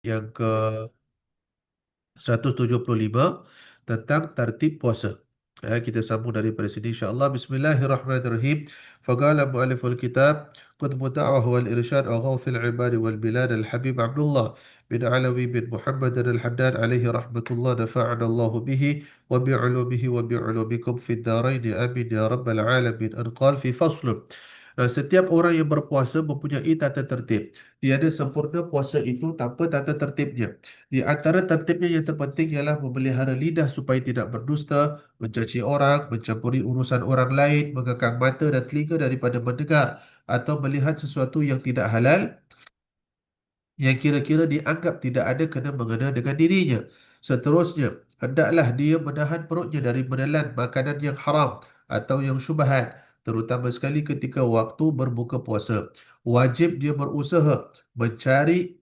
yang ke 175 tentang tertib puasa. Kita sambung daripada sini insya-Allah. Bismillahirrahmanirrahim. Faqala mu'alliful kitab qutbu da'wah wal irsyad wa ghawfil ibad wal bilad al habib Abdullah bin Alawi bin Muhammad al Haddad alaihi rahmatullah nafa'ana Allah bihi wa bi'ulumihi wa bi'ulumikum fid darain amin ya rabbal alamin. Anqal fi fasl. Setiap orang yang berpuasa mempunyai tata tertib. Tiada sempurna puasa itu tanpa tata tertibnya. Di antara tertibnya yang terpenting ialah memelihara lidah supaya tidak berdusta, mencaci orang, mencampuri urusan orang lain, mengekang mata dan telinga daripada mendengar atau melihat sesuatu yang tidak halal yang kira-kira dianggap tidak ada kena-mengena dengan dirinya. Seterusnya, hendaklah dia menahan perutnya dari menelan makanan yang haram atau yang syubhat, terutama sekali ketika waktu berbuka puasa. Wajib dia berusaha mencari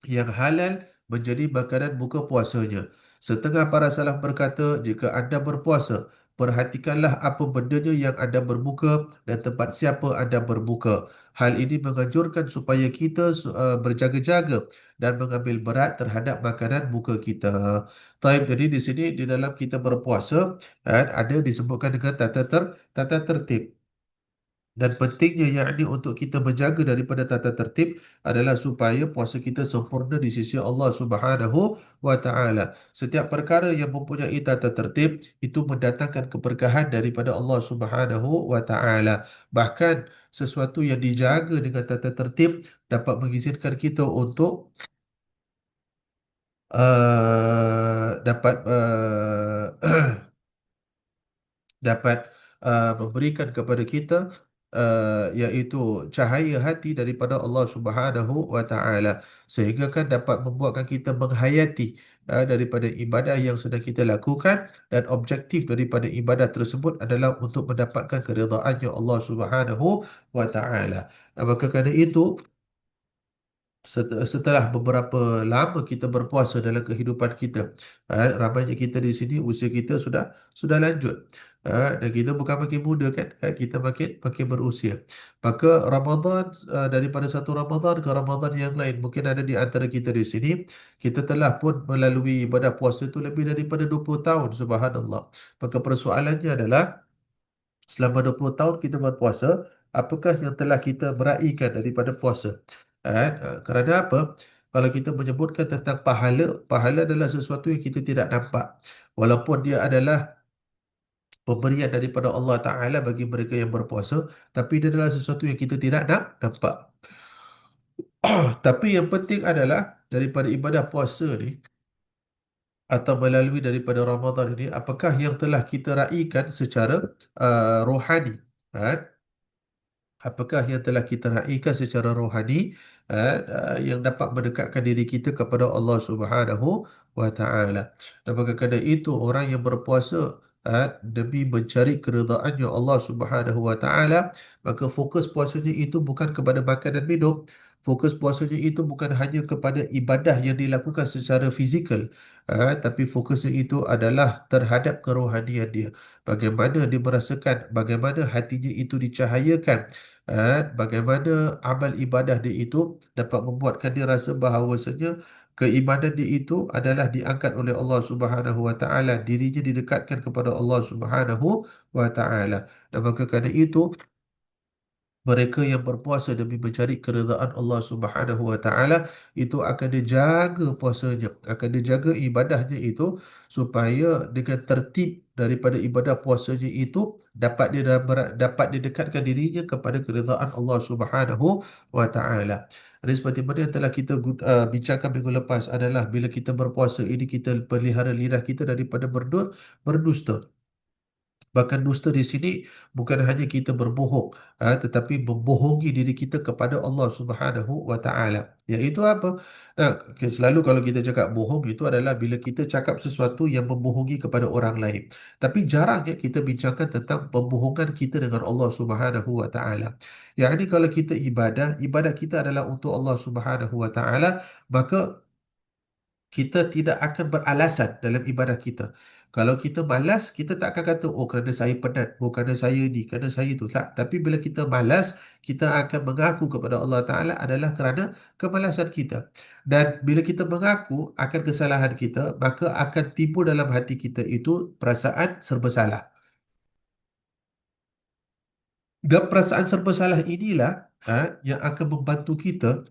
yang halal menjadi makanan buka puasanya. Setengah para salaf berkata, jika anda berpuasa, perhatikanlah apa bendanya yang anda berbuka dan tempat siapa anda berbuka. Hal ini menganjurkan supaya kita berjaga-jaga dan mengambil berat terhadap makanan buka kita. Taib, jadi di sini di dalam kita berpuasa ada disebutkan dengan tata tertib. Dan pentingnya yakni untuk kita menjaga daripada tata tertib adalah supaya puasa kita sempurna di sisi Allah Subhanahu wa taala. Setiap perkara yang mempunyai tata tertib itu mendatangkan keberkahan daripada Allah Subhanahu wa taala. Bahkan sesuatu yang dijaga dengan tata tertib dapat mengizinkan kita untuk dapat dapat memberikan kepada kita iaitu cahaya hati daripada Allah Subhanahu wa taala, sehingga kan dapat membuatkan kita menghayati daripada ibadah yang sedang kita lakukan, dan objektif daripada ibadah tersebut adalah untuk mendapatkan keridhaannya Allah Subhanahu wa taala. Maka kerana itu setelah beberapa lama kita berpuasa dalam kehidupan kita, ramainya kita di sini usia kita sudah lanjut, dan kita bukan makin muda kan, kita makin berusia. Maka Ramadan, daripada satu Ramadan ke Ramadan yang lain, mungkin ada di antara kita di sini kita telah pun melalui ibadah puasa itu lebih daripada 20 tahun, subhanallah. Maka persoalannya adalah, selama 20 tahun kita berpuasa, apakah yang telah kita meraihkan daripada puasa? Kerana apa? Kalau kita menyebutkan tentang pahala, pahala adalah sesuatu yang kita tidak nampak. Walaupun dia adalah pemberian daripada Allah Ta'ala bagi mereka yang berpuasa, tapi dia adalah sesuatu yang kita tidak nampak. Tapi yang penting adalah daripada ibadah puasa ni, atau melalui daripada Ramadan ini, apakah yang telah kita raihkan secara rohani? Kan? Apakah yang telah kita raihkan secara rohani yang dapat mendekatkan diri kita kepada Allah Subhanahu wa taala. Dan maka kerana itu orang yang berpuasa demi mencari keridhaannya Allah Subhanahu wa taala, maka fokus puasanya itu bukan kepada makan dan minum. Fokus puasanya itu bukan hanya kepada ibadah yang dilakukan secara fizikal, tapi fokusnya itu adalah terhadap kerohanian dia. Bagaimana dia merasakan, bagaimana hatinya itu dicahayakan, bagaimana amal ibadah dia itu dapat membuatkan dia rasa bahawasanya keimanan dia itu adalah diangkat oleh Allah Subhanahu wa taala, dirinya didekatkan kepada Allah Subhanahu wa taala. Dan maka kerana itu mereka yang berpuasa demi mencari keridhaan Allah Subhanahu wa taala itu akan dijaga puasanya, akan dijaga ibadahnya itu, supaya dengan tertib daripada ibadah puasanya itu dapat didekatkan dirinya kepada keridhaan Allah Subhanahu wa taala. Jadi seperti mana yang telah kita bincangkan minggu lepas adalah, bila kita berpuasa ini kita pelihara lidah kita daripada berdusta. Bahkan dusta di sini bukan hanya kita berbohong, tetapi membohongi diri kita kepada Allah Subhanahu wa taala. Iaitu apa? Nah, selalu kalau kita cakap bohong itu adalah bila kita cakap sesuatu yang membohongi kepada orang lain. Tapi jarang ya kita bincangkan tentang pembohongan kita dengan Allah Subhanahu wa taala. Yang ini kalau kita ibadah, ibadah kita adalah untuk Allah Subhanahu wa taala, maka kita tidak akan beralasan dalam ibadah kita. Kalau kita malas, kita tak akan kata, oh kerana saya penat, oh kerana saya ni, kerana saya tu. Tak. Tapi bila kita malas, kita akan mengaku kepada Allah Ta'ala adalah kerana kemalasan kita. Dan bila kita mengaku akan kesalahan kita, maka akan timbul dalam hati kita itu perasaan serba salah. Dan perasaan serba salah inilah yang akan membantu kita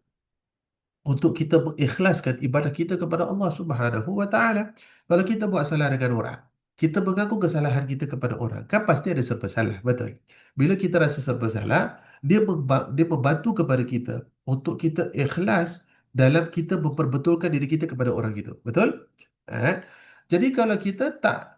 untuk kita mengikhlaskan ibadah kita kepada Allah Subhanahu wa taala. Kalau kita buat salah dengan orang, kita mengaku kesalahan kita kepada orang, kan pasti ada serba salah, betul? Bila kita rasa serba salah, dia membantu kepada kita untuk kita ikhlas dalam kita memperbetulkan diri kita kepada orang itu, betul? Eh? Jadi kalau kita tak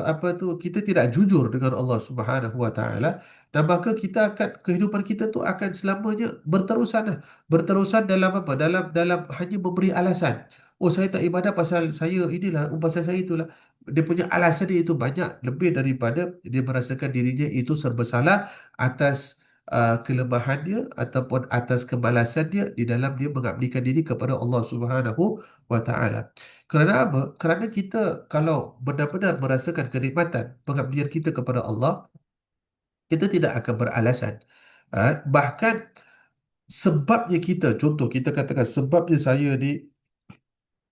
apa tu kita tidak jujur dengan Allah Subhanahu wa taala, dan maka kita akan kehidupan kita tu akan selamanya berterusan berterusan dalam apa? Dalam hanya memberi alasan. Oh, saya tak ibadah pasal saya inilah, oh, pasal saya itulah. Dia punya alasan dia itu banyak lebih daripada dia merasakan dirinya itu serba salah atas kelemahan dia ataupun atas kemalasan dia di dalam dia mengabdikan diri kepada Allah Subhanahu wa taala. Kerana apa? Kerana kita kalau benar-benar merasakan kenikmatan pengabdian kita kepada Allah, kita tidak akan beralasan. Bahkan sebabnya kita, contoh kita katakan sebabnya saya ni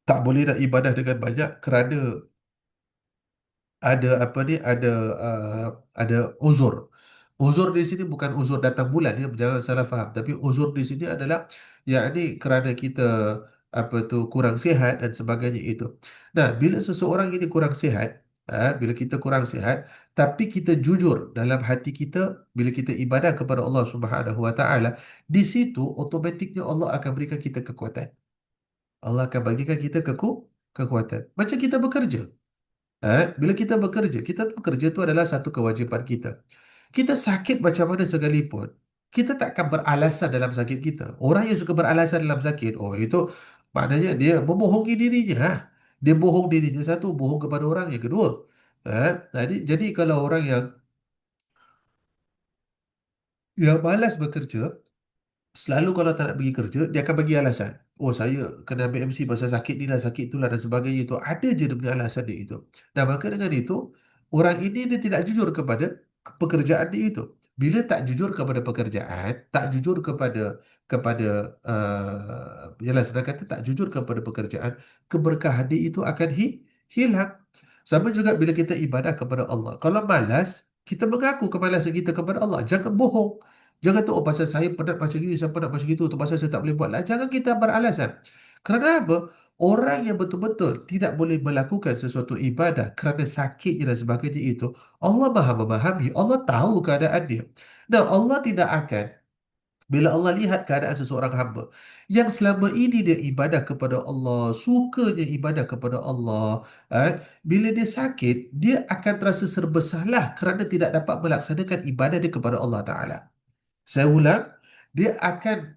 tak boleh nak ibadah dengan banyak kerana ada apa ni, ada uzur. Uzur di sini bukan uzur datang bulan ya, jangan salah faham. Tapi uzur di sini adalah yakni kerana kita apa tu kurang sihat dan sebagainya itu. Nah, bila seseorang ini kurang sihat, bila kita kurang sihat, tapi kita jujur dalam hati kita bila kita ibadah kepada Allah Subhanahu Wa Taala, di situ automatiknya Allah akan berikan kita kekuatan. Allah akan bagikan kita kekuatan. Macam kita bekerja. Bila kita bekerja, kita tahu kerja itu adalah satu kewajipan kita. Kita sakit macam mana sekalipun, kita takkan beralasan dalam sakit kita. Orang yang suka beralasan dalam sakit, oh itu maknanya dia membohongi dirinya. Dia bohong dirinya, satu, bohong kepada orang yang kedua. Jadi kalau orang yang malas bekerja, selalu kalau tak nak pergi kerja, dia akan bagi alasan. Oh, saya kena ambil MC pasal sakit ni lah, sakit tu lah dan sebagainya itu. Ada je dia punya alasan dia itu. Dan maka dengan itu, orang ini dia tidak jujur kepada pekerjaan dia itu. Bila tak jujur kepada pekerjaan, tak jujur kepada yalah senang kata tak jujur kepada pekerjaan, keberkahan dia itu akan hilang. Sama juga bila kita ibadah kepada Allah. Kalau malas, kita mengaku kemalasan kita kepada Allah. Jangan bohong. Jangan tu, oh pasal saya penat macam ini, saya penat macam itu, tu pasal saya tak boleh buat lah. Jangan kita beralasan. Kerana apa? Orang yang betul-betul tidak boleh melakukan sesuatu ibadah kerana sakitnya dan sebagainya itu, Allah Maha memahami, Allah tahu keadaan dia. Dan Allah tidak akan, bila Allah lihat keadaan seseorang hamba yang selama ini dia ibadah kepada Allah, sukanya ibadah kepada Allah, bila dia sakit, dia akan terasa serba salah kerana tidak dapat melaksanakan ibadah dia kepada Allah Ta'ala. Saya ulang, dia akan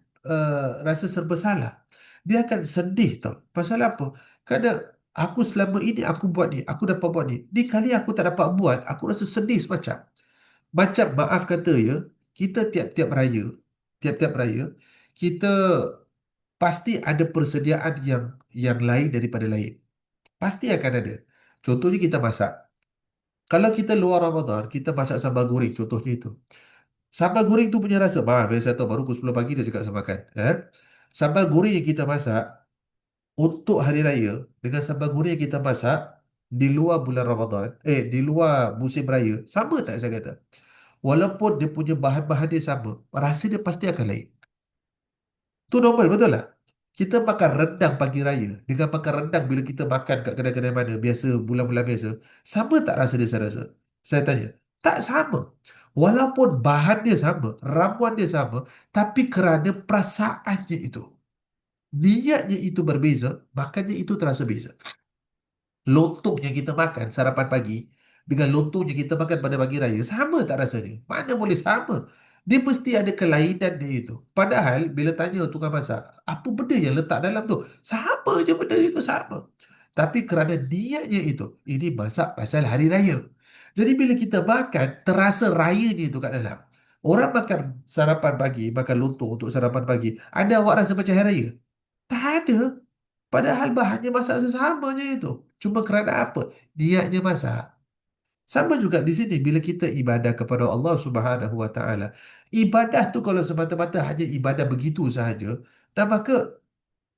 rasa serba salah. Dia akan sedih tau. Pasal apa? Kadang aku selama ini aku buat ni, aku dapat buat ni. Ni kali aku tak dapat buat, aku rasa sedih semacam. Macam maaf kata ya, kita tiap-tiap raya, kita pasti ada persediaan yang lain daripada lain. Pasti akan ada. Contohnya kita masak. Kalau kita luar Ramadan, kita masak sambal goreng, contohnya itu. Sambal goreng tu punya rasa. Maaf, saya tahu baru pukul 10 pagi dia cakap saya makan. Kan? Sambal goreng yang kita masak untuk hari raya dengan sambal goreng yang kita masak di luar bulan Ramadan, di luar musim raya, sama tak saya kata? Walaupun dia punya bahan-bahan dia sama, rasa dia pasti akan lain. Tu normal, betul tak? Kita makan rendang pagi raya dengan makan rendang bila kita makan kat kedai-kedai mana biasa, bulan-bulan biasa, sama tak rasa dia saya rasa? Saya tanya. Tak sama. Walaupun bahan dia sama, ramuan dia sama, tapi kerana perasaannya itu, niatnya itu berbeza, makanya itu terasa beza. Lontong yang kita makan sarapan pagi dengan lontong yang kita makan pada pagi raya sama tak rasanya? Mana boleh sama? Dia mesti ada kelainan dia itu. Padahal bila tanya tukang masak, apa benda yang letak dalam tu? Sama je benda itu sama. Tapi kerana niatnya itu, ini masak pasal hari raya. Jadi bila kita makan, terasa rayanya itu kat dalam. Orang makan sarapan pagi, makan lontong untuk sarapan pagi. Ada awak rasa macam hari raya? Tak ada. Padahal bahannya masak sesamanya itu. Cuma kerana apa? Niatnya masak. Sama juga di sini bila kita ibadah kepada Allah Subhanahu wa taala. Ibadah tu kalau semata-mata hanya ibadah begitu sahaja, dan maka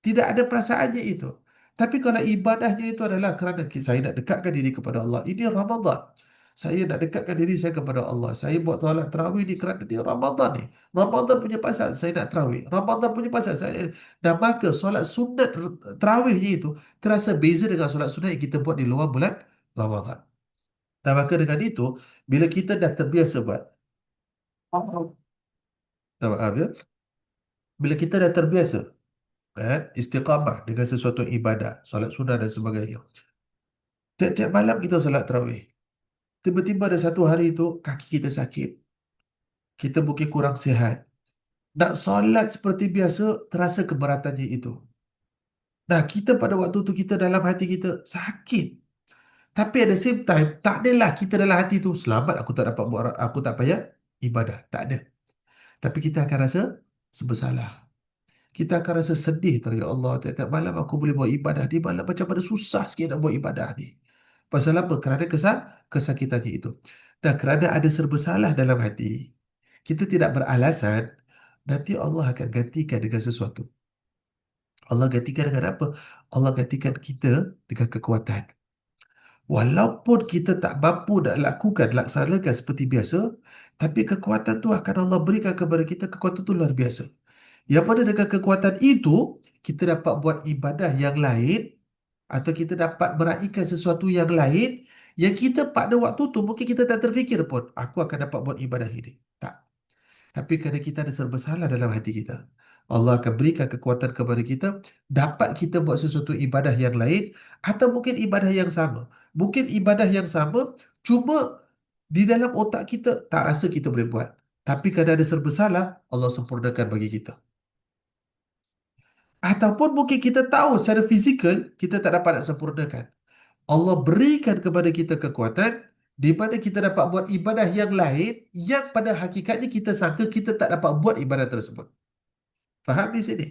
tidak ada perasaannya itu. Tapi kalau ibadahnya itu adalah kerana saya nak dekatkan diri kepada Allah. Ini Ramadan. Saya nak dekatkan diri saya kepada Allah. Saya buat solat tarawih ni kerana dia Ramadan ni. Ramadan punya pasal saya nak tarawih. Ramadan punya pasal saya. Dan maka solat sunat tarawihnya itu terasa beza dengan solat sunat yang kita buat di luar bulan Ramadan. Dan maka dengan itu, bila kita dah terbiasa buat, tak maaf ya, bila kita dah terbiasa istiqamah dengan sesuatu ibadah, solat sunnah dan sebagainya. Tiap-tiap malam kita solat tarawih. Tiba-tiba ada satu hari itu kaki kita sakit. Kita mungkin kurang sihat. Nak solat seperti biasa terasa keberatannya itu. Nah, kita pada waktu itu kita dalam hati kita sakit. Tapi at the same time, tak adalah kita dalam hati itu selamat aku tak dapat buat aku tak payah ibadah. Tak ada. Tapi kita akan rasa bersalah. Kita akan rasa sedih tau, ya Allah, tiap-tiap malam aku boleh buat ibadah di malam macam mana susah sikit nak buat ibadah ni. Pasal apa? Kerana kesakitannya itu. Dan kerana ada serba salah dalam hati, kita tidak beralasan, nanti Allah akan gantikan dengan sesuatu. Allah gantikan dengan apa? Allah gantikan kita dengan kekuatan. Walaupun kita tak mampu nak lakukan, laksanakan seperti biasa, tapi kekuatan tu akan Allah berikan kepada kita, kekuatan tu luar biasa. Yang mana dengan kekuatan itu, kita dapat buat ibadah yang lain atau kita dapat meraihkan sesuatu yang lain yang kita pada waktu tu mungkin kita tak terfikir pun, aku akan dapat buat ibadah ini. Tak. Tapi kerana kita ada serba salah dalam hati kita, Allah akan berikan kekuatan kepada kita, dapat kita buat sesuatu ibadah yang lain atau mungkin ibadah yang sama. Mungkin ibadah yang sama, cuma di dalam otak kita tak rasa kita boleh buat. Tapi kerana ada serba salah, Allah sempurnakan bagi kita. Ataupun mungkin kita tahu secara fizikal kita tak dapat nak sempurnakan. Allah berikan kepada kita kekuatan di mana kita dapat buat ibadah yang lain yang pada hakikatnya kita sangka kita tak dapat buat ibadah tersebut. Faham di sini?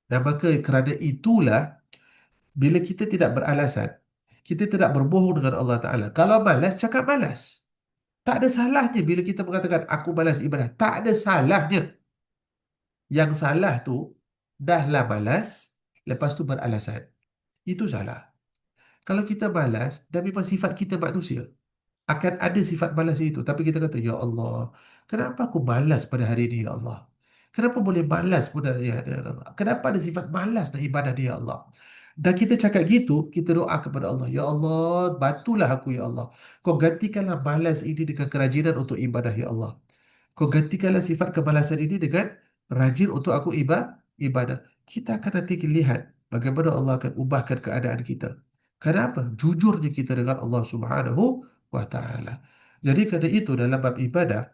Dan maka kerana itulah bila kita tidak beralasan, kita tidak berbohong dengan Allah Ta'ala. Kalau malas, cakap malas. Tak ada salahnya bila kita mengatakan aku malas ibadah. Tak ada salahnya. Yang salah tu dahlah malas, lepas tu beralasan. Itu salah. Kalau kita malas, dan memang sifat kita manusia, akan ada sifat malas itu. Tapi kita kata, Ya Allah, kenapa aku malas pada hari ini, Ya Allah? Kenapa boleh malas pada hari ini, Ya Allah? Kenapa ada sifat malas dan ibadah dia, Ya Allah? Dan kita cakap gitu, kita doa kepada Allah, Ya Allah, bantulah aku, Ya Allah. Kau gantikanlah malas ini dengan kerajinan untuk ibadah, Ya Allah. Kau gantikanlah sifat kemalasan ini dengan rajin untuk aku ibadah. Kita akan nanti lihat bagaimana Allah akan ubahkan keadaan kita. Kenapa? Jujurnya kita dengan Allah Subhanahu wa taala. Jadi kerana itu dalam bab ibadah,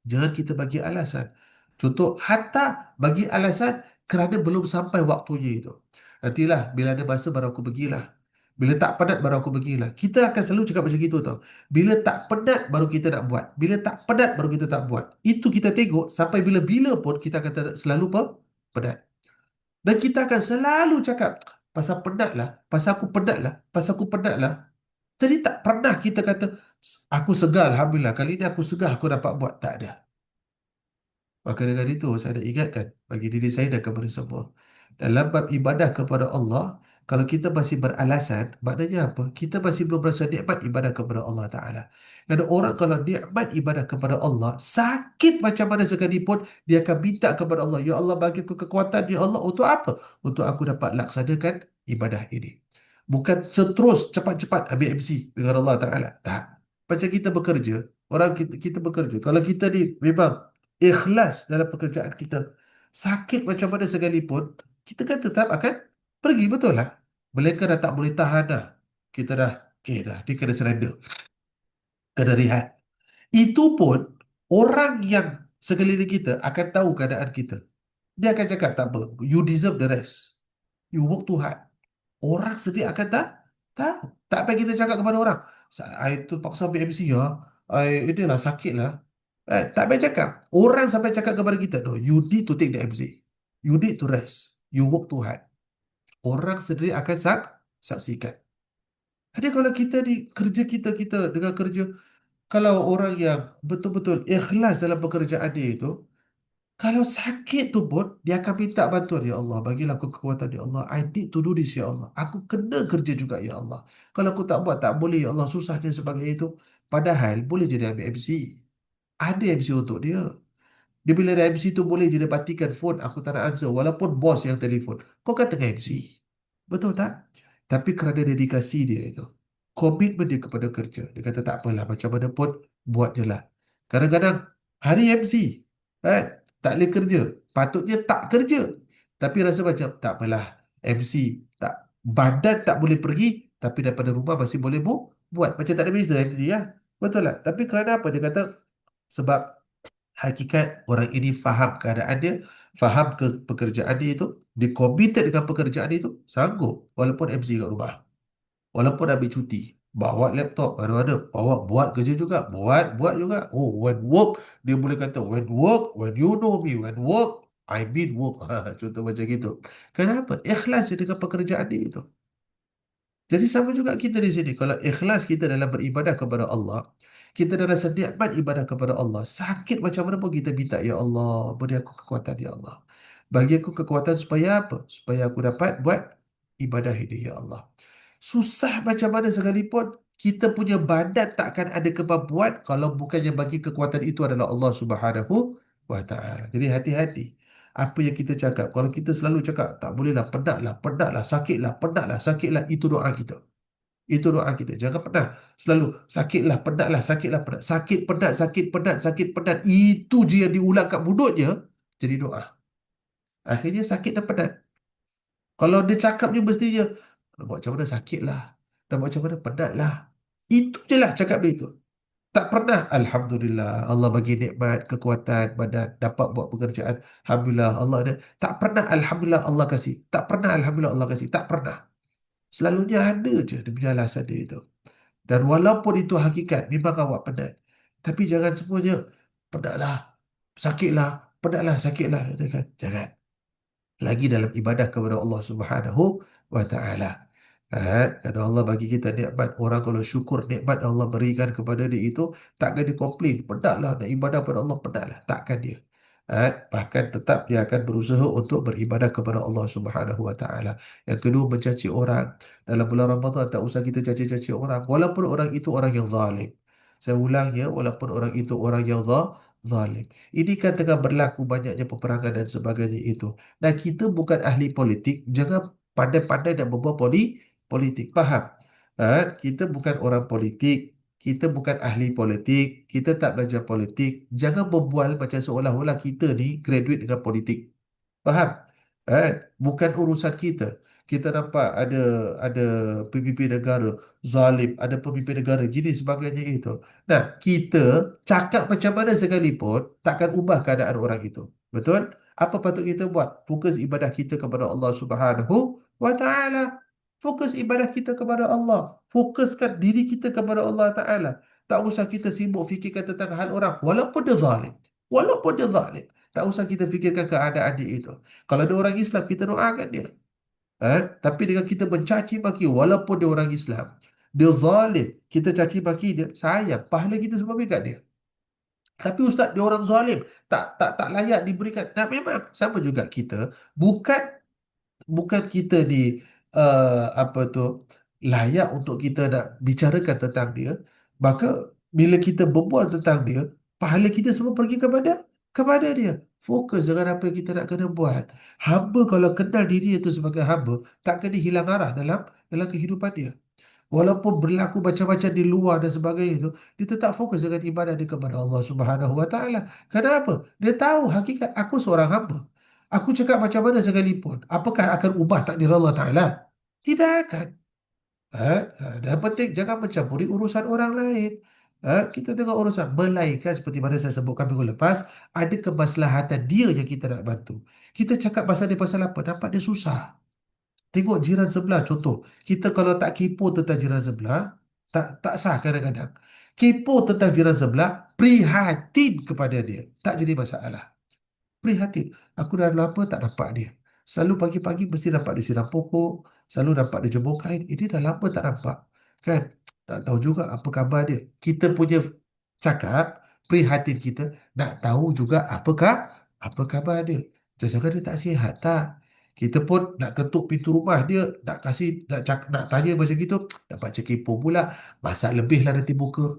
jangan kita bagi alasan. Contoh, hatta bagi alasan kerana belum sampai waktunya itu. Nantilah, bila ada masa baru aku pergilah. Bila tak penat baru aku pergilah. Kita akan selalu cakap macam itu tau. Bila tak penat baru kita nak buat. Bila tak penat baru kita tak buat. Itu kita tengok sampai bila-bila pun kita akan selalu penat. Dan kita akan selalu cakap, pasal penat lah, pasal aku penat lah, pasal aku penat lah. Jadi tak pernah kita kata, aku segar Alhamdulillah. Kali ini aku segar aku dapat buat. Tak ada. Maka dengan itu saya nak ingatkan bagi diri saya dan kepada semua. Dalam bab ibadah kepada Allah, kalau kita masih beralasan, maknanya apa? Kita masih belum berasa nikmat ibadah kepada Allah Ta'ala. Ada orang kalau nikmat ibadah kepada Allah, sakit macam mana sekalipun, dia akan minta kepada Allah, Ya Allah bagi aku kekuatan, Ya Allah, untuk apa? Untuk aku dapat laksanakan ibadah ini. Bukan terus cepat-cepat ambil MC dengan Allah Ta'ala. Tak. Macam kita bekerja, kita bekerja. Kalau kita ni memang ikhlas dalam pekerjaan kita, sakit macam mana sekalipun, kita kan tetap akan pergi, betul lah. Mereka dah tak boleh tahan dah. Kita dah, okay dah, dia kena surrender, kena rehat. Itu pun, orang yang sekeliling kita akan tahu keadaan kita. Dia akan cakap, tak apa, you deserve the rest. You work too hard. Orang sendiri akan tahu. Tak payah kita cakap kepada orang, I terpaksa ambil MC ya. Inilah sakit lah. Tak payah cakap. Orang sampai cakap kepada kita, no, you need to take the MC. You need to rest. You work too hard. Orang sendiri akan saksikan. Ada kalau kita di kerja kita dengan kerja, kalau orang yang betul-betul ikhlas dalam pekerjaan dia itu, kalau sakit tu pun, dia akan minta bantuan. Ya Allah, bagilah aku kekuatan. Ya Allah, I need to do this, Ya Allah. Aku kena kerja juga, Ya Allah. Kalau aku tak buat, tak boleh, Ya Allah. Susah dan sebagainya itu. Padahal, boleh jadi ambil MC. Ada MC untuk dia. Dia bila ada MC tu boleh je dia matikan phone. Aku tak nak answer. Walaupun bos yang telefon. Kau kan tengah MC. Betul tak? Tapi kerana dedikasi dia itu. Komitmen dia kepada kerja. Dia kata tak apalah. Macam mana pun buat je lah. Kadang-kadang hari MC. Kan? Tak boleh kerja. Patutnya tak kerja. Tapi rasa macam tak apalah. MC. Tak, badan tak boleh pergi. Tapi daripada rumah masih boleh buat. Macam tak ada beza MC ya. Betul tak? Tapi kerana apa? Dia kata sebab hakikat orang ini faham keadaan dia, faham ke pekerjaan dia itu, dia committed dengan pekerjaan dia itu, sanggup walaupun MC kat rumah, walaupun ambil cuti, bawa laptop mana-mana, bawa buat kerja juga, buat juga. Oh, when work, dia boleh kata when work, when you know me, when work, I mean work. Contoh macam gitu. Kenapa? Ikhlas je dengan pekerjaan dia itu. Jadi sama juga kita di sini. Kalau ikhlas kita dalam beribadah kepada Allah, kita dah rasa nikmat ibadah kepada Allah. Sakit macam mana pun kita minta, Ya Allah, beri aku kekuatan, Ya Allah. Bagi aku kekuatan supaya apa? Supaya aku dapat buat ibadah ini, Ya Allah. Susah macam mana sekalipun, kita punya badan takkan ada kemampuan kalau bukan yang bagi kekuatan itu adalah Allah Subhanahu wa Ta'ala. Jadi hati-hati. Apa yang kita cakap, kalau kita selalu cakap, tak bolehlah, penatlah, sakitlah, itu doa kita. Itu doa kita. Jangan pernah selalu sakitlah, penat. Sakit, penat, sakit, penat, sakit, penat. Itu je yang diulang kat mulut je, jadi doa. Akhirnya sakit dan penat. Kalau dia cakap dia mestinya, nak buat macam mana sakit lah. Nak buat macam mana penat lah. Itu je lah cakap dia itu. Tak pernah, Alhamdulillah, Allah bagi nikmat, kekuatan, badan, dapat buat pekerjaan. Alhamdulillah, Allah ada. Tak pernah, Alhamdulillah, Allah kasih. Tak pernah, Alhamdulillah, Allah kasih. Tak pernah. Selalunya ada je dia punya alasan dia itu. Dan walaupun itu hakikat, memang awak penat. Tapi jangan semuanya, penatlah, sakitlah, penatlah, sakitlah. Jangan. Lagi dalam ibadah kepada Allah Subhanahu wa Ta'ala. Kerana Allah bagi kita nikmat, orang kalau syukur nikmat Allah berikan kepada dia itu, takkan dia komplain, penatlah nak ibadah kepada Allah, penatlah. Takkan dia. Bahkan tetap dia akan berusaha untuk beribadah kepada Allah Subhanahu wa Ta'ala. Yang kedua, mencaci orang. Dalam bulan Ramadan tak usah kita caci-caci orang, walaupun orang itu orang yang zalim. Saya ulangnya, walaupun orang itu orang yang zalim. Ini kan tengah berlaku banyaknya peperangan dan sebagainya itu. Dan kita bukan ahli politik, jangan pandai-pandai nak berbual politik. Faham? Kita bukan orang politik, kita bukan ahli politik, kita tak belajar politik. Jangan berbual macam seolah-olah kita ni graduate dengan politik. Faham? Eh, Bukan urusan kita. Kita nampak ada pemimpin negara zalim, ada pemimpin negara gini sebagainya itu. Nah, kita cakap macam mana sekalipun takkan ubah keadaan orang itu. Betul? Apa patut kita buat? Fokus ibadah kita kepada Allah Subhanahu wa Ta'ala. Fokus ibadah kita kepada Allah. Fokuskan diri kita kepada Allah Ta'ala. Tak usah kita sibuk fikirkan tentang hal orang walaupun dia zalim. Walaupun dia zalim. Tak usah kita fikirkan keadaan dia itu. Kalau dia orang Islam, kita doakan dia. Tapi dengan kita mencaci maki, walaupun dia orang Islam, dia zalim, kita caci maki dia, sayang, pahala kita semua berikan dia. Tapi ustaz, dia orang zalim, tak layak diberikan. Nah, memang sama juga kita, bukan bukan kita di apa tu layak untuk kita nak bicarakan tentang dia, maka bila kita berbual tentang dia, pahala kita semua pergi kepada dia. Fokus dengan apa yang kita nak kena buat. Hamba kalau kenal diri itu sebagai hamba, tak kena hilang arah dalam dalam kehidupan dia. Walaupun berlaku macam-macam di luar dan sebagainya itu, dia tetap fokus dengan ibadah dia kepada Allah Subhanahu Wa Taala. Kenapa? Dia tahu hakikat aku seorang hamba. Aku cakap macam mana sekalipun, apakah akan ubah takdir Allah Taala? Tidak akan. Dan penting jangan mencampuri urusan orang lain. Kita tengok urusan melainkan seperti mana saya sebutkan minggu lepas, ada kemaslahatan dia yang kita nak bantu. Kita cakap pasal dia pasal apa? Nampak dia susah. Tengok jiran sebelah contoh. Kita kalau tak kepo tentang jiran sebelah, tak sah kadang-kadang. Kepo tentang jiran sebelah, prihatin kepada dia. Tak jadi masalah. Prihatin. Aku dah lama tak nampak dia. Selalu pagi-pagi mesti nampak dia siram pokok. Selalu nampak dia jemur kain. Ini dah lama tak nampak. Kan? Tak tahu juga apa khabar dia. Kita punya cakap, prihatin kita, nak tahu juga apa khabar dia. Jangan-jangan dia tak sihat tak? Kita pun nak ketuk pintu rumah dia, nak tanya macam gitu, dapat cekipo pula. Masak lebih lah nanti buka.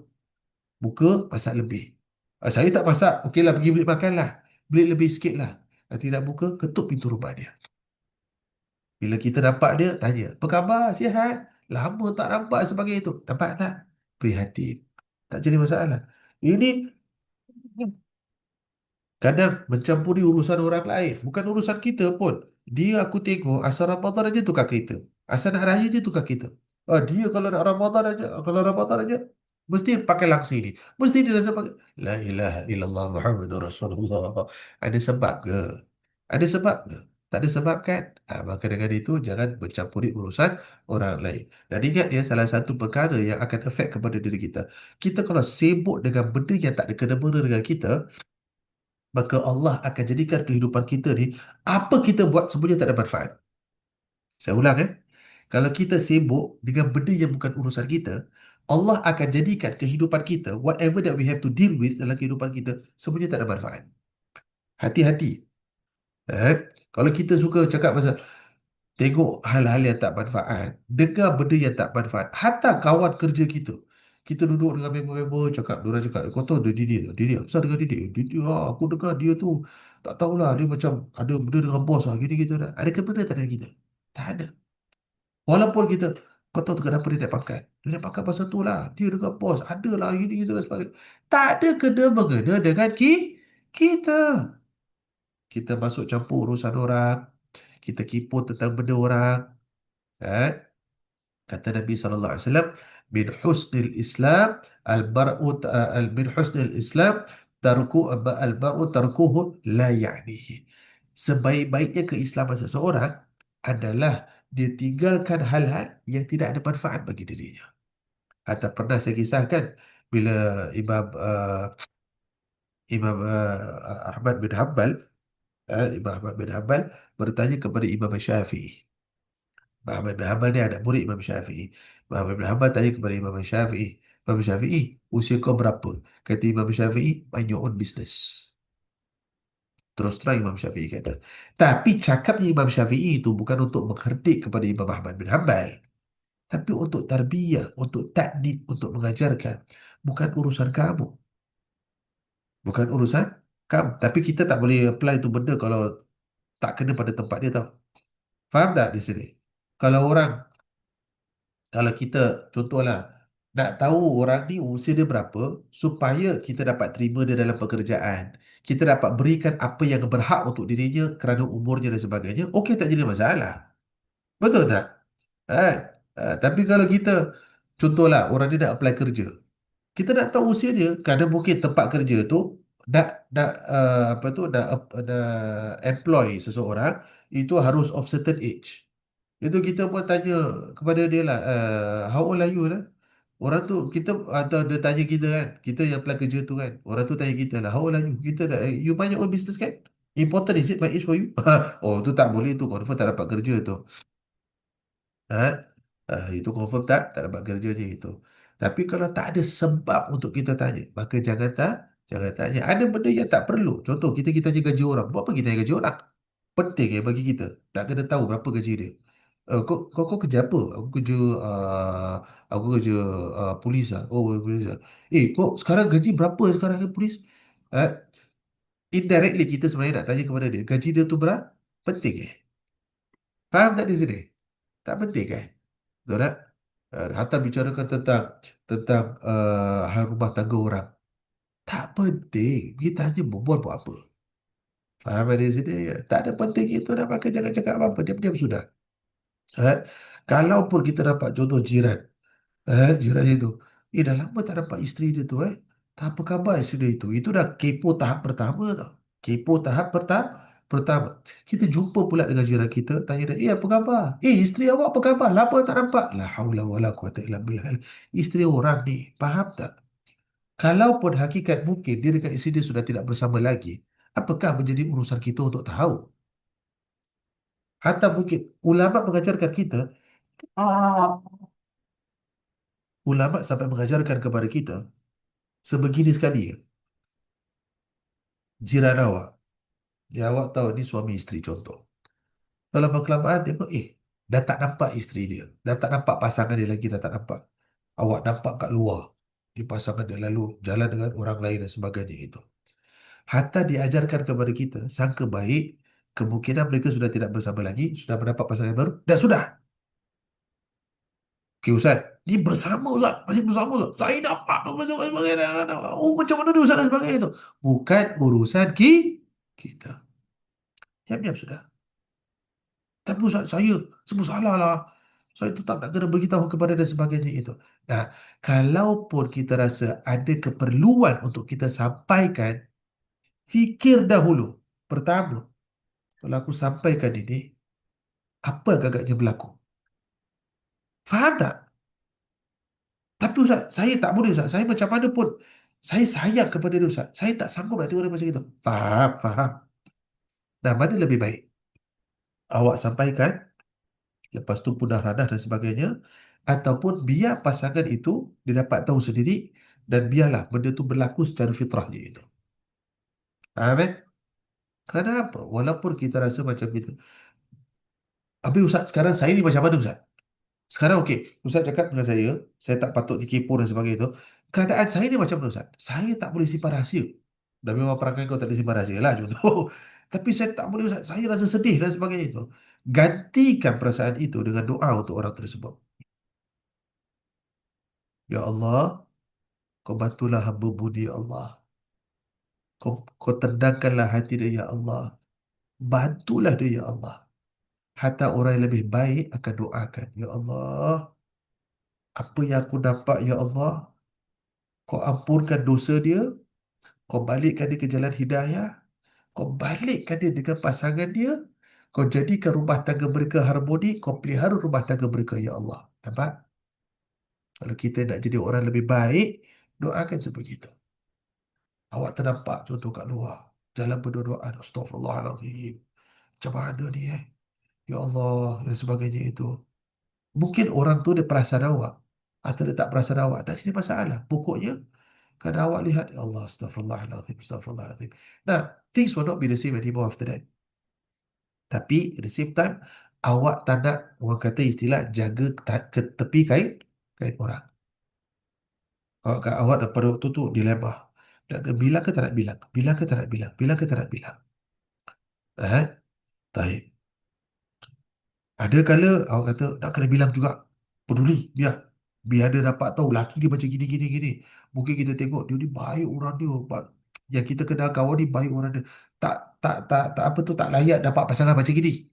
Buka, masak lebih. Saya tak masak, okeylah pergi beli makan lah. Beli lebih sikit lah. Nanti nak buka, ketuk pintu rumah dia. Bila kita nampak dia, tanya, apa khabar? Sihat? Lama tak nampak sebagai itu. Nampak tak? Prihatin. Tak jadi masalah. Ini kadang mencampuri urusan orang lain. Bukan urusan kita pun. Dia aku tengok, asal Ramadan aja tukar kita. Asal nak raya je tukar kita. Dia kalau nak Ramadan aja, kalau Ramadan aja, mesti pakai langsir ni. Mesti dia rasa pakai. La ilaha illallah Muhammadur Rasulullah. Ada sebab ke? Ada sebab ke? Tak ada sebab kan? Maka dengan itu jangan mencampuri urusan orang lain. Dan ingat dia salah satu perkara yang akan efek kepada diri kita. Kita kalau sibuk dengan benda yang tak ada kena-mena dengan kita, maka Allah akan jadikan kehidupan kita ni, apa kita buat sebenarnya tak ada manfaat. Saya ulang Kalau kita sibuk dengan benda yang bukan urusan kita, Allah akan jadikan kehidupan kita, whatever that we have to deal with dalam kehidupan kita, sebenarnya tak ada manfaat. Hati-hati. Eh? Kalau kita suka cakap pasal tengok hal-hal yang tak manfaat, dengar benda yang tak manfaat, hatta kawan kerja kita. Kita duduk dengan member-member cakap, diorang cakap, kau tahu dia, apa dengan dia, aku dengar dia tu, tak tahulah, dia macam ada benda dengan bos lah, gini gitu. Ada ke benda tak ada kita? Tak ada. Walaupun kita, kau tahu tu kenapa dia naik pangkat? Dia naik pangkat pasal tu lah, dia dengan bos, ada lah, gini gitu dan sebagainya. Tak ada kena-mengena dengan kita. Kita masuk campur urusan orang, kita kipu tentang benda orang. Eh? Kata Nabi SAW, min husnil Islam al-bar'u min husnil Islam al-bar'u tarkuhu la ya'nihi. Sebaik-baiknya keislaman seseorang adalah dia tinggalkan hal-hal yang tidak ada manfaat bagi dirinya. Atau pernah saya kisahkan bila Imam Ahmad bin Hanbal, Imam Ahmad bin Hanbal bertanya kepada Imam Syafi'i. Ahmad bin Hanbal ni anak murid Imam Syafi'i. Ahmad bin Hanbal tanya kepada Imam Syafi'i, Imam Syafi'i, usia kau berapa? Kata Imam Syafi'i, mind your own business. Terus terang Imam Syafi'i kata. Tapi cakapnya Imam Syafi'i itu bukan untuk mengherdik kepada Imam Ahmad bin Hanbal. Tapi untuk tarbiyah, untuk takdib, untuk mengajarkan. Bukan urusan kamu. Bukan urusan kamu. Tapi kita tak boleh apply itu benda kalau tak kena pada tempat dia tau. Faham tak di sini? Kalau orang Kalau kita, contohlah, nak tahu orang ni usia dia berapa, supaya kita dapat terima dia dalam pekerjaan. Kita dapat berikan apa yang berhak untuk dirinya kerana umurnya dan sebagainya. Okey, tak jadi masalah. Betul tak? Kan? Tapi kalau kita, contohlah, orang ni nak apply kerja. Kita nak tahu usia dia, kerana mungkin tempat kerja tu apa tu, nak employ seseorang, itu harus of certain age. Itu kita pun tanya kepada dia lah, how old are you lah? Orang tu kita atau dia tanya kita kan, kita yang apply kerja tu kan. Orang tu tanya kita lah, how old are you? Kita dah, you mind your own business kan? Important is it my age for you? Oh, tu tak boleh tu, confirm tak dapat kerja tu. Ha? Itu confirm tak dapat kerja je itu. Tapi kalau tak ada sebab untuk kita tanya, maka jangan tanya. Ada benda yang tak perlu. Contoh kita tanya gaji orang. Buat apa kita tanya gaji orang? Penting bagi kita. Tak kena tahu berapa gaji dia. Kau kerja apa? Aku kerja polis lah. Oh, polis lah. Kau sekarang gaji berapa sekarang polis? Uh, Indirectly kita sebenarnya nak tanya kepada dia. Gaji dia tu berapa? Penting Faham tak di sini? Tak penting Betul tak? Hatta bicarakan tentang hal rumah tangga orang. Tak penting. Kita hanya berbual buat apa. Faham di sini? Tak ada penting itu. Nak pakai jangan cakap apa-apa. Diam-diam sudah. Eh? Kalaupun kita dapat contoh jiran. Jiran itu. Dah lama tak dapat isteri dia tu. Tak apa khabar isteri dia itu. Itu dah kepo tahap pertama tau. Kepo tahap pertama. Kita jumpa pula dengan jiran kita. Tanya dia, apa khabar? Isteri awak apa khabar? Lama tak nampak. La haula wa la quwata illa billah. Isteri orang ni. Faham tak? Kalaupun hakikat mungkin dia dengan isteri dia sudah tidak bersama lagi. Apakah menjadi urusan kita untuk tahu? Hatta mungkin ulama mengajarkan kita Ulama sampai mengajarkan kepada kita sebegini sekali ya. Jiran awak, ya awak tahu ni suami isteri contoh. Kalau kelamaan tengok, dah tak nampak isteri dia, dah tak nampak pasangan dia lagi, dah tak nampak. Awak nampak kat luar, di pasangan dia lalu jalan dengan orang lain dan sebagainya itu. Hatta diajarkan kepada kita, sangka baik, kemungkinan mereka sudah tidak bersama lagi, sudah mendapat pasangan baru, dah sudah. Okey Ustaz, ni bersama Ustaz, masih bersama Ustaz. Saya nampak tu macam dan sebagainya. Oh macam mana ni Ustaz dan sebagainya itu. Bukan urusan kita. Diam-diam sudah. Tapi Ustaz, saya semua salah lah. Saya tetap nak kena beritahu kepada dan sebagainya itu. Nah, kalaupun kita rasa ada keperluan untuk kita sampaikan, fikir dahulu. Pertama, kalau aku sampaikan ini, apa agaknya berlaku? Faham tak? Tapi Ustaz, saya tak boleh Ustaz. Saya macam mana pun, saya sayang kepada dia Ustaz. Saya tak sanggup nak tengok dia macam itu. Faham, faham. Nah, mana lebih baik? Awak sampaikan, lepas tu pun dah ranah dan sebagainya, ataupun biar pasangan itu dia dapat tahu sendiri dan biarlah benda tu berlaku secara fitrahnya itu. Faham kan? Kerana apa? Walaupun kita rasa macam itu. Habis Ustaz, sekarang saya ni macam mana Ustaz? Sekarang okey, Ustaz cakap dengan saya tak patut dikepo dan sebagainya itu. Keadaan saya ni macam mana Ustaz? Saya tak boleh simpan rahsia. Dan memang perangai kau tak boleh simpan rahsia lah contoh. Tapi saya tak boleh Ustaz. Saya rasa sedih dan sebagainya itu. Gantikan perasaan itu dengan doa untuk orang tersebut. Ya Allah, kau bantulah hamba-Mu ni ya Allah. Kau tenangkanlah hati dia ya Allah. Bantulah dia ya Allah. Hatta orang yang lebih baik akan doakan. Ya Allah, apa yang aku nampak ya Allah, kau ampunkan dosa dia. Kau balikkan dia ke jalan hidayah. Kau balikkan dia dengan pasangan dia. Kau jadikan rumah tangga mereka harmoni. Kau pelihara rumah tangga mereka, ya Allah. Nampak? Kalau kita nak jadi orang lebih baik, doakan sebegitu. Awak ternampak contoh kat luar. Jalan berdua-duaan. Astaghfirullahaladzim. Macam mana ni Ya Allah. Dan sebagainya itu. Mungkin orang tu dia perasan awak. Atau dia tak perasan awak. Tak jadi masalah. Pokoknya, kadang awak lihat, ya Allah, astaghfirullahaladzim, astaghfirullahaladzim. Nah, things will not be the same anymore after that. Tapi at the same time awak tak nak orang kata istilah jaga ke tepi kain kain orang. Awak pada waktu tu dilema. Bilang ke tak nak bilang? Bilang ke tak nak bilang? Bilang ke tak nak bilang? Taib. Ada kala awak kata nak kena bilang juga. Peduli, biar. Biar dia dapat tahu laki dia macam gini, gini, gini. Mungkin kita tengok dia ni baik orang dia. Yang kita kenal kawan ni baik orang dia. Tak, tak apa tu tak layak dapat pasangan macam gini.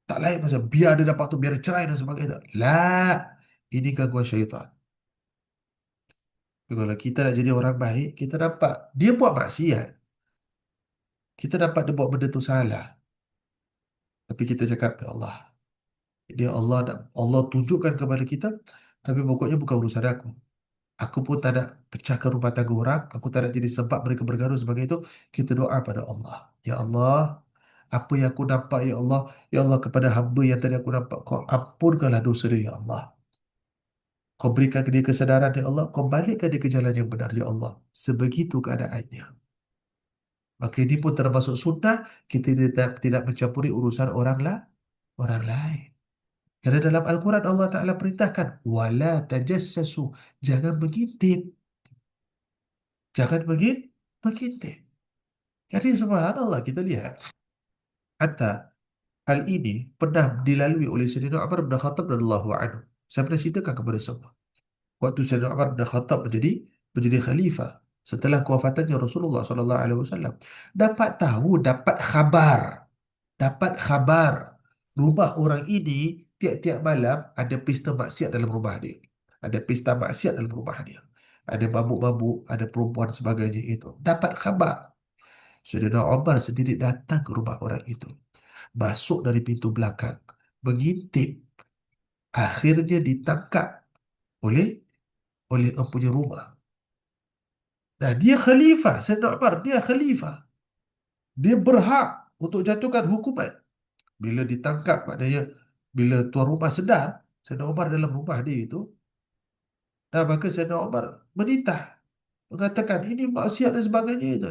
Tak layak masa biar dia dapat tu biar dia cerai dan sebagainya. La, ini gangguan syaitan. Tapi kalau kita nak jadi orang baik, kita dapat dia buat maksiat. Kita dapat dia buat benda tu salah. Tapi kita cakap, ya Allah, dia Allah nak Allah tunjukkan kepada kita, tapi pokoknya bukan urusan aku. Aku pun tak nak pecahkan rumah tangga orang. Aku tak nak jadi sebab mereka bergaduh sebagai itu. Kita doa pada Allah. Ya Allah, apa yang aku nampak, Ya Allah. Ya Allah, kepada hamba yang tadi aku nampak, kau ampunkanlah dosa dia, Ya Allah. Kau berikan dia kesedaran, Ya Allah. Kau balikkan dia ke jalan yang benar, Ya Allah. Sebegitu keadaannya. Maka ini pun termasuk sunnah. Kita tidak mencampuri urusan orang lain. Kerana dalam Al-Quran Allah Ta'ala perintahkan. Wala tajassasu. Jangan mengintip. Jangan mengintip. Jadi subhanallah kita lihat. Hatta hal ini pernah dilalui oleh Sayyidina Umar bin Khattab radhiyallahu anhu. Saya pernah ceritakan kepada semua. Waktu Sayyidina Umar bin Khattab menjadi khalifah setelah kewafatannya Rasulullah sallallahu alaihi wasallam, dapat khabar rumah orang ini tiap-tiap malam ada pesta maksiat dalam rumah dia. Ada pesta maksiat dalam rumah dia. Ada mabuk-mabuk, ada perempuan sebagainya itu. Dapat khabar. Sayyidina Umar sendiri datang ke rumah orang itu. Masuk dari pintu belakang. Mengintip. Akhirnya ditangkap oleh empunya rumah. Nah, dia khalifah. Sayyidina Umar, dia khalifah. Dia berhak untuk jatuhkan hukuman. Bila ditangkap, maknanya bila tuan rumah sedar, Sayyidina Umar dalam rumah dia itu, Nah, maka Sayyidina Umar menitah, mengatakan ini maksiat dan sebagainya itu.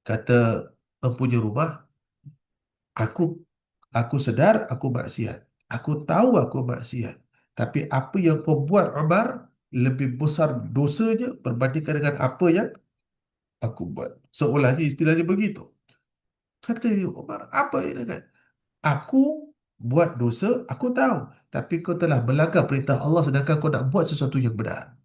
Kata empunya rumah, aku aku sedar aku maksiat. Aku tahu aku maksiat. Tapi apa yang kau buat, Umar, lebih besar dosanya berbandingkan dengan apa yang aku buat. Seolahnya istilahnya begitu. Kata Umar, apa ini kan? Aku buat dosa, aku tahu. Tapi kau telah melanggar perintah Allah sedangkan kau nak buat sesuatu yang benar.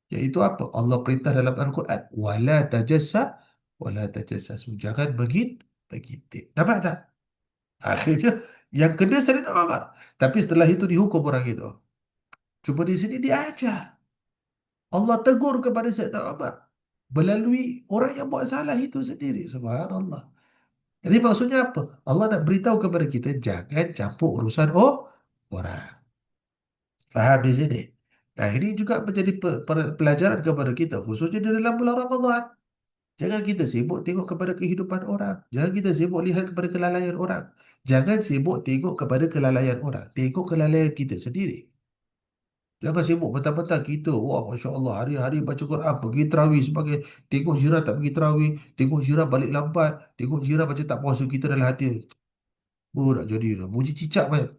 Iaitu apa? Allah perintah dalam Al-Quran. Wala tajassa, wala tajassasu. Jangan mengintip. Nampak tak? Akhirnya yang kena Sayyidina Umar. Tapi setelah itu dihukum orang itu. Cuma di sini diajar. Allah tegur kepada Sayyidina Umar melalui orang yang buat salah itu sendiri. Subhanallah. Jadi maksudnya apa? Allah nak beritahu kepada kita jangan campur urusan orang. Faham di sini? Nah, ini juga menjadi pelajaran kepada kita khususnya di dalam bulan Ramadan. Jangan kita sibuk tengok kepada kehidupan orang. Jangan kita sibuk lihat kepada kelalaian orang. Jangan sibuk tengok kepada kelalaian orang. Tengok kelalaian kita sendiri. Jangan sibuk mentang-mentang kita, wah Masya Allah, hari-hari baca Quran, pergi terawih sebagai, tengok jiran tak pergi terawih, tengok jiran balik lambat, tengok jiran macam tak puasa kita dalam hati. Oh, nak jadi, muji cicak banyak.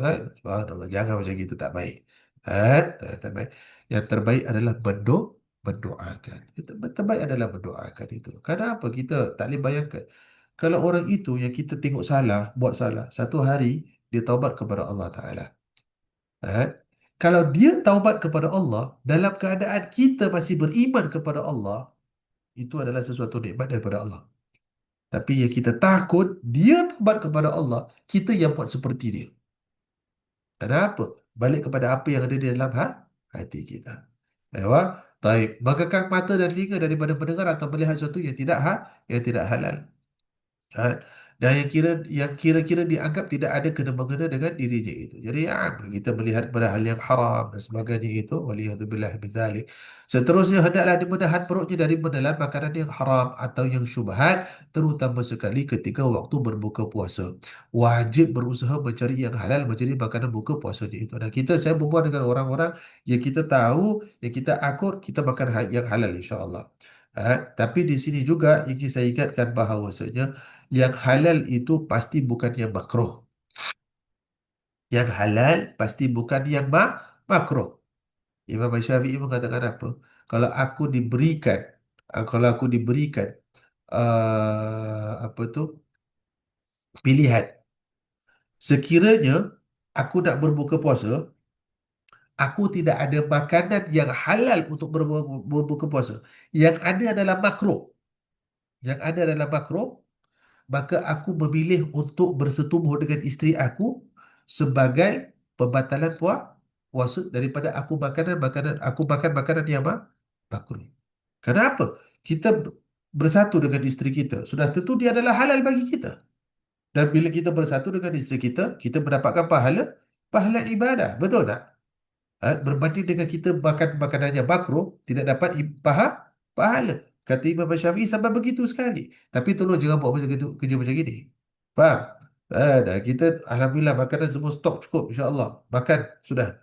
Kan? Subhanallah, jangan macam itu, tak baik. Kan? Tak baik. Yang terbaik adalah berdoakan. Yang terbaik adalah berdoakan itu. Kenapa kita tak boleh bayangkan? Kalau orang itu yang kita tengok salah, buat salah, satu hari dia taubat kepada Allah Ta'ala. Kan? Kalau dia taubat kepada Allah, dalam keadaan kita masih beriman kepada Allah, itu adalah sesuatu nikmat daripada Allah. Tapi yang kita takut, dia taubat kepada Allah, kita yang buat seperti dia. Kenapa? Balik kepada apa yang ada di dalam hati kita. Ewa, baik. Bagaikan mata dan telinga daripada mendengar atau melihat sesuatu yang tidak halal. Kan? Dan yang kira-kira dianggap tidak ada kena-mengena dengan dirinya itu. Jadi kita melihat pada hal yang haram dan sebagainya itu, waliyadzubillah min dzalik. Seterusnya hendaklah dia menahan perutnya dari menelan makanan yang haram atau yang syubhat, terutama sekali ketika waktu berbuka puasa. Wajib berusaha mencari yang halal menjadi makanan buka puasanya itu. Dan saya berbual dengan orang-orang yang kita tahu, yang kita akur, kita makan yang halal insya-Allah. Tapi di sini juga ingin saya ingatkan bahawasanya yang halal itu pasti bukan yang makruh. Yang halal pasti bukan yang makruh. Imam Syafi'i mengatakan apa? Kalau aku diberikan, kalau aku diberikan apa tu pilihan, sekiranya aku nak berbuka puasa, aku tidak ada makanan yang halal untuk berbuka puasa. Yang ada adalah makruh. Yang ada adalah makruh. Maka aku memilih untuk bersetubuh dengan isteri aku sebagai pembatalan puasa daripada aku makan makanan yang makruh. Kenapa? Kita bersatu dengan isteri kita. Sudah tentu dia adalah halal bagi kita. Dan bila kita bersatu dengan isteri kita, kita mendapatkan pahala ibadah. Betul tak? Berbanding dengan kita makan makanan yang makruh, tidak dapat pahala. Kata Imam Syafi'i sampai begitu sekali. Tapi tolong jangan buat kerja macam gini. Faham? Dah kita Alhamdulillah makanan semua stok cukup insya-Allah. Makan sudah.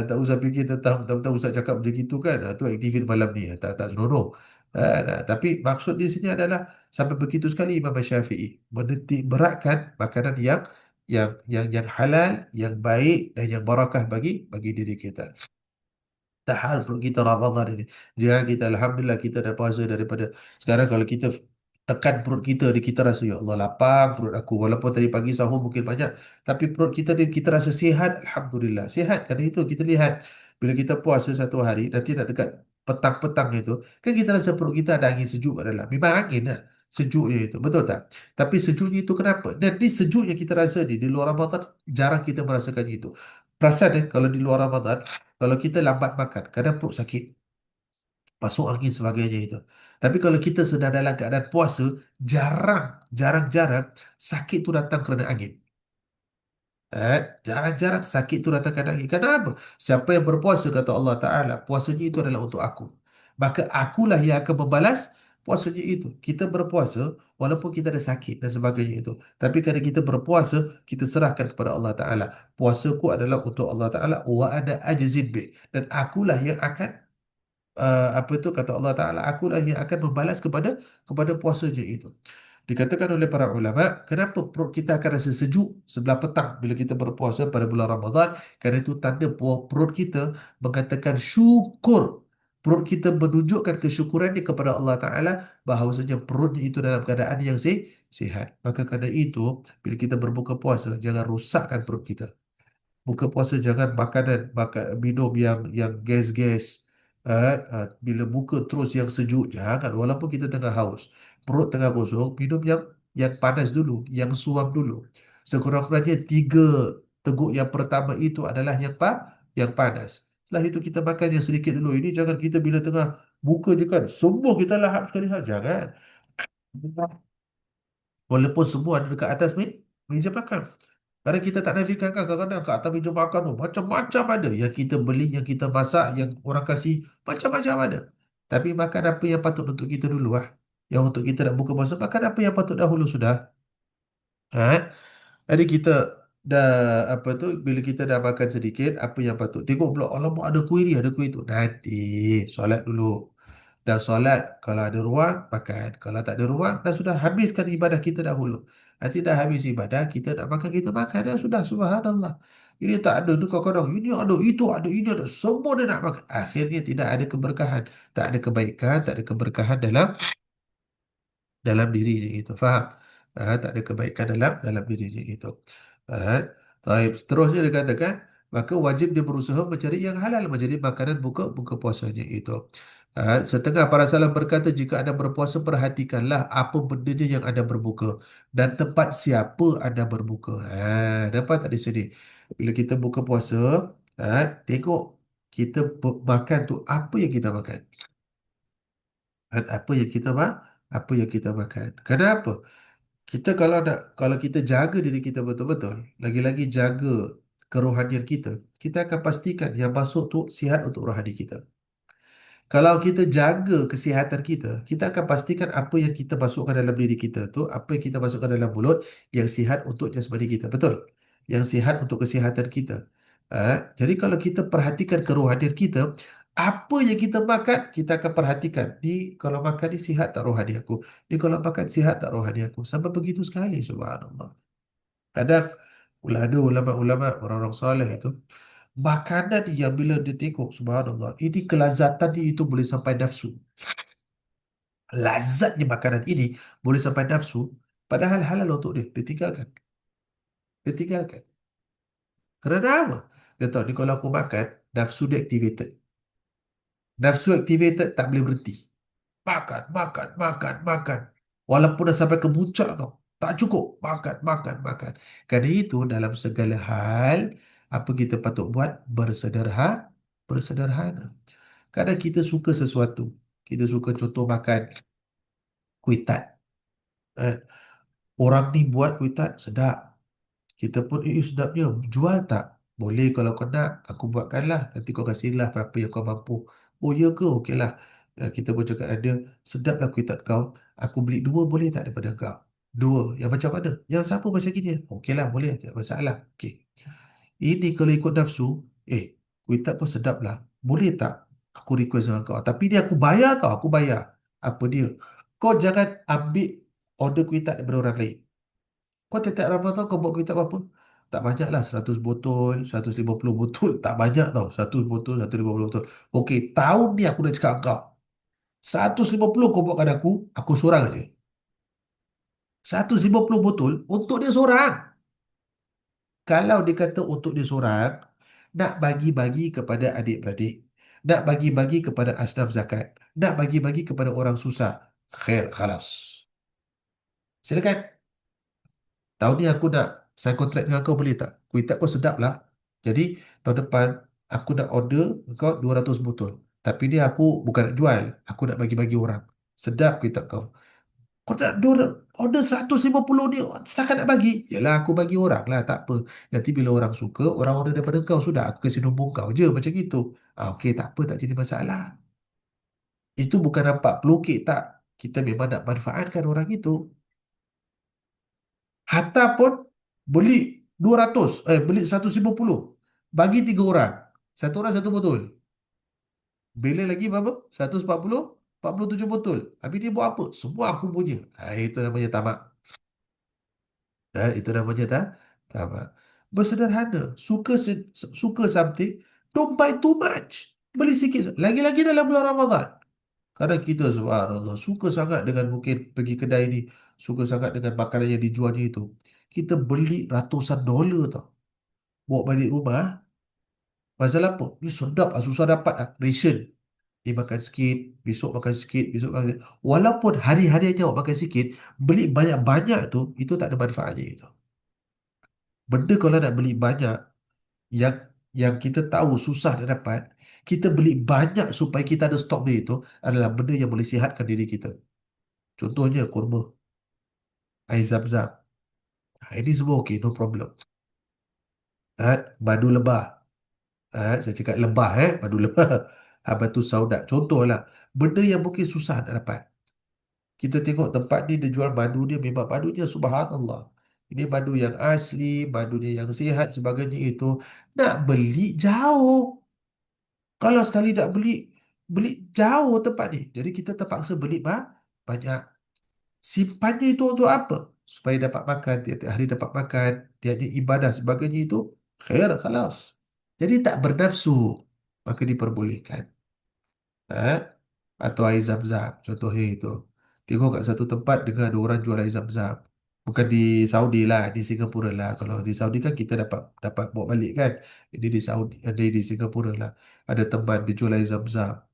Tak usah fikir tentang Ustaz cakap macam gitu kan. Tu aktiviti malam ni. Tak senonoh. Tapi maksud di sini adalah sampai begitu sekali Imam Syafi'i menitik beratkan makanan yang halal, yang baik dan yang barakah bagi diri kita. Tahan perut kita Ramadan ini. Jangan kita, Alhamdulillah kita dah puasa daripada sekarang. Kalau kita tekan perut kita, kita rasa ya Allah lapang perut aku. Walaupun tadi pagi sahur mungkin banyak, tapi perut kita ni kita rasa sihat. Alhamdulillah sihat. Kerana itu kita lihat bila kita puasa satu hari, nanti nak dekat petang-petang itu, kan kita rasa perut kita ada angin sejuk kat dalam. Memang angin lah sejuknya itu, betul tak? Tapi sejuknya itu kenapa? Dan di sejuk yang kita rasa di luar Ramadan jarang kita merasakan itu. Perasan kalau di luar Ramadan, kalau kita lambat makan, kadang perut sakit, masuk angin sebagainya itu. Tapi kalau kita sedang dalam keadaan puasa, jarang-jarang sakit tu datang kerana angin. Jarang-jarang sakit tu datang kerana angin. Kenapa? Siapa yang berpuasa, kata Allah Ta'ala, puasanya itu adalah untuk aku. Maka akulah yang akan membalas puasanya itu. Kita berpuasa walaupun kita ada sakit dan sebagainya itu. Tapi kerana kita berpuasa, kita serahkan kepada Allah Ta'ala. Puasaku adalah untuk Allah Ta'ala. Wa ada ajzid bih. Dan akulah yang akan apa itu kata Allah Ta'ala, akulah yang akan membalas kepada puasanya itu. Dikatakan oleh para ulama, kenapa perut kita akan rasa sejuk sebelah petang bila kita berpuasa pada bulan Ramadan? Kerana itu tanda perut kita mengatakan syukur. Perut kita menunjukkan kesyukurannya kepada Allah Ta'ala bahawasanya perutnya itu dalam keadaan yang sihat. Maka kerana itu, bila kita berbuka puasa, jangan rosakkan perut kita. Buka puasa jangan minum yang gas-gas. Bila buka terus yang sejuk jangan. Walaupun kita tengah haus, perut tengah kosong, minum yang panas dulu, yang suam dulu. Sekurang-kurangnya 3 teguk yang pertama itu adalah yang panas. Setelah itu kita makan yang sedikit dulu. Ini jangan kita bila tengah buka je kan, semua kita lahap sekali. Jangan. Walaupun semua ada dekat atas meja makan. Kadang kita tak nafikan kan, kadang-kadang kat atas meja makan tu macam-macam ada. Yang kita beli, yang kita masak, yang orang kasih, macam-macam ada. Tapi makan apa yang patut untuk kita dulu lah. Yang untuk kita nak buka puasa, makan apa yang patut dahulu sudah. Ha? Jadi kita dah apa tu bila kita dah makan sedikit apa yang patut tengok pula alamak ada kuih ni ada kuih tu nanti solat dulu dan solat kalau ada ruang makan kalau tak ada ruang dah sudah habiskan ibadah kita dahulu nanti dah habis ibadah kita nak makan kita makan dah sudah subhanallah ini tak ada tu kadang-kadang ini ada itu ada ini ada semua dia nak makan akhirnya tidak ada keberkahan tak ada kebaikan tak ada keberkahan dalam diri dia itu. Faham? Tak ada kebaikan dalam diri dia itu. Taib. Seterusnya dia katakan, maka wajib dia berusaha mencari yang halal menjadi makanan buka buka puasanya itu. Setengah para salaf berkata, jika anda berpuasa, perhatikanlah apa bendanya yang anda berbuka dan tempat siapa anda berbuka. Dapat tak di sini? Bila kita buka puasa, tengok kita makan tu apa yang kita makan. Dan apa yang kita makan. Kenapa? Kita kalau kita jaga diri kita betul-betul, lagi-lagi jaga kerohanian kita, kita akan pastikan yang masuk tu sihat untuk rohani kita. Kalau kita jaga kesihatan kita, kita akan pastikan apa yang kita masukkan dalam diri kita tu, apa yang kita masukkan dalam mulut yang sihat untuk jasmani kita. Betul? Yang sihat untuk kesihatan kita. Jadi kalau kita perhatikan kerohanian kita, apa yang kita makan, kita akan perhatikan. Ni kalau makan ni sihat tak rohani aku? Ni kalau makan sihat tak rohani aku? Sampai begitu sekali, subhanallah. Kadang ada ulama-ulama, orang-orang soleh itu, makanan yang bila dia tengok, subhanallah, ini kelazatan dia itu boleh sampai nafsu. Lazatnya makanan ini boleh sampai nafsu, padahal halal untuk dia. Dia tinggalkan. Dia tinggalkan. Kerana apa? Dia tahu ni kalau aku makan, nafsu dia activated. Nafsu activated tak boleh berhenti. Makan, makan, makan, makan. Walaupun dah sampai ke puncak tau. Tak cukup. Makan, makan, makan. Kerana itu dalam segala hal, apa kita patut buat? Bersederhana. Kadang kita suka sesuatu. Kita suka contoh makan kuih tart. Eh, Orang ni buat kuih tart sedap. Kita pun, sedapnya. Jual tak? Boleh kalau kau nak. Aku buatkanlah. Nanti kau kasihlah berapa yang kau mampu. Oh, ya ke? Okeylah. Kita pun cakap ada. Sedaplah kuih tart kau. Aku beli 2 boleh tak daripada kau? 2. Yang macam mana? Yang sama macam gini. Okeylah, boleh. Tak masalah. Okey. Ini kalau ikut nafsu. Kuih tart kau sedap lah. Boleh tak? Aku request dengan kau. Tapi ni aku bayar tau. Aku bayar. Apa dia? Kau jangan ambil order kuih tart daripada orang lain. Kau tiap-tiap Ramadan kau buat kuih apa? Tak banyak lah, 100 botol, 150 botol. Tak banyak tau, 100 botol, 150 botol. Okey, tahun ni aku dah cakap kau. 150 kau buatkan aku seorang aja. 150 botol untuk dia seorang. Kalau dia kata untuk dia seorang, nak bagi-bagi kepada adik-beradik. Nak bagi-bagi kepada asnaf zakat. Nak bagi-bagi kepada orang susah. Khair, khalas. Silakan. Tahun ni aku nak sign kontrak dengan kau boleh tak? Kuih tak kau sedap lah. Jadi tahun depan aku nak order kau 200 botol. Tapi ni aku bukan nak jual. Aku nak bagi-bagi orang. Sedap kuih tak kau. Kau nak order 150 ni setakat nak bagi. Yalah aku bagi orang lah tak apa. Nanti bila orang suka orang order daripada kau sudah aku kasi nombor kau je macam gitu. Okey tak apa tak jadi masalah. Itu bukan nampak pelukik tak? Kita memang nak manfaatkan orang itu. Harta pun beli 200, beli 150. Bagi 3 orang. Satu orang satu botol. Bila lagi berapa? 140, 47 botol. Habis dia buat apa? Semua aku punya. Itu namanya tamak. Itu namanya tamak. Bersederhana. Suka something. Don't buy too much. Beli sikit. Lagi-lagi dalam bulan Ramadan. Kadang kita subhanallah suka sangat dengan mungkin pergi kedai ni, suka sangat dengan makanan yang dijualnya itu. Kita beli ratusan dolar tau. Bawa balik rumah, pasal apa? Ni sedap, susah dapat ration. Ni makan sikit, besok makan sikit, besok makan sikit. Walaupun hari-hari aja awak makan sikit, beli banyak-banyak tu, itu tak ada manfaatnya itu. Benda kalau nak beli banyak, yang yang kita tahu susah nak dapat, kita beli banyak supaya kita ada stok dia itu adalah benda yang boleh sihatkan diri kita. Contohnya kurma, air zam-zam. Ini semua okey, no problem. Madu lebah. Saya cakap lebah, madu lebah. Batu sauda. Contohlah, benda yang mungkin susah nak dapat. Kita tengok tempat ni dia jual madu dia memang madunya subhanallah. Ini madu yang asli, madunya yang sihat sebagainya itu. Nak beli jauh. Kalau sekali nak beli, beli jauh tempat ni. Jadi kita terpaksa beli banyak. Simpannya itu untuk apa? Supaya dapat makan, tiap-tiap hari dapat makan, tiap-tiap ibadah sebagainya itu, khair, khalas. Jadi tak bernafsu, maka diperbolehkan. Eh? Atau air zam-zam, contohnya itu. Tengok kat satu tempat dengan ada orang jual air zam-zam. Bukan di Saudi lah, di Singapura lah. Kalau di Saudi kan kita dapat dapat bawa balik kan. Ini di Saudi, di Singapura lah. Ada tempat dia jual air zam-zam.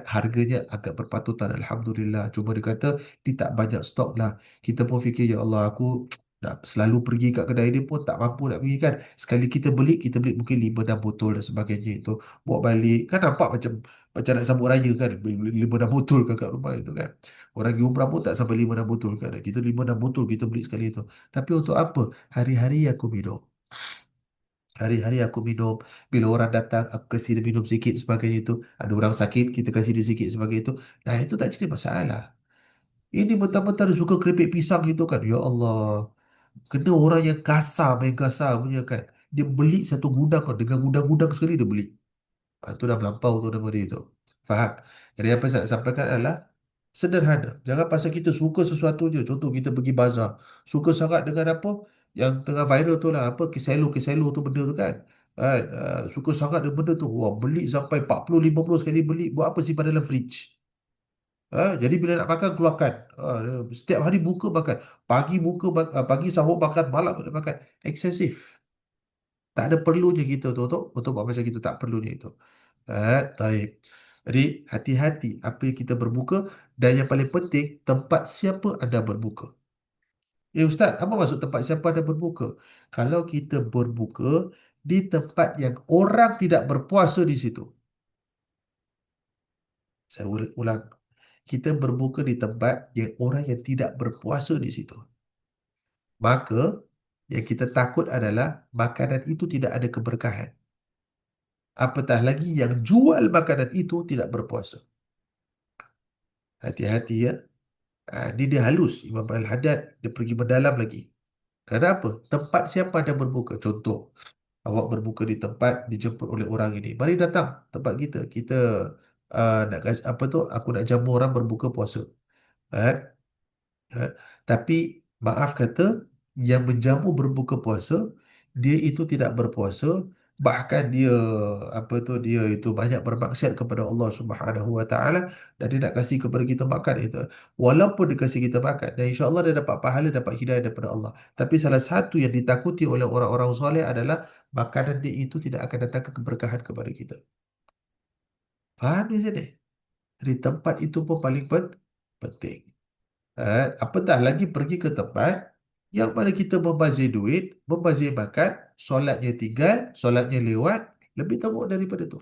Harganya agak berpatutan, Alhamdulillah. Cuma dia kata dia tak banyak stok lah. Kita pun fikir, ya Allah, aku nak selalu pergi kat kedai dia pun tak mampu nak pergi kan. Sekali kita beli mungkin 5-6 botol dan sebagainya itu. Bawa balik. Kan nampak macam nak sambut raya kan. Beli 5-6 botol kat rumah itu kan. Orang pergi umrah pun tak sampai 5-6 botol kan. Kita 5-6 botol kita beli sekali itu. Tapi untuk apa? Hari-hari aku minum. Hari-hari aku minum. Bila orang datang, aku kasih dia minum sikit sebagainya itu. Ada orang sakit, kita kasih dia sikit sebagai itu. Nah, itu tak jadi masalah. Ini mentang-mentang dia suka keripik pisang itu kan. Ya Allah. Kena orang yang kasar, main kasar punya kan. Dia beli satu gudang kan. Dengan gudang-gudang sekali dia beli. Itu dah melampau tu nama dia tu. Faham? Jadi apa yang saya sampaikan adalah sederhana. Jangan pasal kita suka sesuatu je. Contoh kita pergi bazar. Suka sangat dengan apa? Yang tengah viral tu lah. Apa? Kiselo tu benda tu kan. Suka sangat dengan benda tu. Wah, beli sampai 40-50 sekali beli. Buat apa simpan dalam fridge? Jadi bila nak makan keluarkan. Setiap hari buka makan. Pagi sahur makan, malam kena makan. Eksesif. Tak ada perlunya kita untuk buat macam itu. Tak perlunya itu. Baik. Jadi hati-hati apa yang kita berbuka dan yang paling penting tempat siapa anda berbuka. Ustaz, apa maksud tempat siapa anda berbuka? Kalau kita berbuka di tempat yang orang tidak berpuasa di situ. Saya ulang. Kita berbuka di tempat yang orang yang tidak berpuasa di situ. Maka yang kita takut adalah makanan itu tidak ada keberkahan. Apatah lagi yang jual makanan itu tidak berpuasa. Hati-hati ya. Ini dia halus. Imam Al-Haddad dia pergi mendalam lagi. Kenapa? Tempat siapa anda berbuka? Contoh, awak berbuka di tempat dijemput oleh orang ini. Mari datang tempat kita. Kita nak kasih apa tu? Aku nak jamu orang berbuka puasa. Eh? Eh? Tapi maaf kata, yang menjamu berbuka puasa, dia itu tidak berpuasa, bahkan dia apa tu dia itu banyak bermaksiat kepada Allah Subhanahu Wa Taala dan dia nak kasih kepada kita makan itu. Walaupun dia kasih kita makan dan insya-Allah dia dapat pahala, dapat hidayah daripada Allah. Tapi salah satu yang ditakuti oleh orang-orang soleh adalah makanan dia itu tidak akan datangkan keberkahan kepada kita. Faham di sini? Jadi tempat itu pun paling penting. Apatah lagi pergi ke tempat yang mana kita membazir duit, membazir makan, solatnya tinggal, solatnya lewat, lebih teruk daripada tu.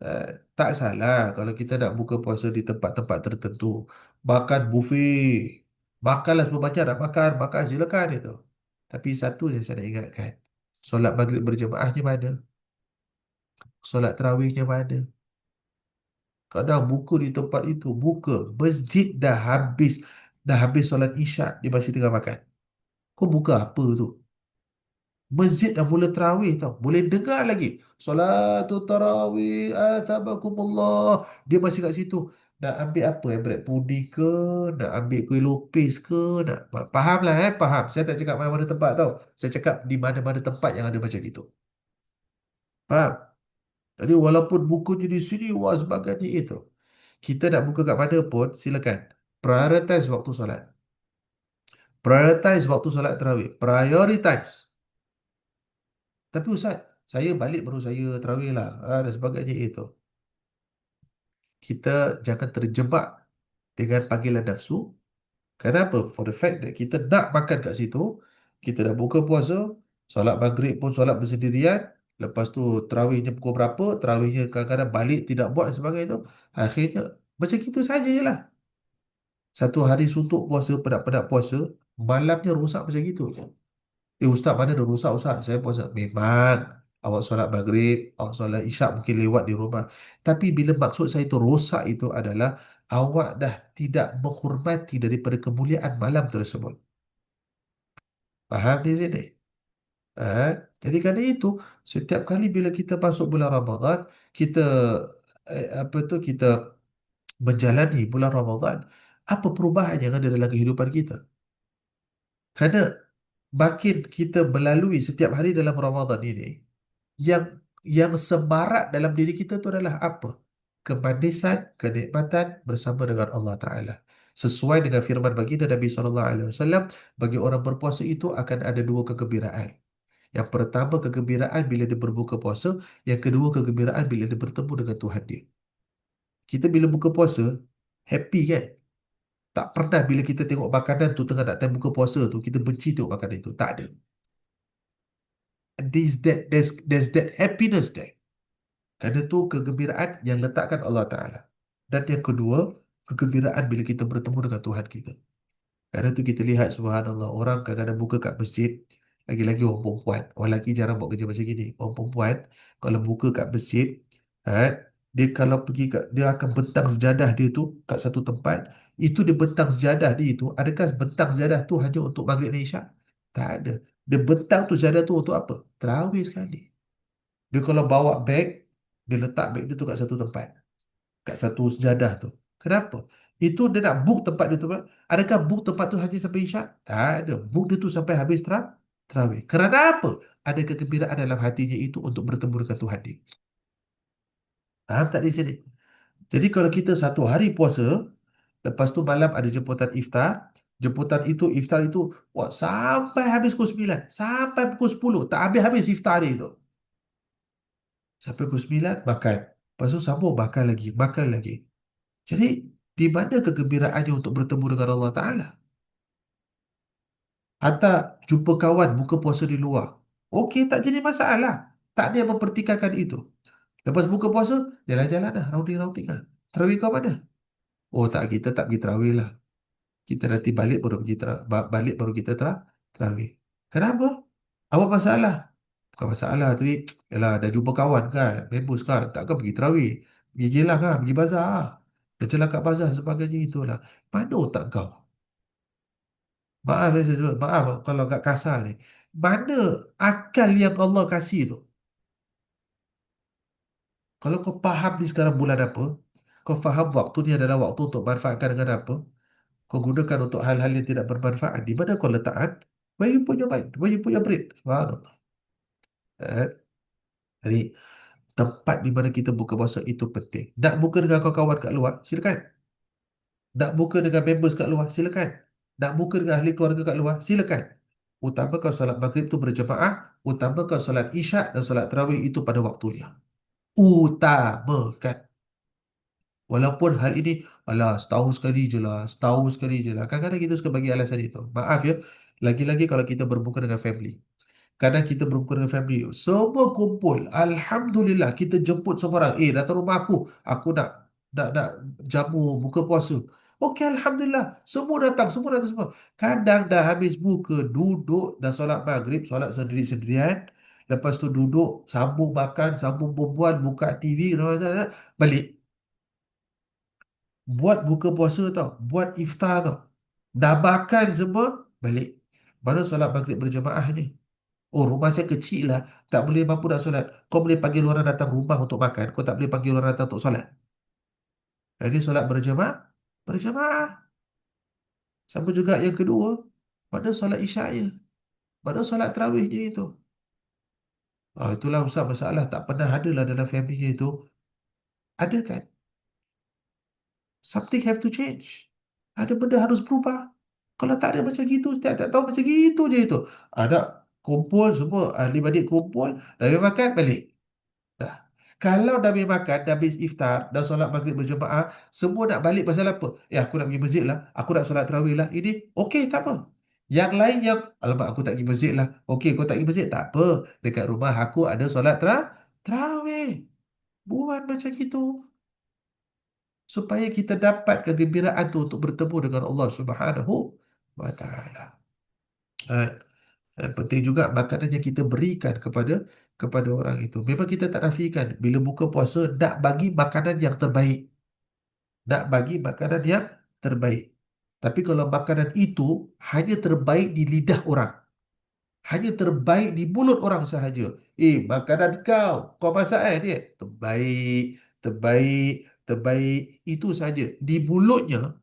Eh, tak salah kalau kita nak buka puasa di tempat-tempat tertentu. Makan buffet. Makanlah semua macam nak makan, makan silakan itu. Tapi satu yang saya nak ingatkan. Solat maghrib berjemaahnya mana? Solat tarawihnya mana? Kadang buka di tempat itu, buka. Masjid dah habis solat Isyak, dia masih tengah makan. Kau buka apa tu? Masjid dah mula tarawih tau. Boleh dengar lagi. Salatul tarawih, athabakumullah. Dia masih kat situ. Nak ambil apa? Bread pudding ke? Nak ambil kuih lopis ke? Nak... Faham lah faham. Saya tak cakap mana-mana tempat tau. Saya cakap di mana-mana tempat yang ada macam itu. Faham? Jadi walaupun bukunya di sini, wah sebagainya itu. Kita nak buka kat mana pun, silakan. Prioritize waktu solat. Prioritize waktu solat tarawih. Prioritize. Tapi Ustaz, saya balik baru saya tarawih lah. Dan sebagainya itu. Kita jangan terjebak dengan panggilan nafsu. Kenapa? For the fact that kita nak makan kat situ, kita dah buka puasa, solat maghrib pun solat bersendirian, lepas tu tarawihnya pukul berapa, tarawihnya kadang-kadang balik tidak buat dan sebagainya itu. Akhirnya macam kita saja je lah. Satu hari suntuk puasa, penat-penat puasa, malamnya rosak macam gitu je. Ustaz mana dah rosak Ustaz? Saya puasa. Memang awak solat maghrib, awak solat isyak mungkin lewat di rumah. Tapi bila maksud saya itu rosak itu adalah awak dah tidak menghormati daripada kemuliaan malam tersebut. Faham di sini? Eh? Jadi kerana itu, setiap kali bila kita masuk bulan Ramadan, kita apa tu kita menjalani bulan Ramadan, apa perubahan yang ada dalam kehidupan kita? Kerana makin kita melalui setiap hari dalam Ramadan ini, yang yang semarak dalam diri kita itu adalah apa? Kemanisan, kenikmatan bersama dengan Allah Ta'ala. Sesuai dengan firman baginda Nabi SAW, bagi orang berpuasa itu akan ada dua kegembiraan. Yang pertama kegembiraan bila dia berbuka puasa, yang kedua kegembiraan bila dia bertemu dengan Tuhan dia. Kita bila buka puasa, happy kan? Tak pernah bila kita tengok makanan tu tengah nak time buka puasa tu, kita benci tengok makanan itu. Tak ada. There's that happiness there. Kerana tu kegembiraan yang letakkan Allah Ta'ala. Dan yang kedua, kegembiraan bila kita bertemu dengan Tuhan kita. Kerana tu kita lihat subhanallah, orang kadang-kadang buka kat masjid, lagi-lagi orang perempuan. Orang lelaki jarang buat kerja macam gini. Orang perempuan, kalau buka kat masjid, dia kalau pergi dia akan bentang sejadah dia tu kat satu tempat, itu dia bentang sejadah dia itu, adakah bentang sejadah tu hanya untuk maghrib dan isyak? Tak ada. Dia bentang tu sejadah tu untuk apa? Tarawih sekali. Dia kalau bawa beg, dia letak beg dia tu kat satu tempat, kat satu sejadah tu. Kenapa? Itu dia nak book tempat dia tu. Adakah book tempat tu hanya sampai isyak? Tak ada. Book dia tu sampai habis terawih. Kerana apa? Ada kegembiraan dalam hatinya itu untuk bertemu dengan Tuhan dia. Faham tak di sini? Jadi kalau kita satu hari puasa, lepas tu malam ada jemputan iftar, jemputan itu, iftar itu, wah, sampai habis pukul 9, sampai pukul 10, tak habis-habis iftar dia itu. Sampai pukul 9, makan. Lepas tu sambung makan lagi, makan lagi. Jadi, di mana kegembiraannya untuk bertemu dengan Allah Ta'ala? Atau jumpa kawan buka puasa di luar. Okey, tak jadi masalah. Tak ada yang mempertikaikan itu. Lepas buka puasa, jalan-jalan lah, rounding-rounding lah. Terawih kau mana? Oh tak, kita tak pergi terawih lah. Kita nanti balik baru pergi balik baru kita terawih. Kenapa? Apa masalah? Bukan masalah tadi. Yalah, dah jumpa kawan kan, members kan, takkan pergi terawih. Pergi jelah kan, pergi bazar. Dah jalan kat bazar sebagainya itulah. Mana otak kau? Maaf saya sebut, maaf kalau agak kasar ni. Mana akal yang Allah kasih tu? Kalau kau faham ni sekarang bulan apa, kau faham waktu ni adalah waktu untuk manfaatkan dengan apa, kau gunakan untuk hal-hal yang tidak bermanfaat. Di mana kau letakkan? Where you put your mind? Where you put your brain? Subhanallah. Eh? Jadi, tempat di mana kita buka puasa itu penting. Nak buka dengan kawan-kawan kat luar, silakan. Nak buka dengan members kat luar, silakan. Nak buka dengan ahli keluarga kat luar, silakan. Utamakan solat maghrib itu berjemaah, utamakan solat isyak dan solat tarawih itu pada waktunya. Utamakan. Walaupun hal ini, alah, setahun sekali je lah, setahun sekali je lah. Kadang-kadang kita suka bagi alasan itu. Maaf ya, lagi-lagi kalau kita berbuka dengan family. Kadang kita berbuka dengan family, semua kumpul. Alhamdulillah, kita jemput semua orang. Datang rumah aku nak jamu buka puasa. Okey, Alhamdulillah. Semua datang semua. Kadang dah habis buka, duduk, dah solat maghrib, solat sendiri-sendirian. Lepas tu duduk, sambung makan, sambung berbual, buka TV, balik. Buat buka puasa tau. Buat iftar tau. Dah makan semua, balik. Mana solat maghrib berjemaah ni? Oh, rumah saya kecil lah. Tak boleh mampu nak solat. Kau boleh panggil orang datang rumah untuk makan. Kau tak boleh panggil orang datang untuk solat. Jadi solat berjemaah, berjemaah. Sama juga yang kedua. Pada solat isyak pada solat tarawihnya itu. Itulah Ustaz masalah. Tak pernah ada lah dalam family itu. Ada kan? Something have to change. Ada benda harus berubah. Kalau tak ada macam gitu, setiap tak tahu macam gitu je itu. Ada kumpul semua, ahli balik kumpul, dah habis makan, balik. Dah. Kalau dah habis makan, dah habis iftar, dah solat maghrib berjemaah, semua nak balik pasal apa? Aku nak pergi masjid lah, aku nak solat tarawih lah. Ini, okey, tak apa. Yang lain yang, alamak aku tak pergi masjid lah. Okey, kau tak pergi masjid, tak apa. Dekat rumah aku ada solat tarawih. Buat macam gitu. Supaya kita dapat kegembiraan tu untuk bertemu dengan Allah Subhanahu wa taala. Penting juga makanan yang kita berikan kepada orang itu. Memang kita tak nafikan bila buka puasa nak bagi makanan yang terbaik, nak bagi makanan yang terbaik. Tapi kalau makanan itu hanya terbaik di lidah orang, hanya terbaik di mulut orang sahaja. Makanan kau masak dia terbaik, terbaik, terbaik itu saja di mulutnya.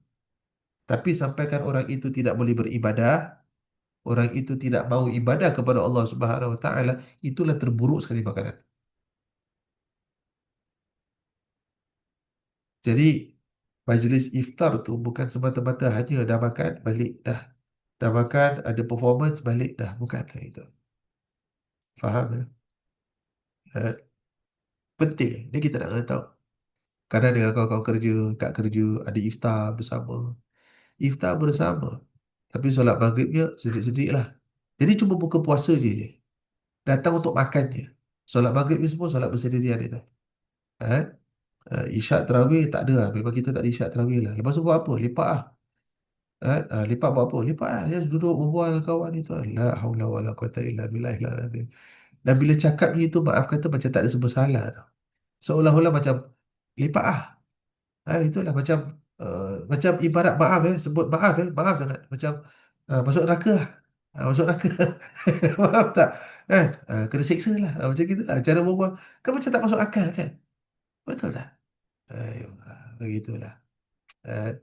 Tapi sampaikan orang itu tidak boleh beribadah, orang itu tidak mau ibadah kepada Allah Subhanahu Wa Taala, itulah terburuk sekali makanan. Jadi majlis iftar tu bukan semata-mata hanya dah makan balik dah, dah makan ada performance balik dah, bukan kayak itu. Faham ya? Eh, Penting. Ni kita nak kena tahu. Kadang dengan kawan-kawan kerja, kat kerja ada iftar bersama, iftar bersama. Tapi solat maghribnya sedikit-sedikit lah. Jadi cuma buka puasa je. Datang untuk makan je. Solat maghrib ni semua solat bersendirian itu. Eh? Isyak tarawih tak ada lah. Memang kita tak ada isyak tarawih lah. Lepas tu buat apa? Lepak lah. Lepak buat apa? Lepak lah. Dia duduk berbual dengan kawan itu. La haula wa la quwata illa billah. Dan bila cakap ni itu, maaf kata macam tak ada sebab salah tau. Seolah-olah macam lepak lah. Itulah macam macam ibarat maaf sebut maaf maaf sangat. Macam masuk neraka lah. Masuk neraka. Maaf tak? Kan? Kena siksa lah. Macam gitu lah. Cara berbual. Kan macam tak masuk akal kan? Betul tak? Ayo, begitulah. Eh,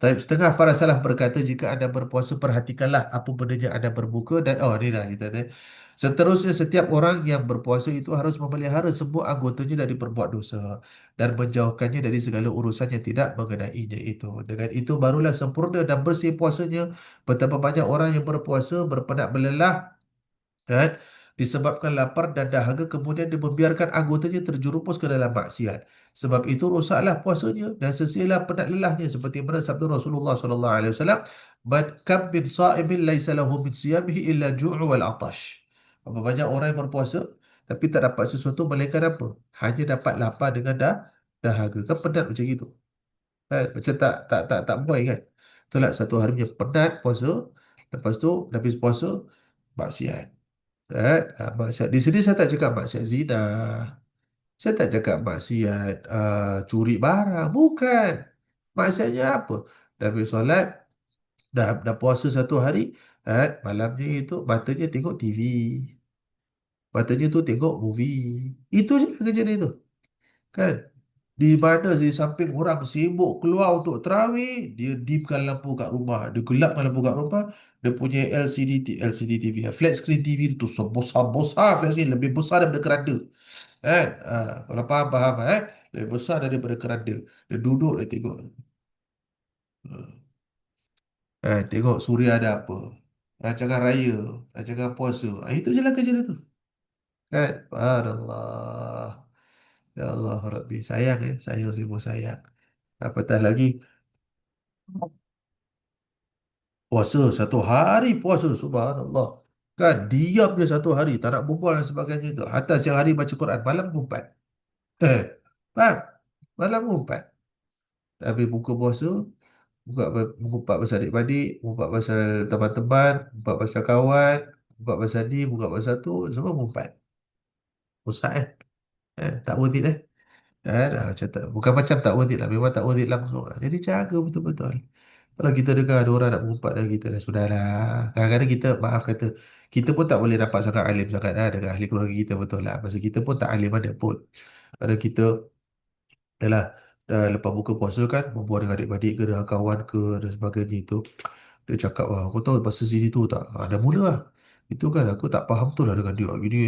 Taib setengah para salaf berkata jika anda berpuasa perhatikanlah apa benda yang anda berbuka dan ni dah kita tu. Seterusnya setiap orang yang berpuasa itu harus memelihara semua anggotanya dari perbuat dosa dan menjauhkannya dari segala urusan yang tidak mengenainya itu. Dengan itu barulah sempurna dan bersih puasanya. Betapa banyak orang yang berpuasa berpenat meleleh kan? Disebabkan lapar dan dahaga kemudian dia membiarkan anggotanya terjerumus ke dalam maksiat. Sebab itu rosaklah puasanya dan sesilah penat lelahnya seperti mana sabda Rasulullah sallallahu alaihi wasallam, "Man kam min sha'imin laisa lahu min siyamihi illa ju'u wal 'atash." Berapa banyak orang yang berpuasa tapi tak dapat sesuatu melainkan apa? Hanya dapat lapar dengan dahaga. Kan penat macam itu. Kan? Macam tak buai kan? Itulah satu hari punya penat puasa, lepas tu habis puasa maksiat. Maksiat. Di sini saya tak cakap maksiat zina. Saya tak cakap maksiat curi barang. Bukan. Maksiatnya apa? Dah habis solat, dah puasa satu hari, malamnya itu matanya tengok TV. Matanya tu tengok movie. Itu je kerja dia tu. Kan? Di mana di samping orang sibuk keluar untuk tarawih, dia dimkan lampu kat rumah. Dia gelapkan lampu kat rumah. Dia punya LCD TV. Flat screen TV tu sebesar-besar flat screen. Lebih besar daripada keranda. Kan? Kalau faham, lebih besar daripada keranda. Dia duduk, dia tengok. Tengok Suria ada apa. Rancangan raya, rancangan puasa. Itu je lah kerja dia tu. Kan? Subhanallah. Ya Allah Rabbi. Sayang sayang sungguh sayang. Apatah lagi puasa satu hari puasa. Subhanallah. Kan? Diam dia satu hari. Tak nak berbual dan sebagainya tu. Hatta siang hari baca Quran. Malam mengumpat. Eh, Faham? Malam mengumpat. Habis buka puasa. Mengumpat pasal adik-beradik, mengumpat pasal teman-teman, mengumpat pasal kawan, mengumpat pasal ni, mengumpat pasal tu, semua mengumpat. Bosan tak worth it Kan? Macam tak, bukan macam tak worth it lah. Memang tak worth it langsung lah. Jadi jaga betul-betul. Kalau kita dengar ada orang nak mengumpat dengan kita dah sudahlah. Kadang-kadang kita maaf kata kita pun tak boleh nampak sangat alim sangat dengan ahli keluarga kita betul lah. Pasal kita pun tak alim mana pun. Kadang kita yalah lepas buka puasa kan berbual dengan adik-adik ke dengan kawan ke dan sebagainya itu. Dia cakap, wah, aku tahu pasal sini tu tak? Dah mula lah. Itu kan aku tak faham tu lah dengan dia. Gini,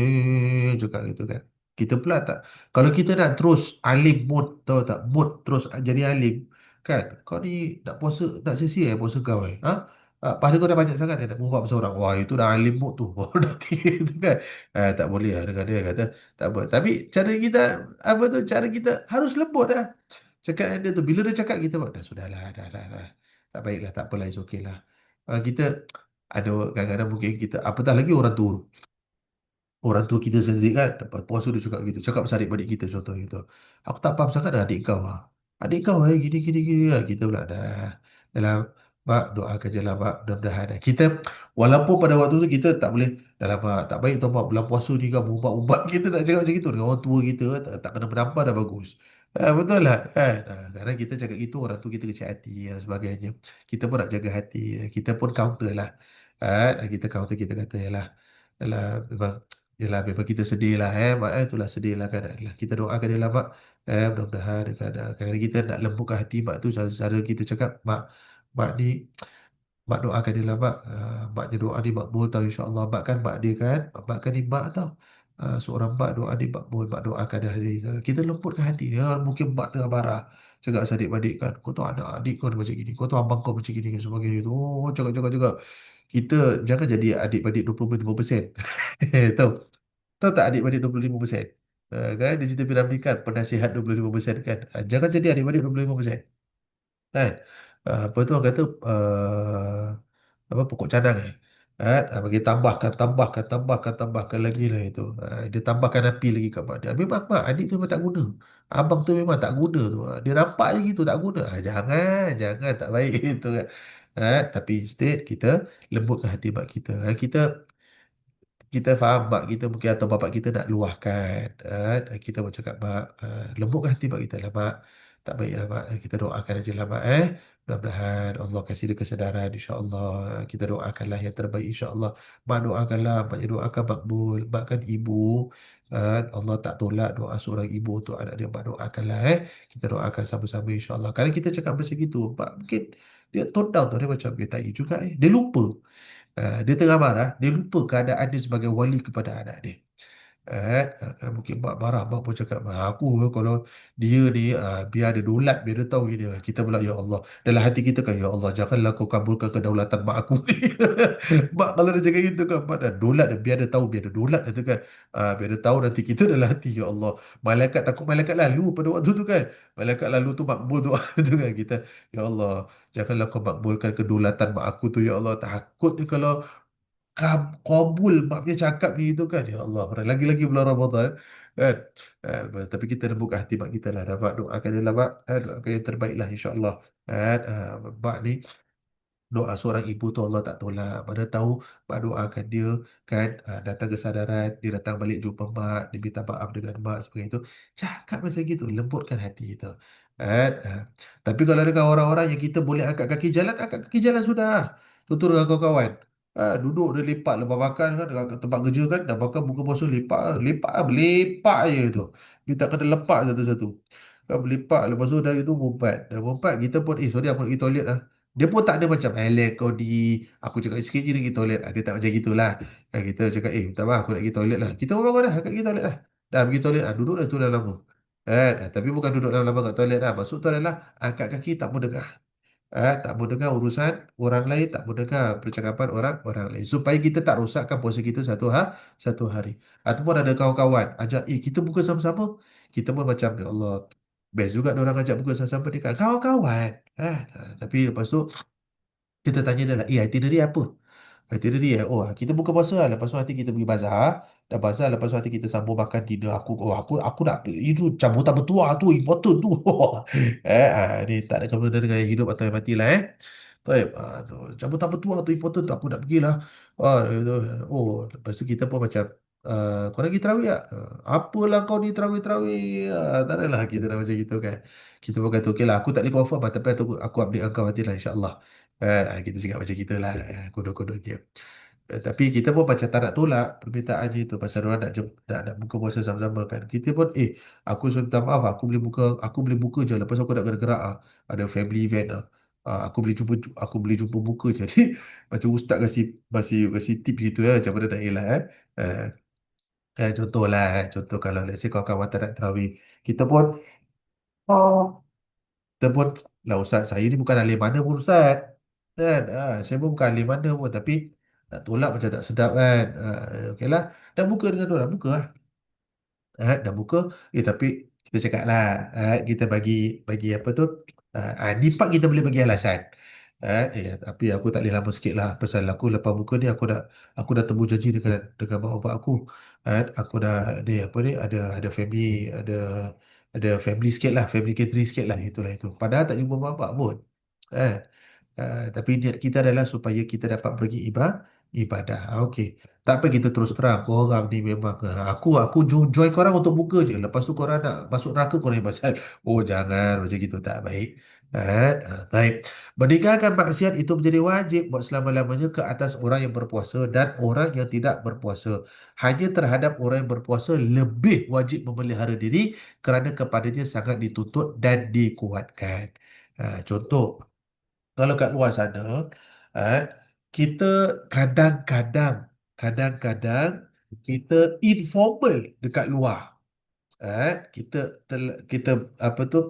cakap gitu kan. Kita pula tak. Kalau kita nak terus alim mood, tahu tak? Mood terus jadi alim. Kan? Kau ni nak puasa, nak sesi puasa kau Ha? Pahala kau dah banyak sangat nak mengubah pasal orang. Wah, itu dah alim mood tu. Baru dah tinggi tu kan. Tak boleh lah dengan dia kata. Tak boleh. Tapi cara kita, apa tu, cara kita harus lembut lah. Cakap dengan dia tu. Bila dia cakap kita, dah sudahlah, dah. Tak baiklah, tak apalah, it's okay lah. Kita ada kadang-kadang mungkin kita apatah lagi orang tua. Orang tua kita sendiri kan dapat puasa dia cakap gitu. Cakap pasal adik-adik kita contohnya gitu. Aku tak faham sangat dengan adik kau lah. Adik kau gini gini gini lah. Kita pula dah dalam mak doakan je lah mak mudah-mudahan kita walaupun pada waktu tu kita tak boleh dalam mak tak baik tau mak bulan puasa ni kan ubat-ubat kita nak cakap macam itu dengan orang tua kita tak kena menampar dah bagus. Betul lah kan. Kadang kita cakap gitu orang tu kita kecil hati dan sebagainya. Kita pun nak jaga hati. Kita pun counter lah. Kita counter kita kata ya lah. Yalah, memang Yelah, memang kita sedih lah mak itulah sedih lah kan kita doakan dia lah mak mudah-mudahan kadang kita nak lembutkan hati mak tu cara kita cakap mak mak ni mak doakan dia lah mak maknya doa ni makbul tau insyaAllah mak kan mak dia kan mak kan ni mak tau. Seorang mak doa ni makbul mak doakan dia hari ni. Kita lembutkan hati ya, mungkin mak tengah marah cakap adik-adik kan kau tahu anak adik kau ni macam gini kau tahu abang kau macam gini dan sebagainya tu cakap kita jangan jadi adik-adik 25%. Tahu Tahu tak adik-beradik 25%? Kan di cerita piramid kan penasihat 25% kan. Jangan jadi adik-beradik 25%. Kan? Apa tu orang kata apa pokok cadang kan? Bagi tambahkan lagi lah itu. Dia tambahkan api lagi kat mak dia. Memang mak adik tu memang tak guna. Abang tu memang tak guna tu. Dia nampak je gitu tak guna. Jangan tak baik itu kan. Tapi instead kita lembutkan hati mak kita. Kita faham mak kita mungkin atau bapak kita nak luahkan kita mau cakap mak lembutkan hati mak kita lah mak tak baiklah mak kita doakan aja lah mak mudah-mudahan Allah kasih dia kesedaran insyaAllah kita doakanlah yang terbaik insyaAllah mak doakanlah mak doakan makbul mak kan ibu Allah tak tolak doa seorang ibu untuk anak dia mak doakanlah kita doakan sama-sama insyaAllah kadang kita cakap macam gitu mak mungkin dia tone down tu dia macam dia tak juga dia lupa. Dia tengah marah, dia lupa keadaan dia sebagai wali kepada anak dia. Mungkin mak marah, mak pun cakap, aku kalau dia ni, biar dia dolat, biar dia tahu gini. Kita pula, ya Allah. Dalam hati kita kan, ya Allah, janganlah kau kabulkan kedaulatan mak aku ni. Mak kalau dia cakap gitu kan, mak dah dolat, biar dia tahu, biar dia dolat itu kan. Biar dia tahu nanti kita dalam hati, ya Allah. Malaikat, takut malaikat lalu pada waktu tu kan. Malaikat lalu tu makbul doa tu kan. Kita, ya Allah, janganlah kau makbulkan kedolatan mak aku tu, ya Allah. Takut ni kalau kabul maknya cakap ni itu kan ya Allah lagi-lagi bulan Ramadan kan tapi kita buka hati mak kita lah dapat doakan dia lah mak doakan yang terbaik lah insyaAllah kan mak ni doa seorang ibu tu Allah tak tolak mana tahu mak doakan dia kan datang kesadaran dia datang balik jumpa mak dia minta maaf dengan mak seperti itu cakap macam gitu lembutkan hati kita kan tapi kalau dengan orang-orang yang kita boleh angkat kaki jalan sudah tutur dengan kawan-kawan duduk dia lepak lepas makan kan dekat tempat kerja kan dah makan buka puasa lepak lepak je tu kita kena lepak satu-satu kan berlepak lepas tu dah itu mumpat kita pun sorry aku nak pergi toilet lah dia pun tak ada macam elek kau di aku cakap sikit je dia pergi toilet dia tak macam gitulah kan kita cakap minta maaf aku nak pergi toilet lah kita pun bangun dah akak pergi toilet lah dah pergi toilet duduk dah tu dah lama tapi bukan duduk lama-lama kat toilet lah maksud tu adalah angkat kaki tak mau dengar tak mau dengar urusan orang lain, tak mau dengar percakapan orang lain. Supaya kita tak rosakkan puasa kita satu hari. Ataupun ada kawan-kawan ajak, kita buka sama-sama. Kita pun macam, ya Allah, best juga orang ajak buka sama-sama ni kan. Kawan-kawan. Tapi lepas tu, kita tanya dia lah, itinerary apa? Itinerary kita buka puasa lah. Lepas tu nanti kita pergi bazar. Dah bazar, lepas tu nanti kita sambung makan dinner. Aku nak, itu cabutan bertuah tu, important tu. Ni tak ada kena dengan yang hidup atau yang mati lah. Baik, tu. Cabutan bertuah tu important tu. Aku nak pergilah. Itu. Lepas tu kita pun macam Kau nak pergi terawih tak? Apalah kau ni terawih-terawih. Tak adalah kita dah macam gitu kan. Kita pun kata, okey lah, aku tak boleh confirm lah, tapi aku update engkau nanti lah, insyaAllah. Kita cakap macam kita lah. Kodok-kodok dia. Tapi kita pun macam tak nak tolak permintaannya itu pasal orang nak buka puasa sama-sama kan. Kita pun aku suruh minta maaf, aku boleh buka je, lepas tu aku nak kena gerak ada family event aku boleh jumpa buka je. Jadi macam ustaz kasih tip gitu ya, macam mana nak elak eh. Contohlah, contoh kalau let's say kawan-kawan nak tarawih, kita pun kita pun lah, ustaz saya ni bukan ahli mana pun ustaz kan. Saya pun bukan ahli mana pun, tapi nak tolak macam tak sedap kan. Okey lah, dah buka dengan orang buka lah. Dah buka. Tapi kita cakap lah, kita bagi bagi apa tu, ni part kita boleh bagi alasan. Tapi aku tak boleh lama sikit lah, pasal aku lepas buka ni aku dah temu janji dengan mak bapak aku. Aku dah ni apa ni, ada family, ada family sikit lah, family gathering sikit lah, itulah itu. Padahal tak jumpa mak bapak pun. Eh, tapi niat kita adalah supaya kita dapat pergi ibadah. Okey. Tak apa, kita terus terang. Korang ni memang aku join korang untuk buka je. Lepas tu korang nak masuk neraka, korang yang pasal. Oh jangan macam gitu, tak baik. Baik. Meninggalkan maksiat itu menjadi wajib buat selama-lamanya ke atas orang yang berpuasa dan orang yang tidak berpuasa. Hanya terhadap orang yang berpuasa lebih wajib memelihara diri kerana kepadanya sangat dituntut dan dikuatkan. Contoh, kalau kat luar sana, eh, kita kadang-kadang, kadang-kadang kita informal dekat luar. Kita kita apa tu,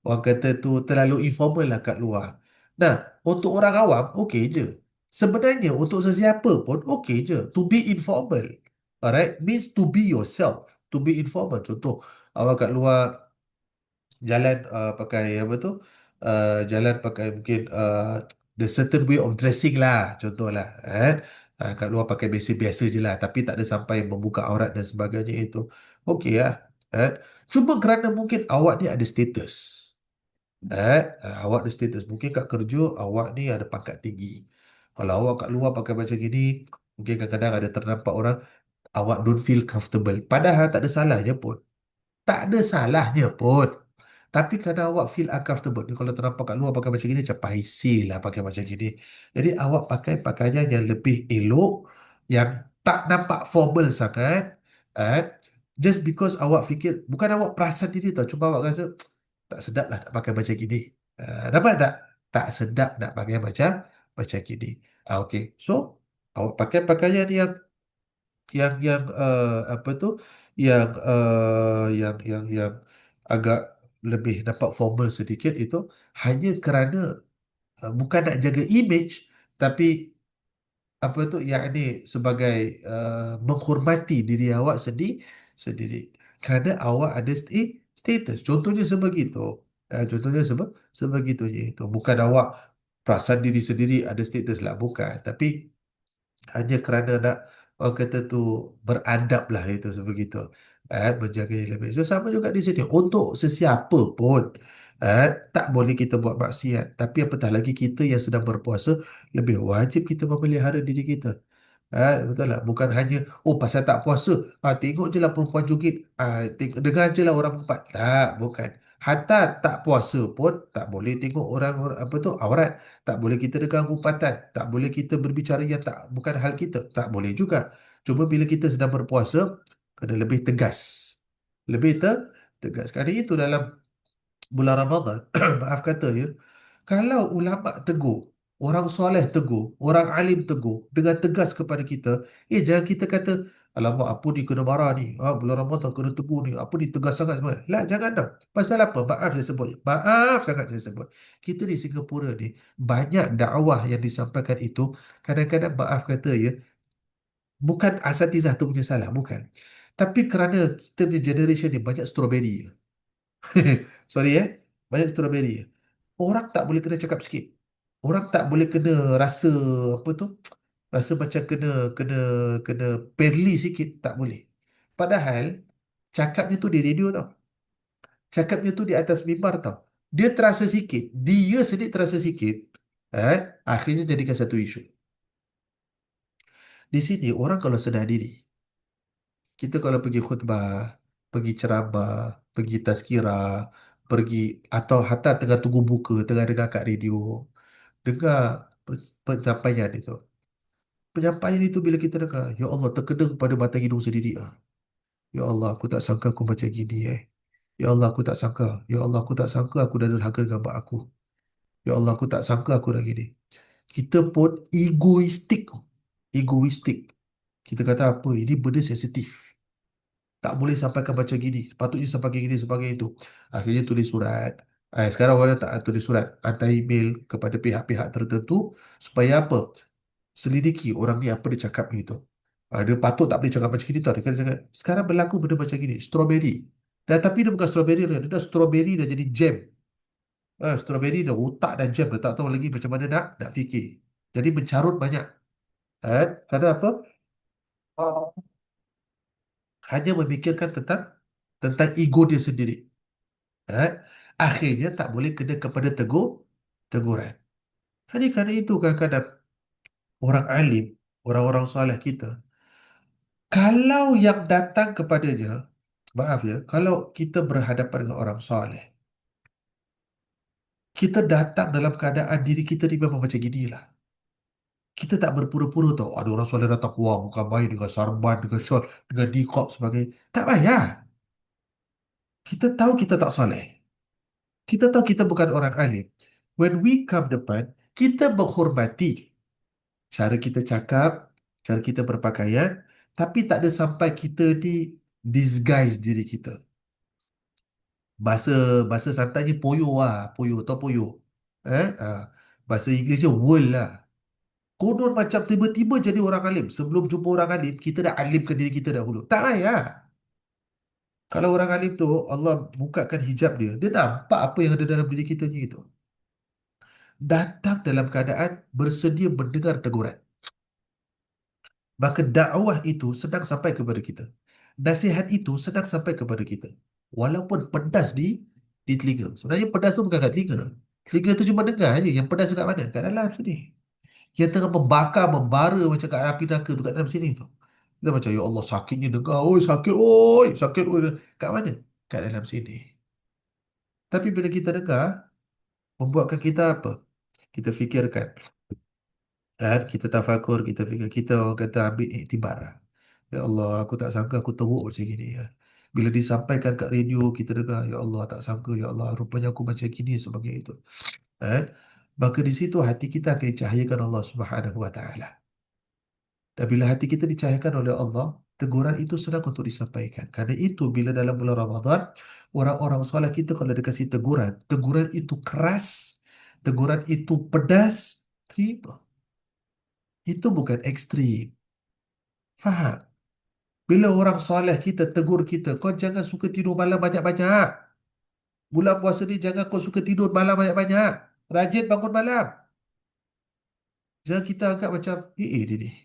orang kata tu terlalu informal lah kat luar. Nah, untuk orang awam okey je. Sebenarnya untuk sesiapa pun okey je to be informal. Alright, means to be yourself, to be informal. Contoh, awak kat luar jalan pakai apa tu, jalan pakai mungkin the certain way of dressing lah, contohlah kat luar pakai biasa-biasa je lah, tapi tak ada sampai membuka aurat dan sebagainya itu okey lah. eh. Cuma kerana mungkin awak ni ada status, awak ada status, mungkin kat kerja awak ni ada pangkat tinggi. Kalau awak kat luar pakai macam gini, mungkin kadang-kadang ada terdampak orang, awak don't feel comfortable, padahal tak ada salahnya pun. Tak ada salahnya pun. Tapi kadang awak feel uncomfortable ni, kalau ternampak kat luar pakai macam gini, macam paisi lah pakai macam gini. Jadi awak pakai pakaian yang lebih elok, yang tak nampak formal sangat. eh, just because awak fikir, bukan awak perasan diri tau, cuma awak rasa tak sedap lah nak pakai macam gini. Dapat tak? Tak sedap nak pakai macam gini. Okay. So, awak pakai pakaian yang apa tu, yang agak lebih nampak formal sedikit, itu hanya kerana bukan nak jaga image, tapi apa tu yang ini sebagai menghormati diri awak sendiri kerana awak ada status, contohnya sebegitu. Contohnya sebegitunya, itu bukan awak perasan diri sendiri ada status lah, bukan, tapi hanya kerana nak, orang kata tu, beradab lah, itu sebegitu. Menjaga yang lebih. So sama juga di sini untuk sesiapa pun, tak boleh kita buat maksiat, tapi apatah lagi kita yang sedang berpuasa, lebih wajib kita memelihara diri kita. Betul tak? Bukan hanya, oh pasal tak puasa, tengok je lah perempuan joget, dengar je lah orang empat. Tak, bukan. Hatta tak puasa pun tak boleh tengok orang apa tu, aurat. Tak boleh kita dengar umpatan. Tak boleh kita berbicara yang tak bukan hal kita. Tak boleh juga. Cuma bila kita sedang berpuasa, kena lebih tegas. Lebih tegas. Kerana itu dalam bulan Ramadan, maaf kata ya, kalau ulama tegur, orang soleh tegur, orang alim tegur dengan tegas kepada kita, jangan kita kata, alamak, apa ni kena marah ni, bulan Ramadan kena tegur ni, apa ni tegas sangat semua. Lah, jangan dah. Pasal apa? Maaf saya sebut. Maaf sangat saya sebut. Kita di Singapura ni, banyak dakwah yang disampaikan itu, kadang-kadang maaf kata ya, bukan asatizah tu punya salah, bukan. Tapi kerana kita punya generation ni banyak strawberry. Sorry banyak strawberry. Orang tak boleh kena cakap sikit. Orang tak boleh kena rasa apa tu? Rasa macam kena kena kena perli sikit, tak boleh. Padahal cakapnya tu di radio tau. Cakapnya tu di atas mimbar tau. Dia terasa sikit, dia sendiri terasa sikit. Akhirnya jadikan satu isu. Di sini orang kalau sedar diri, Kita kalau pergi khutbah, pergi ceramah, pergi tazkirah, pergi atau hatta tengah tunggu buka, tengah dengar kat radio, dengar penyampaian itu. Penyampaian itu bila kita dengar, ya Allah terkena pada batang hidung sendiri. Ya Allah, aku tak sangka aku macam gini Ya Allah, aku tak sangka. Ya Allah, aku tak sangka aku dah durhaka dengan mak aku. Ya Allah, aku tak sangka aku dah gini. Kita pun egoistik. Egoistik. Kita kata apa? Ini benda sensitif. Tak boleh sampaikan macam gini. Sepatutnya sampaikan gini, sebagai itu. Akhirnya tulis surat. Sekarang orang tak tulis surat. Hantar email kepada pihak-pihak tertentu. Supaya apa? Selidiki orang ni apa dia cakap gitu. Dia patut tak boleh cakap macam gini tau. Dia kata cakap, sekarang berlaku benda macam gini. Strawberry. Dan tapi dia bukan strawberry lah. Dia dah strawberry dah jadi jam. Strawberry dah otak dan jam. Dia tak tahu lagi macam mana nak fikir. Jadi mencarut banyak. Kerana apa? Hanya memikirkan tentang ego dia sendiri. Eh? Akhirnya tak boleh kena kepada teguran. Jadi kerana itu kadang-kadang orang alim, orang-orang soleh kita, kalau yang datang kepadanya, maaf ya, kalau kita berhadapan dengan orang soleh, kita datang dalam keadaan diri kita ni memang macam ginilah. Kita tak berpura-pura tau. Ada orang soleh datang, wah bukan main dengan sarban, dengan shawl, dengan niqab sebagai. Tak payah. Kita tahu kita tak soleh. Kita tahu kita bukan orang alim. When we come depan, kita menghormati cara kita cakap, cara kita berpakaian, tapi tak ada sampai kita di disguise diri kita. Bahasa bahasa santainya poyo lah, poyo atau poyo. Bahasa Inggerisnya world lah. Konon macam tiba-tiba jadi orang alim. Sebelum jumpa orang alim, kita dah alimkan diri kita dahulu. Tak payah. Kalau orang alim tu, Allah bukakan hijab dia, dia nampak apa yang ada dalam diri kita ni itu. Datang dalam keadaan bersedia mendengar teguran. Maka dakwah itu sedang sampai kepada kita. Nasihat itu sedang sampai kepada kita. Walaupun pedas di telinga. Sebenarnya pedas tu bukan kat telinga. Telinga tu cuma dengar aja. Yang pedas tu kat mana? Kat dalam sini. Yang tengah membakar, membara macam kat api neraka tu kat dalam sini tu. Kita macam, ya Allah sakitnya dengar. Oi sakit, oi sakit. Oi. Kat mana? Kat dalam sini. Tapi bila kita dengar, membuatkan kita apa? Kita fikirkan. Dan kita tafakur, kita fikir, kita orang kata ambil iktibar. Ya Allah, aku tak sangka aku teruk macam gini ya. Bila disampaikan kat radio, kita dengar, ya Allah, tak sangka, ya Allah, rupanya aku macam gini sebagai itu. Eh? Maka di situ hati kita akan dicahayakan Allah Subhanahu Wa Taala. Dan bila hati kita dicahayakan oleh Allah, teguran itu senang untuk disampaikan. Karena itu, bila dalam bulan Ramadan, orang-orang soleh kita kalau dikasih teguran, teguran itu keras, teguran itu pedas, terima. Itu bukan ekstrim. Faham? Bila orang soleh kita tegur kita, kau jangan suka tidur malam banyak-banyak. Bulan puasa ni jangan kau suka tidur malam banyak-banyak. Rajin bangun malam. Jangan kita anggap macam, dia ni.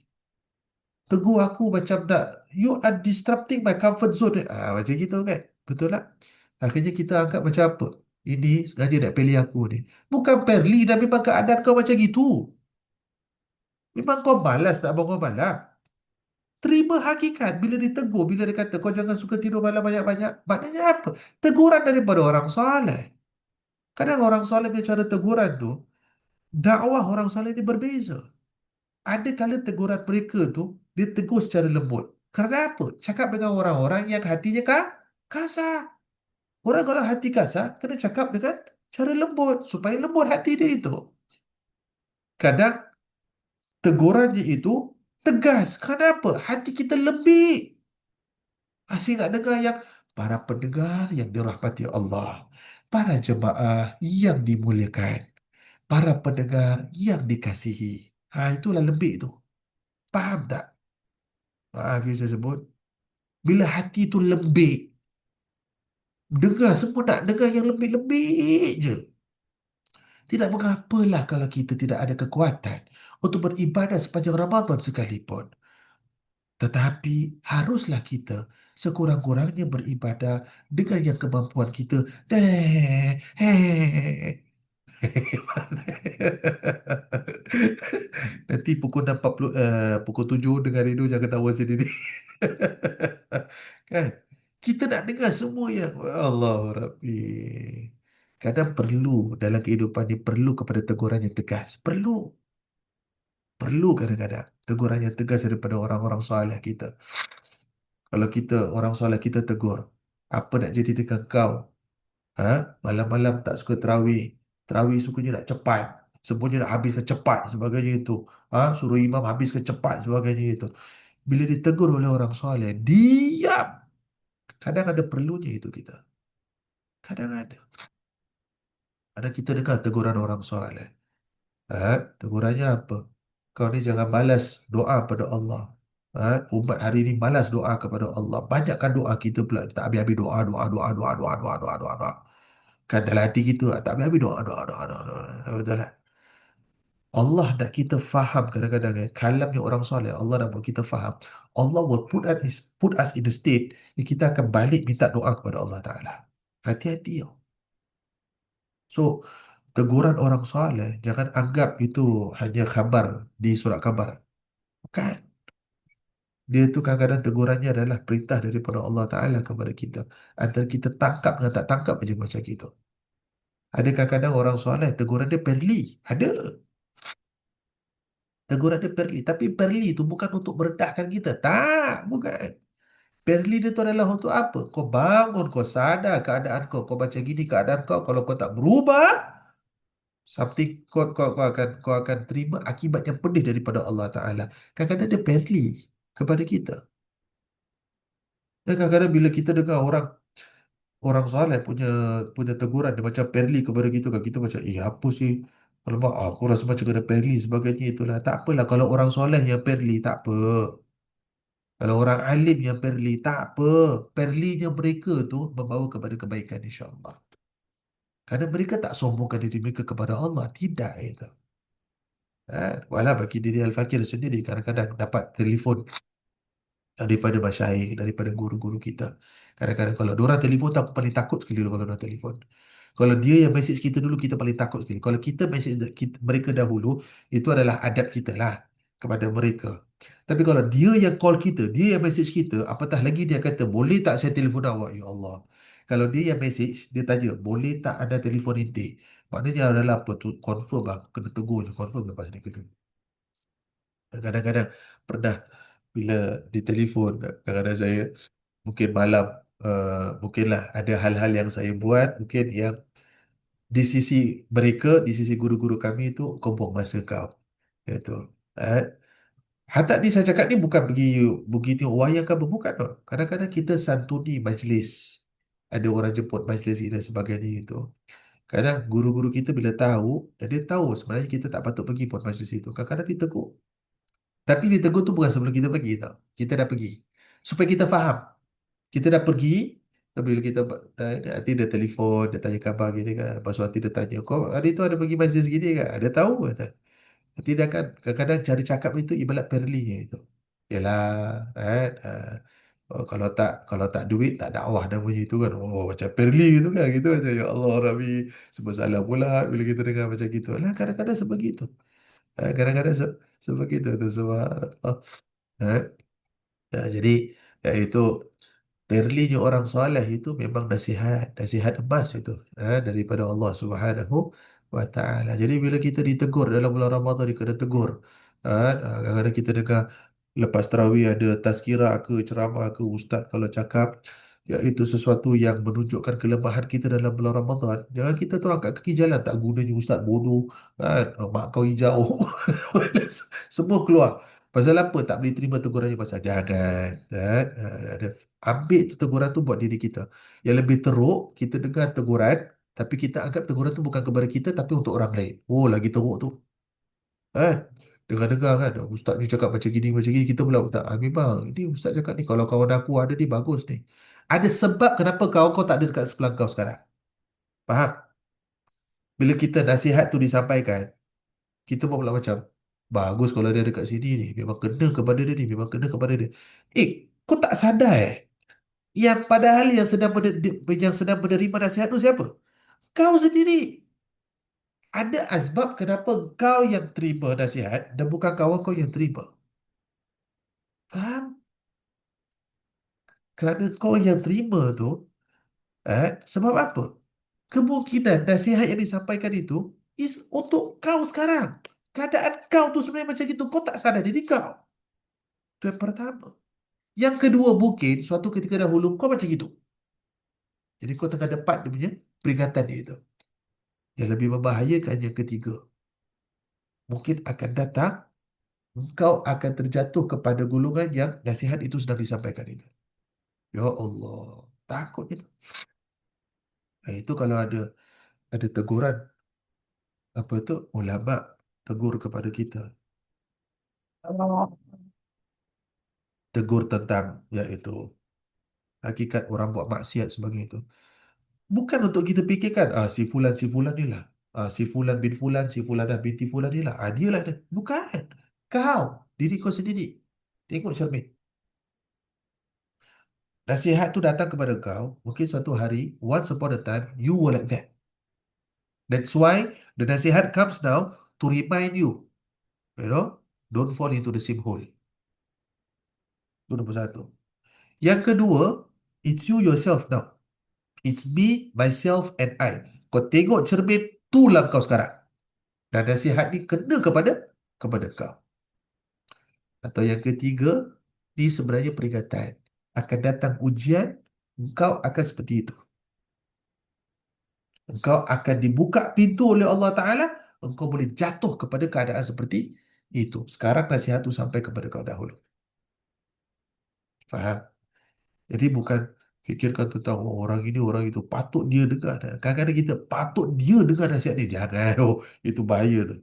Tegur aku macam nak, you are disrupting my comfort zone. Macam gitu kan. Betul tak? Akhirnya kita anggap macam apa? Ini sengaja nak pilih aku ni. Bukan perli dan memang keadaan kau macam gitu. Memang kau malas tak bangun malam. Terima hakikat bila ditegur, bila dia kata kau jangan suka tidur malam banyak-banyak. Maknanya apa? Teguran daripada orang soleh. Kadang orang soleh punya cara teguran tu, dakwah orang soleh ni berbeza. Ada kala teguran mereka tu, dia tegur secara lembut. Kerana apa? Cakap dengan orang-orang yang hatinya kasar. Orang kalau hati kasar, kena cakap dengan cara lembut. Supaya lembut hati dia itu. Kadang tegurannya itu tegas. Kenapa? Hati kita lembik. Asyik nak dengar yang para pendengar yang dirahmati Allah, para jemaah yang dimuliakan, para pendengar yang dikasihi. Itulah lembik tu. Faham tak? Maaf yang saya sebut. Bila hati tu lembik, dengar semua nak dengar yang lembik-lembik je. Tidak mengapalah kalau kita tidak ada kekuatan untuk beribadah sepanjang Ramadan sekalipun. Tetapi haruslah kita sekurang-kurangnya beribadah dengan yang kemampuan kita. Nanti pukul 6.40, pukul 7 dengar radio jangan ketawa sendiri. Kan? Kita nak dengar semua yang Allah Rabbi. Kadang perlu dalam kehidupan ni perlu kepada teguran yang tegas. Perlu. Perlu kadang-kadang teguran yang tegas daripada orang-orang soleh kita. Kalau kita orang soleh kita tegur, apa nak jadi dengan kau? Ha? Malam-malam tak suka terawih. Terawih sukanya nak cepat. Semuanya nak habiskan cepat sebagainya itu. Ha? Suruh imam habiskan cepat sebagainya itu. Bila ditegur oleh orang soleh, diam. Kadang ada perlunya itu kita. Kadang ada. Ada kita dengar teguran orang soleh. Ha? Tegurannya apa? Kau ni jangan malas doa pada Allah. Ha? Umat hari ini malas doa kepada Allah. Banyakkan doa kita pula. Tak habis-habis doa, doa, doa, doa, doa, doa, doa, doa, doa. Kan dalam hati kita tak habis-habis doa, doa, doa, doa, doa. Betul lah. Allah nak kita faham kadang-kadang kalamnya orang soleh. Allah nak buat kita faham. Allah will put us in the state yang kita akan balik minta doa kepada Allah Ta'ala. Hati-hati. Yo. So, teguran orang soleh, jangan anggap itu hanya khabar di surat khabar. Bukan. Dia itu kadang-kadang tegurannya adalah perintah daripada Allah Ta'ala kepada kita. Antara kita tangkap dengan tak tangkap aja macam gitu. Ada kadang-kadang orang soleh, teguran dia perli. Ada. Teguran dia perli. Tapi perli itu bukan untuk merendahkan kita. Tak, bukan. Perli dia itu adalah untuk apa? Kau bangun, kau sadar keadaan kau. Kau baca gini keadaan kau. Kalau kau tak berubah, something kau akan terima akibat yang pedih daripada Allah Ta'ala. Kadang-kadang dia perli kepada kita. Dan kadang-kadang bila kita dengar orang orang soleh punya punya teguran dia macam perli kepada kita kan kita macam apa sih alamak aku rasa macam kena perli sebagainya itulah tak apalah kalau orang soleh yang perli tak apa kalau orang alim yang perli tak apa perlinya mereka tu membawa kepada kebaikan insya-Allah kerana mereka tak sombongkan diri mereka kepada Allah tidak itu walau bagi diri Al-Fakir sendiri kadang-kadang dapat telefon daripada masyayikh, daripada guru-guru kita. Kadang-kadang kalau diorang telefon tu aku paling takut sekali kalau diorang telefon. Kalau dia yang message kita dulu, kita paling takut sekali. Kalau kita message mereka dahulu, itu adalah adab kita lah kepada mereka. Tapi kalau dia yang call kita, dia yang message kita, apatah lagi dia kata, boleh tak saya telefon awak? Ya Allah. Kalau dia yang message, dia tanya, boleh tak ada telefon inti? Maknanya adalah apa tu? Confirm lah. Kena tegur, confirm lepas ni kena. Kadang-kadang pernah bila ditelefon, kadang-kadang saya mungkin malam, mungkinlah ada hal-hal yang saya buat, mungkin yang di sisi mereka, di sisi guru-guru kami itu, kau buang masa kau. Itu. Eh, Hatta ni saya cakap ni bukan pergi begitu wayang ke apa, bukan. No. Kadang-kadang kita santuni majlis. Ada orang jemput majlis ini dan sebagainya itu. Kadang guru-guru kita bila tahu, dan dia tahu sebenarnya kita tak patut pergi pun majlis itu. Kadang-kadang ditegur. Tapi ditegur tu bukan sebelum kita pergi tau. Kita dah pergi. Supaya kita faham. Kita dah pergi. Tapi bila kita nanti dia telefon, dia tanya khabar gini kan. Lepas tu nanti dia tanya, kau hari tu ada pergi majlis gini kan? Dia tahu kata. Nanti dia kan kadang-kadang cari cakap itu ibarat perlinya itu. Yalah, kan? Kalau tak duit tak dakwah namanya itu kan. Oh macam perli gitu kan gitu macam ya Allah Rabbi sebab salah pula bila kita dengar macam gitu. Lah kadang-kadang sebegitu. Kadang-kadang sebegitu tu subhanallah. Eh, jadi itu perlinya orang soleh itu memang nasihat, nasihat emas itu daripada Allah Subhanahu wa taala. Jadi bila kita ditegur dalam bulan Ramadan kita kena tegur. Kadang-kadang kita dengar lepas tarawih ada tazkirah ke ceramah ke ustaz kalau cakap iaitu sesuatu yang menunjukkan kelemahan kita dalam bulan Ramadan. Jangan kita tu angkat kaki jalan tak gunanya ustaz bodoh mak kau hijau. Semua keluar. Pasal apa tak boleh terima tegurannya pasal jangan ada ambil tu teguran tu buat diri kita. Yang lebih teruk kita dengar teguran tapi kita anggap teguran tu bukan kepada kita tapi untuk orang lain. Oh lagi teruk tu. Kan? Dengar-dengar kan ustaz ni cakap macam gini kita pula tak memang ini ustaz cakap ni kalau kawan aku ada ni bagus ni. Ada sebab kenapa kawan kau tak ada dekat sebelah kau sekarang. Faham? Bila kita nasihat tu disampaikan kita pun pula macam bagus kalau dia dekat sini ni memang kena kepada dia ni memang kena kepada dia kau tak sadar yang padahal yang sedang menerima nasihat tu siapa kau sendiri Ada asbab kenapa kau yang terima nasihat dan bukan kawan kau yang terima. Faham? Kerana kau yang terima tu, sebab apa? Kemungkinan nasihat yang disampaikan itu is untuk kau sekarang. Keadaan kau tu sebenarnya macam itu. Kau tak sadar diri kau. Itu yang pertama. Yang kedua, mungkin suatu ketika dahulu kau macam itu. Jadi kau tengah dapat dia punya peringatan dia itu. Yang lebih membahayakan yang ketiga. Mungkin akan datang, engkau akan terjatuh kepada golongan yang nasihat itu sedang disampaikan itu. Ya Allah. Takut itu. Nah, itu kalau ada teguran, apa itu, ulama tegur kepada kita. Tegur tentang, yaitu hakikat orang buat maksiat sebagainya itu. Bukan untuk kita fikirkan, si fulan ni lah. Si fulan bin fulan, si fulanah binti fulan ni lah. Dia lah dia. Bukan. Kau, diri kau sendiri. Tengok cermin. Nasihat tu datang kepada kau. Mungkin suatu hari, once upon a time, you were like that. That's why the nasihat comes now to remind you, you know, don't fall into the same hole. Itu nombor satu. Yang kedua, it's you yourself now. It's me, myself, and I. Kau tengok cermin, itulah kau sekarang. Dan nasihat ni kena kepada kau. Atau yang ketiga, ni sebenarnya peringatan. Akan datang ujian, engkau akan seperti itu. Engkau akan dibuka pintu oleh Allah Ta'ala, engkau boleh jatuh kepada keadaan seperti itu. Sekarang nasihat tu sampai kepada kau dahulu. Faham? Jadi bukan fikirkan tentang, oh, orang ini, orang itu. Patut dia dengar. Kadang-kadang kita patut dia dengar nasihat ni. Jangan. Oh, itu bahaya tu.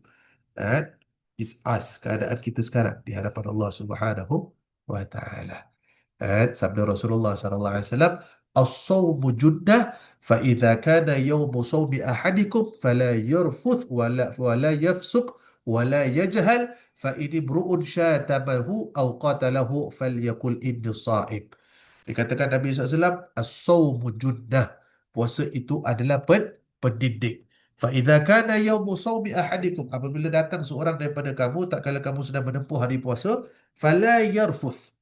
Eh? It's us. Keadaan kita sekarang di hadapan Allah Subhanahu wa Ta'ala. Sabda Rasulullah sallallahu alaihi wasallam, as-sawmu junnah fa idza kana yawmu sawmi ahadikum fala yarfuth wala yafsuq wala yajhal fa in ibru'un syatabahu aw qatalahu falyaqul inni sha'ib. Dikatakan Nabi SAW, as-sawmu junnah. Puasa itu adalah pendidik. Fa idza kana yawmu sawmi ahadikum, apabila datang seorang daripada kamu tak kala kamu sedang menempuh hari puasa, fala yarfuth,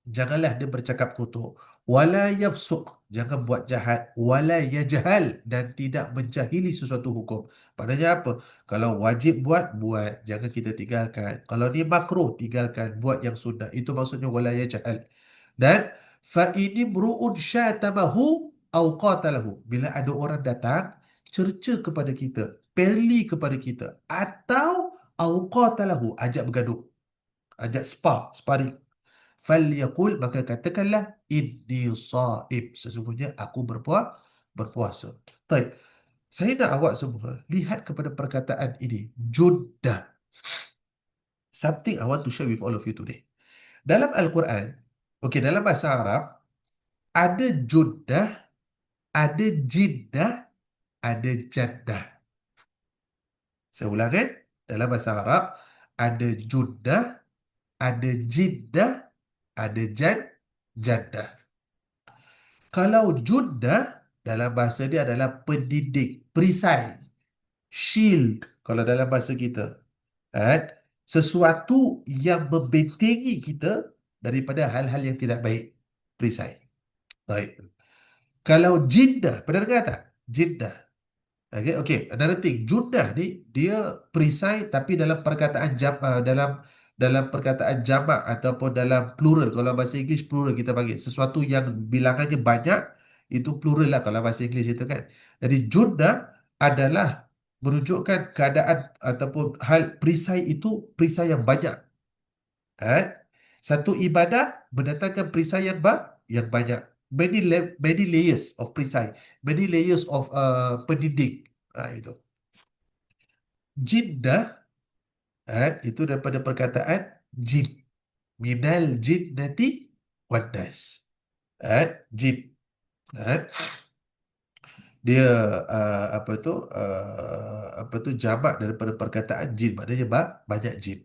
janganlah dia bercakap kotor. Wala yafsuq, jangan buat jahat. Wala yajhal, dan tidak menjahili sesuatu hukum. Maknanya apa? Kalau wajib buat, buat. Jangan kita tinggalkan. Kalau ni makruh, tinggalkan. Buat yang sunnah. Itu maksudnya wala yajhal. Dan fa ini bru'un syatamahu au qatalahu. Bila ada orang datang, cerca kepada kita, perli kepada kita, atau au qatalahu, ajak bergaduh, ajak sparring. Falyaqul, maka katakanlah, inni shaib, sesungguhnya aku berpuasa. Baik, saya nak awak semua lihat kepada perkataan ini, judah. Something I want to share with all of you today. Dalam Al-Quran, okey, dalam bahasa Arab, ada judah, ada jiddah, ada jaddah. Saya ulang, kan? Dalam bahasa Arab, ada judah, ada jiddah, ada jaddah. Kalau judah, dalam bahasa dia adalah pendidik, perisai, shield kalau dalam bahasa kita. Eh? Sesuatu yang membentengi kita daripada hal-hal yang tidak baik. Perisai. Baik. Kalau jindah, pernah dengar tak? Jindah. Okay, okay. Another thing, junnah ni dia perisai, tapi dalam perkataan dalam perkataan jamak ataupun dalam plural. Kalau bahasa Inggeris plural kita panggil sesuatu yang bilangannya banyak, itu plural lah kalau bahasa Inggeris itu, kan. Jadi junnah adalah menunjukkan keadaan ataupun hal perisai itu, perisai yang banyak. Eh? Satu ibadah mendatangkan perisai yang banyak. Many layers of perisai, many layers of pendidik. Itu. Jindah, itu daripada perkataan jin. Minal jinnati wan nas. Jin. Eh, dia apa tu jamak daripada perkataan jin. Maknanya banyak jin.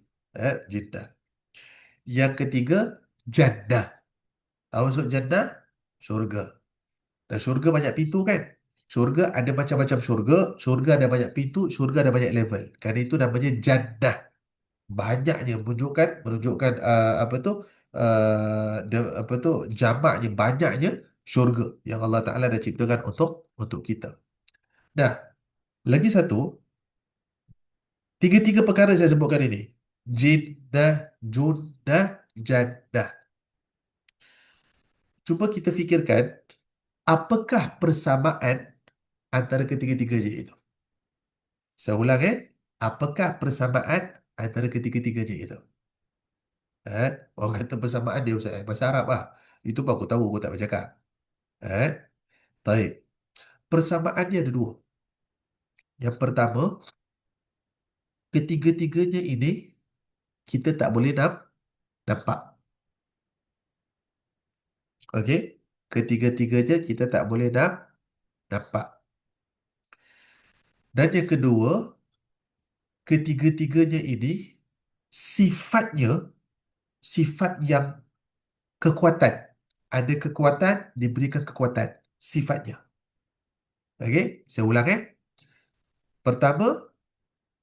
Jindah. Yang ketiga, jannah. Tahu maksud jannah? Syurga. Dan syurga banyak pintu, kan? Syurga ada macam-macam syurga. Syurga ada banyak pintu. Syurga ada banyak level. Kerana itu namanya jannah. Banyaknya menunjukkan apa tu apa tu jamaknya banyaknya syurga yang Allah Taala dah ciptakan untuk kita. Nah, lagi satu, tiga-tiga perkara saya sebutkan ini. Jinnah, junnah, jannah. Cuba kita fikirkan, apakah persamaan antara ketiga-tiganya itu? Saya ulang apakah persamaan antara ketiga-tiganya itu? Eh? Orang kata persamaan dia Ustaz, bahasa Arab lah. Itu pun aku tahu, aku tak bercakap. Eh? Baik. Persamaannya ada dua. Yang pertama, ketiga-tiganya ini kita tak boleh nampak. Okey? Ketiga-tiganya kita tak boleh nampak. Dan yang kedua, ketiga-tiganya ini sifatnya sifat yang kekuatan. Ada kekuatan, diberikan kekuatan. Sifatnya. Okey? Saya ulang Pertama,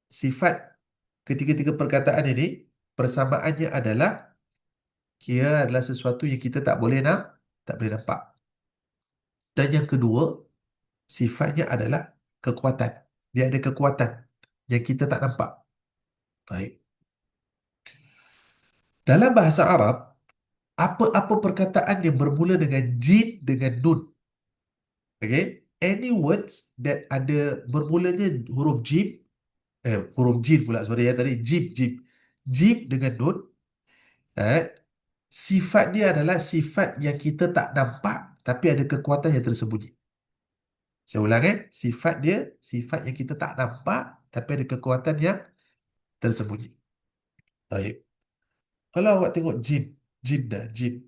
sifat ketiga-tiga perkataan ini persamaannya adalah ia adalah sesuatu yang kita tak boleh nampak. Dan yang kedua, sifatnya adalah kekuatan. Dia ada kekuatan yang kita tak nampak. Baik. Dalam bahasa Arab, apa-apa perkataan yang bermula dengan jim dengan nun. Okay? Any words that ada bermulanya huruf jim, huruf jim pula, sorry tadi, jim. Jim dengan nun, eh, sifat dia adalah sifat yang kita tak nampak, tapi ada kekuatan yang tersembunyi. Saya ulang sifat dia, sifat yang kita tak nampak, tapi ada kekuatan yang tersembunyi. Baik. Kalau awak tengok jin dah, jin.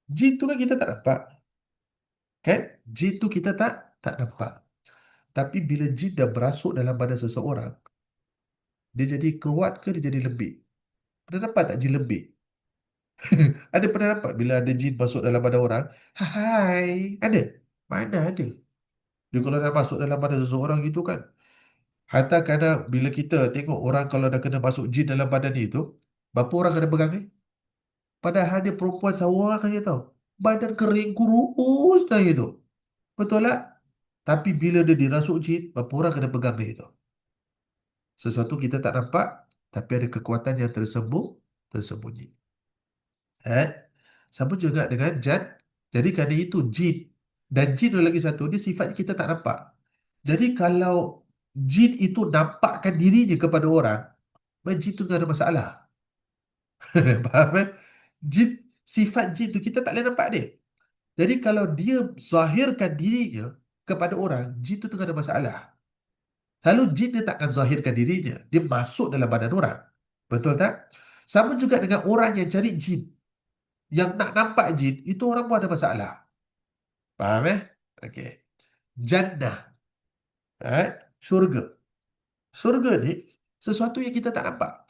Jin tu kan kita tak nampak, kan? Jin tu kita tak nampak. Tapi bila jin dah berasuk dalam badan seseorang, dia jadi kuat ke dia jadi lembik? Pernah nampak tak jin lembik? Ada pernah nampak bila ada jin masuk dalam badan orang? Hai, ada? Mana ada? Dia kalau dah masuk dalam badan seseorang gitu kan. Hatta kadang bila kita tengok orang kalau dah kena masuk jin dalam badan dia itu, berapa orang kena pegang ni? Padahal dia perempuan seorang aja tahu. Badan kering kurus dah itu. Betul tak? Tapi bila dia dirasuk jin, berapa orang kena pegang dia itu? Sesuatu kita tak nampak, tapi ada kekuatan yang tersembunyi. Eh? Sama juga dengan jan. Jadi kerana itu jin. Dan jin ada lagi satu, dia sifatnya kita tak nampak. Jadi kalau jin itu nampakkan dirinya kepada orang, maka jin itu tak ada masalah. Faham Jin, sifat jin itu kita tak boleh nampak dia. Jadi kalau dia zahirkan dirinya kepada orang, jin itu tak ada masalah. Lalu jin dia takkan zahirkan dirinya. Dia masuk dalam badan orang. Betul tak? Sama juga dengan orang yang cari jin. Yang nak nampak jin, itu orang pun ada masalah. Faham Okey. Jannah. Syurga. Syurga ni sesuatu yang kita tak nampak.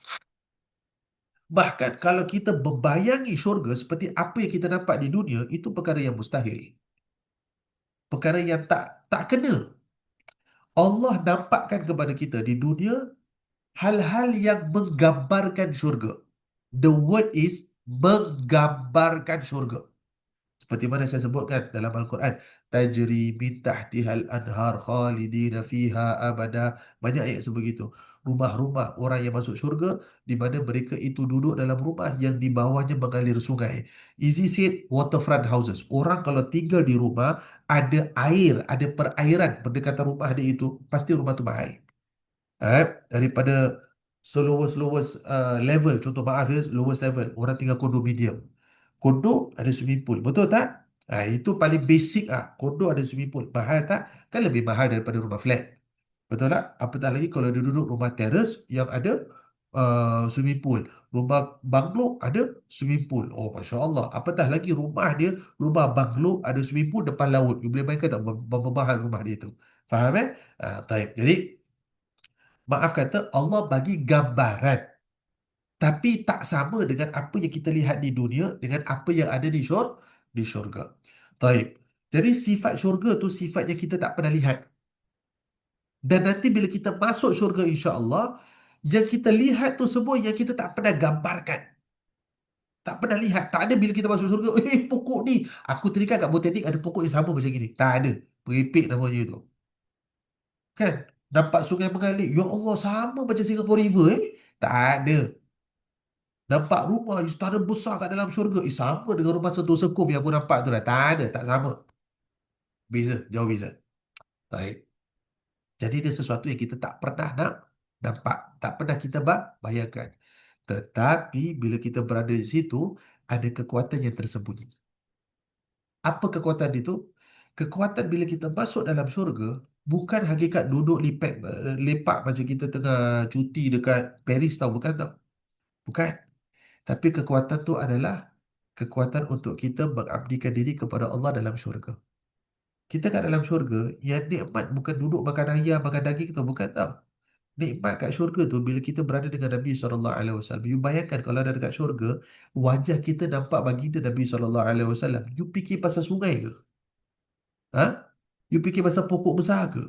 Bahkan kalau kita membayangi syurga seperti apa yang kita nampak di dunia, itu perkara yang mustahil. Perkara yang tak kena. Allah nampakkan kepada kita di dunia hal-hal yang menggambarkan syurga. The word is menggambarkan syurga. Seperti mana saya sebutkan dalam Al-Quran, tajri min tahtihal anhar khalidina fiha abada. Banyak ayat sebegitu. Rumah-rumah orang yang masuk syurga, di mana mereka itu duduk dalam rumah yang di bawahnya mengalir sungai. Easy said, waterfront houses. Orang kalau tinggal di rumah, ada air, ada perairan berdekatan rumah dia itu, pasti rumah itu mahal. Daripada lowest level, contoh maaf lowest level, orang tinggal kondominium. Kondo ada swimming pool, betul tak? Itu paling basic kondo ada swimming pool. Mahal tak? Kan lebih mahal daripada rumah flat. Betul tak? Apatah lagi kalau dia duduk rumah terrace yang ada swimming pool. Rumah banglo ada swimming pool. Oh, Masya Allah. Apatah lagi rumah dia, rumah banglo ada swimming pool depan laut. You boleh bayangkan tak berapa mahal rumah dia itu. Faham Taib. Jadi, maaf kata Allah bagi gambaran. Tapi tak sama dengan apa yang kita lihat di dunia dengan apa yang ada di syurga. Taib. Jadi sifat syurga tu sifat yang kita tak pernah lihat. Dan nanti bila kita masuk syurga insya Allah, yang kita lihat tu semua yang kita tak pernah gambarkan. Tak pernah lihat. Tak ada bila kita masuk syurga. Pokok ni. Aku teringat kat botanik ada pokok yang sama macam gini. Tak ada. Meripik namanya tu. Kan? Nampak sungai mengalir. Ya Allah, sama macam Singapore River Tak ada. Nampak rumah istana besar kat dalam syurga. Sama dengan rumah Sentosa Sekuf yang aku nampak tu lah. Tak ada. Tak sama. Beza. Jauh beza. Baik. Jadi dia sesuatu yang kita tak pernah nak nampak. Tak pernah kita bayangkan. Tetapi bila kita berada di situ, ada kekuatan yang tersembunyi. Apa kekuatan itu? Kekuatan bila kita masuk dalam syurga, bukan hakikat duduk lepak macam kita tengah cuti dekat Paris tau, bukan tau. Bukan. Tapi kekuatan tu adalah kekuatan untuk kita mengabdikan diri kepada Allah dalam syurga. Kita kat dalam syurga, yang nikmat bukan duduk makan ayam, makan daging tu, bukan tau. Nikmat kat syurga tu bila kita berada dengan Nabi SAW. You bayangkan kalau ada dekat syurga, wajah kita nampak baginda Nabi SAW. You fikir pasal sungai ke? Ha? You fikir pasal pokok besar ke?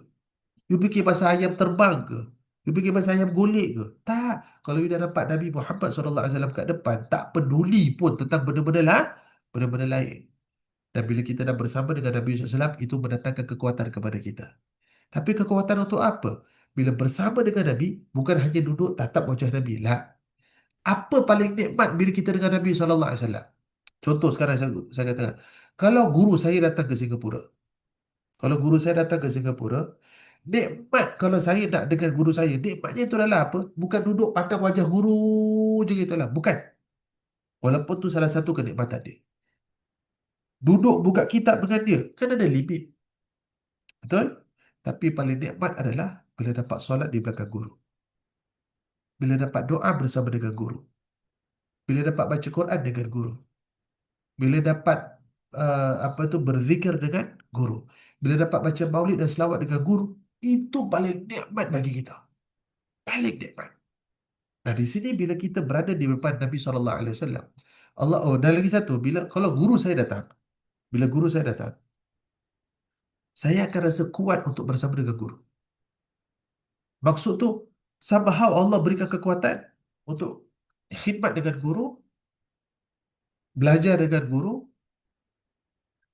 You fikir pasal ayam terbang ke? You fikir pasal ayam golek ke? Tak. Kalau you dah nampak Nabi Muhammad SAW kat depan, tak peduli pun tentang benda-benda lah, benda-benda lain. Dan bila kita dah bersama dengan Nabi SAW, itu mendatangkan kekuatan kepada kita. Tapi kekuatan untuk apa? Bila bersama dengan Nabi, bukan hanya duduk tatap wajah Nabi. Lah. Apa paling nikmat bila kita dengan Nabi SAW? Contoh sekarang saya katakan, kalau guru saya datang ke Singapura, kalau guru saya datang ke Singapura, nikmat kalau saya nak dengan guru saya, nikmatnya itu adalah apa? Bukan duduk pandang wajah guru je gitu lah. Bukan. Walaupun tu salah satu kenikmatan dia. Duduk buka kitab dengan dia, kan ada limit. Betul? Tapi paling nikmat adalah bila dapat solat di belakang guru. Bila dapat doa bersama dengan guru. Bila dapat baca Quran dengan guru. Bila dapat apa tu berzikir dengan guru. Bila dapat baca maulid dan selawat dengan guru, itu paling nikmat bagi kita. Paling nikmat. Nah, di sini bila kita berada di depan Nabi SAW, Allah, oh, dan lagi satu, bila kalau guru saya datang, bila guru saya datang, saya akan rasa kuat untuk bersama dengan guru. Maksud tu, somehow Allah berikan kekuatan untuk khidmat dengan guru, belajar dengan guru,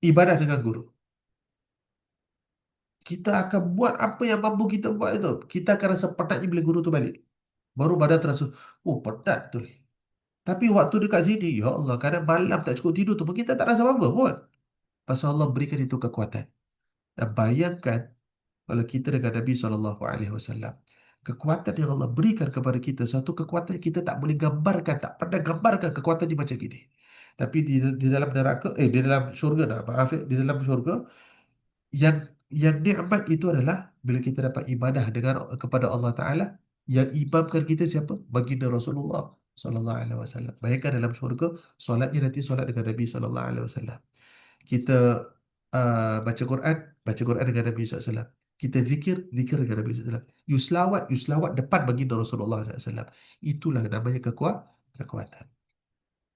ibadah dengan guru. Kita akan buat apa yang mampu kita buat itu. Kita akan rasa penatnya bila guru tu balik. Baru badan terasa, oh penat betul. Tapi waktu dekat sini, ya Allah, kadang malam tak cukup tidur tu pun kita tak rasa apa-apa pun. Pasal Allah berikan itu kekuatan. Dan bayangkan kalau kita dengan Nabi SAW. Kekuatan yang Allah berikan kepada kita, satu kekuatan yang kita tak boleh gambarkan, tak pernah gambarkan kekuatan ni macam gini. Tapi di dalam neraka, di dalam syurga, maaf, di dalam syurga, yang yang nikmat itu adalah bila kita dapat ibadah dengan kepada Allah Taala yang imamkan kita siapa? Baginda Rasulullah sallallahu alaihi wasallam. Bayangkan dalam syurga solatnya nanti solat dengan Nabi sallallahu alaihi wasallam. Kita baca Quran, baca Quran dengan Nabi sallallahu alaihi wasallam. Kita zikir, zikir dengan Nabi sallallahu alaihi wasallam. You selawat depan baginda Rasulullah sallallahu alaihi wasallam. Itulah namanya kekuatan.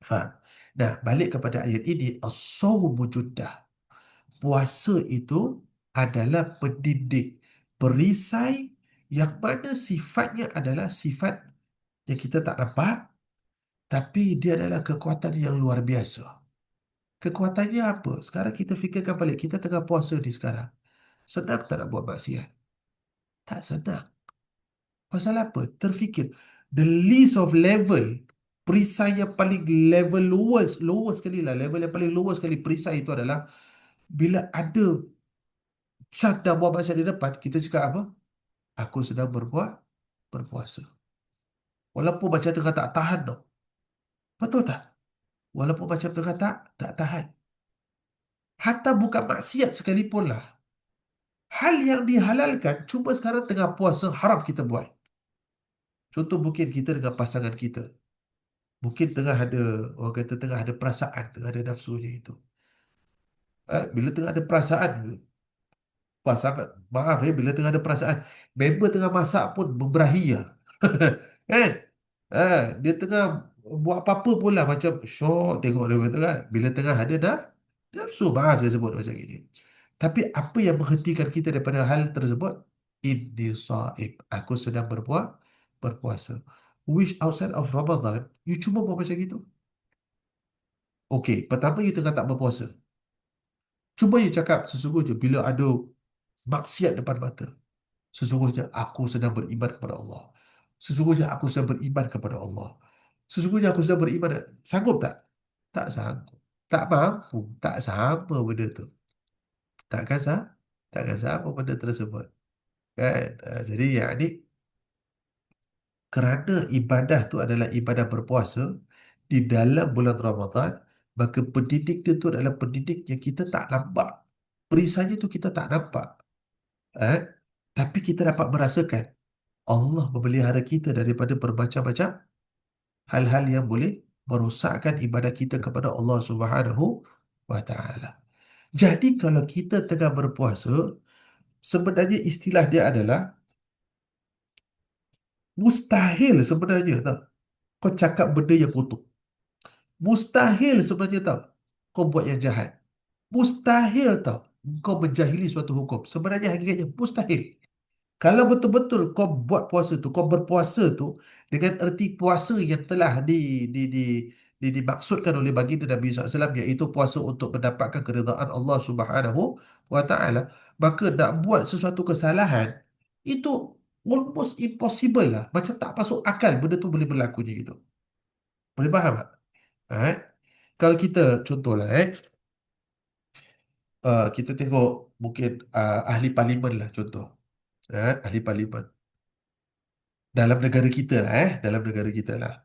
Faham? Nah, balik kepada ayat ini, as-sawmu junnah. Puasa itu adalah pendidik perisai yang mana sifatnya adalah sifat yang kita tak nampak, tapi dia adalah kekuatan yang luar biasa. Kekuatannya apa? Sekarang kita fikirkan balik, kita tengah puasa ni sekarang. Senang tak nak buat maksiat? Tak senang. Pasal apa? Terfikir. The least of level, perisai yang paling level lowest sekali lah, level yang paling lowest sekali perisai itu adalah bila ada Syat dah buat maksiat di depan, kita cakap apa? Aku sedang berpuasa. Walaupun macam tengah tak tahan tau. Betul tak? Walaupun macam tengah tak tahan. Hatta bukan maksiat sekalipun lah. Hal yang dihalalkan, cuma sekarang tengah puasa, haram kita buat. Contoh mungkin kita dengan pasangan kita. Mungkin tengah ada, orang kata tengah ada perasaan, tengah ada nafsunya itu. Bila tengah ada perasaan, pasangan, maaf bila tengah ada perasaan, member tengah masak pun memberahi lah. Kan? Dia tengah buat apa-apa pula macam syok tengok dia kata kan. Bila tengah ada Nafsu maaf saya sebut macam ini. Tapi apa yang menghentikan kita daripada hal tersebut? Inni saib. Aku sedang berpuasa. Which outside of Ramadan, you cuma buat macam itu. Okey, pertama you tengah tak berpuasa. Cuba you cakap sesungguhnya bila ada maksiat depan mata. Sesungguhnya aku sedang beriman kepada Allah. Sesungguhnya aku sedang beriman kepada Allah. Sesungguhnya aku sedang beriman. Sanggup tak? Tak sanggup. Tak mampu. Tak sama benda tu. Takkan sah? Takkan sama benda tersebut. Kan? Jadi yang ni kerana ibadah tu adalah ibadah berpuasa di dalam bulan Ramadan, maka pendidik dia tu adalah pendidik yang kita tak nampak. Perisanya tu kita tak nampak. Eh? Tapi kita dapat merasakan Allah memelihara kita daripada bermacam-macam hal-hal yang boleh merosakkan ibadah kita kepada Allah Subhanahu wa taala. Jadi kalau kita tengah berpuasa, sebenarnya istilah dia adalah mustahil sebenarnya tau. Kau cakap benda yang kotor. Mustahil sebenarnya tau. Kau buat yang jahat. Mustahil tau. Kau menjahili suatu hukum. Sebenarnya hakikatnya mustahil. Kalau betul-betul kau buat puasa tu, kau berpuasa tu dengan erti puasa yang telah dimaksudkan oleh baginda Nabi SAW, iaitu puasa untuk mendapatkan keridhaan Allah Subhanahu wa taala, maka nak buat sesuatu kesalahan itu almost impossible lah. Macam tak masuk akal benda tu boleh berlaku je gitu. Boleh faham tak? Eh? Kalau kita contohlah kita tengok mungkin ahli parlimen lah contoh. Ahli parlimen dalam negara kita lah dalam negara kita lah.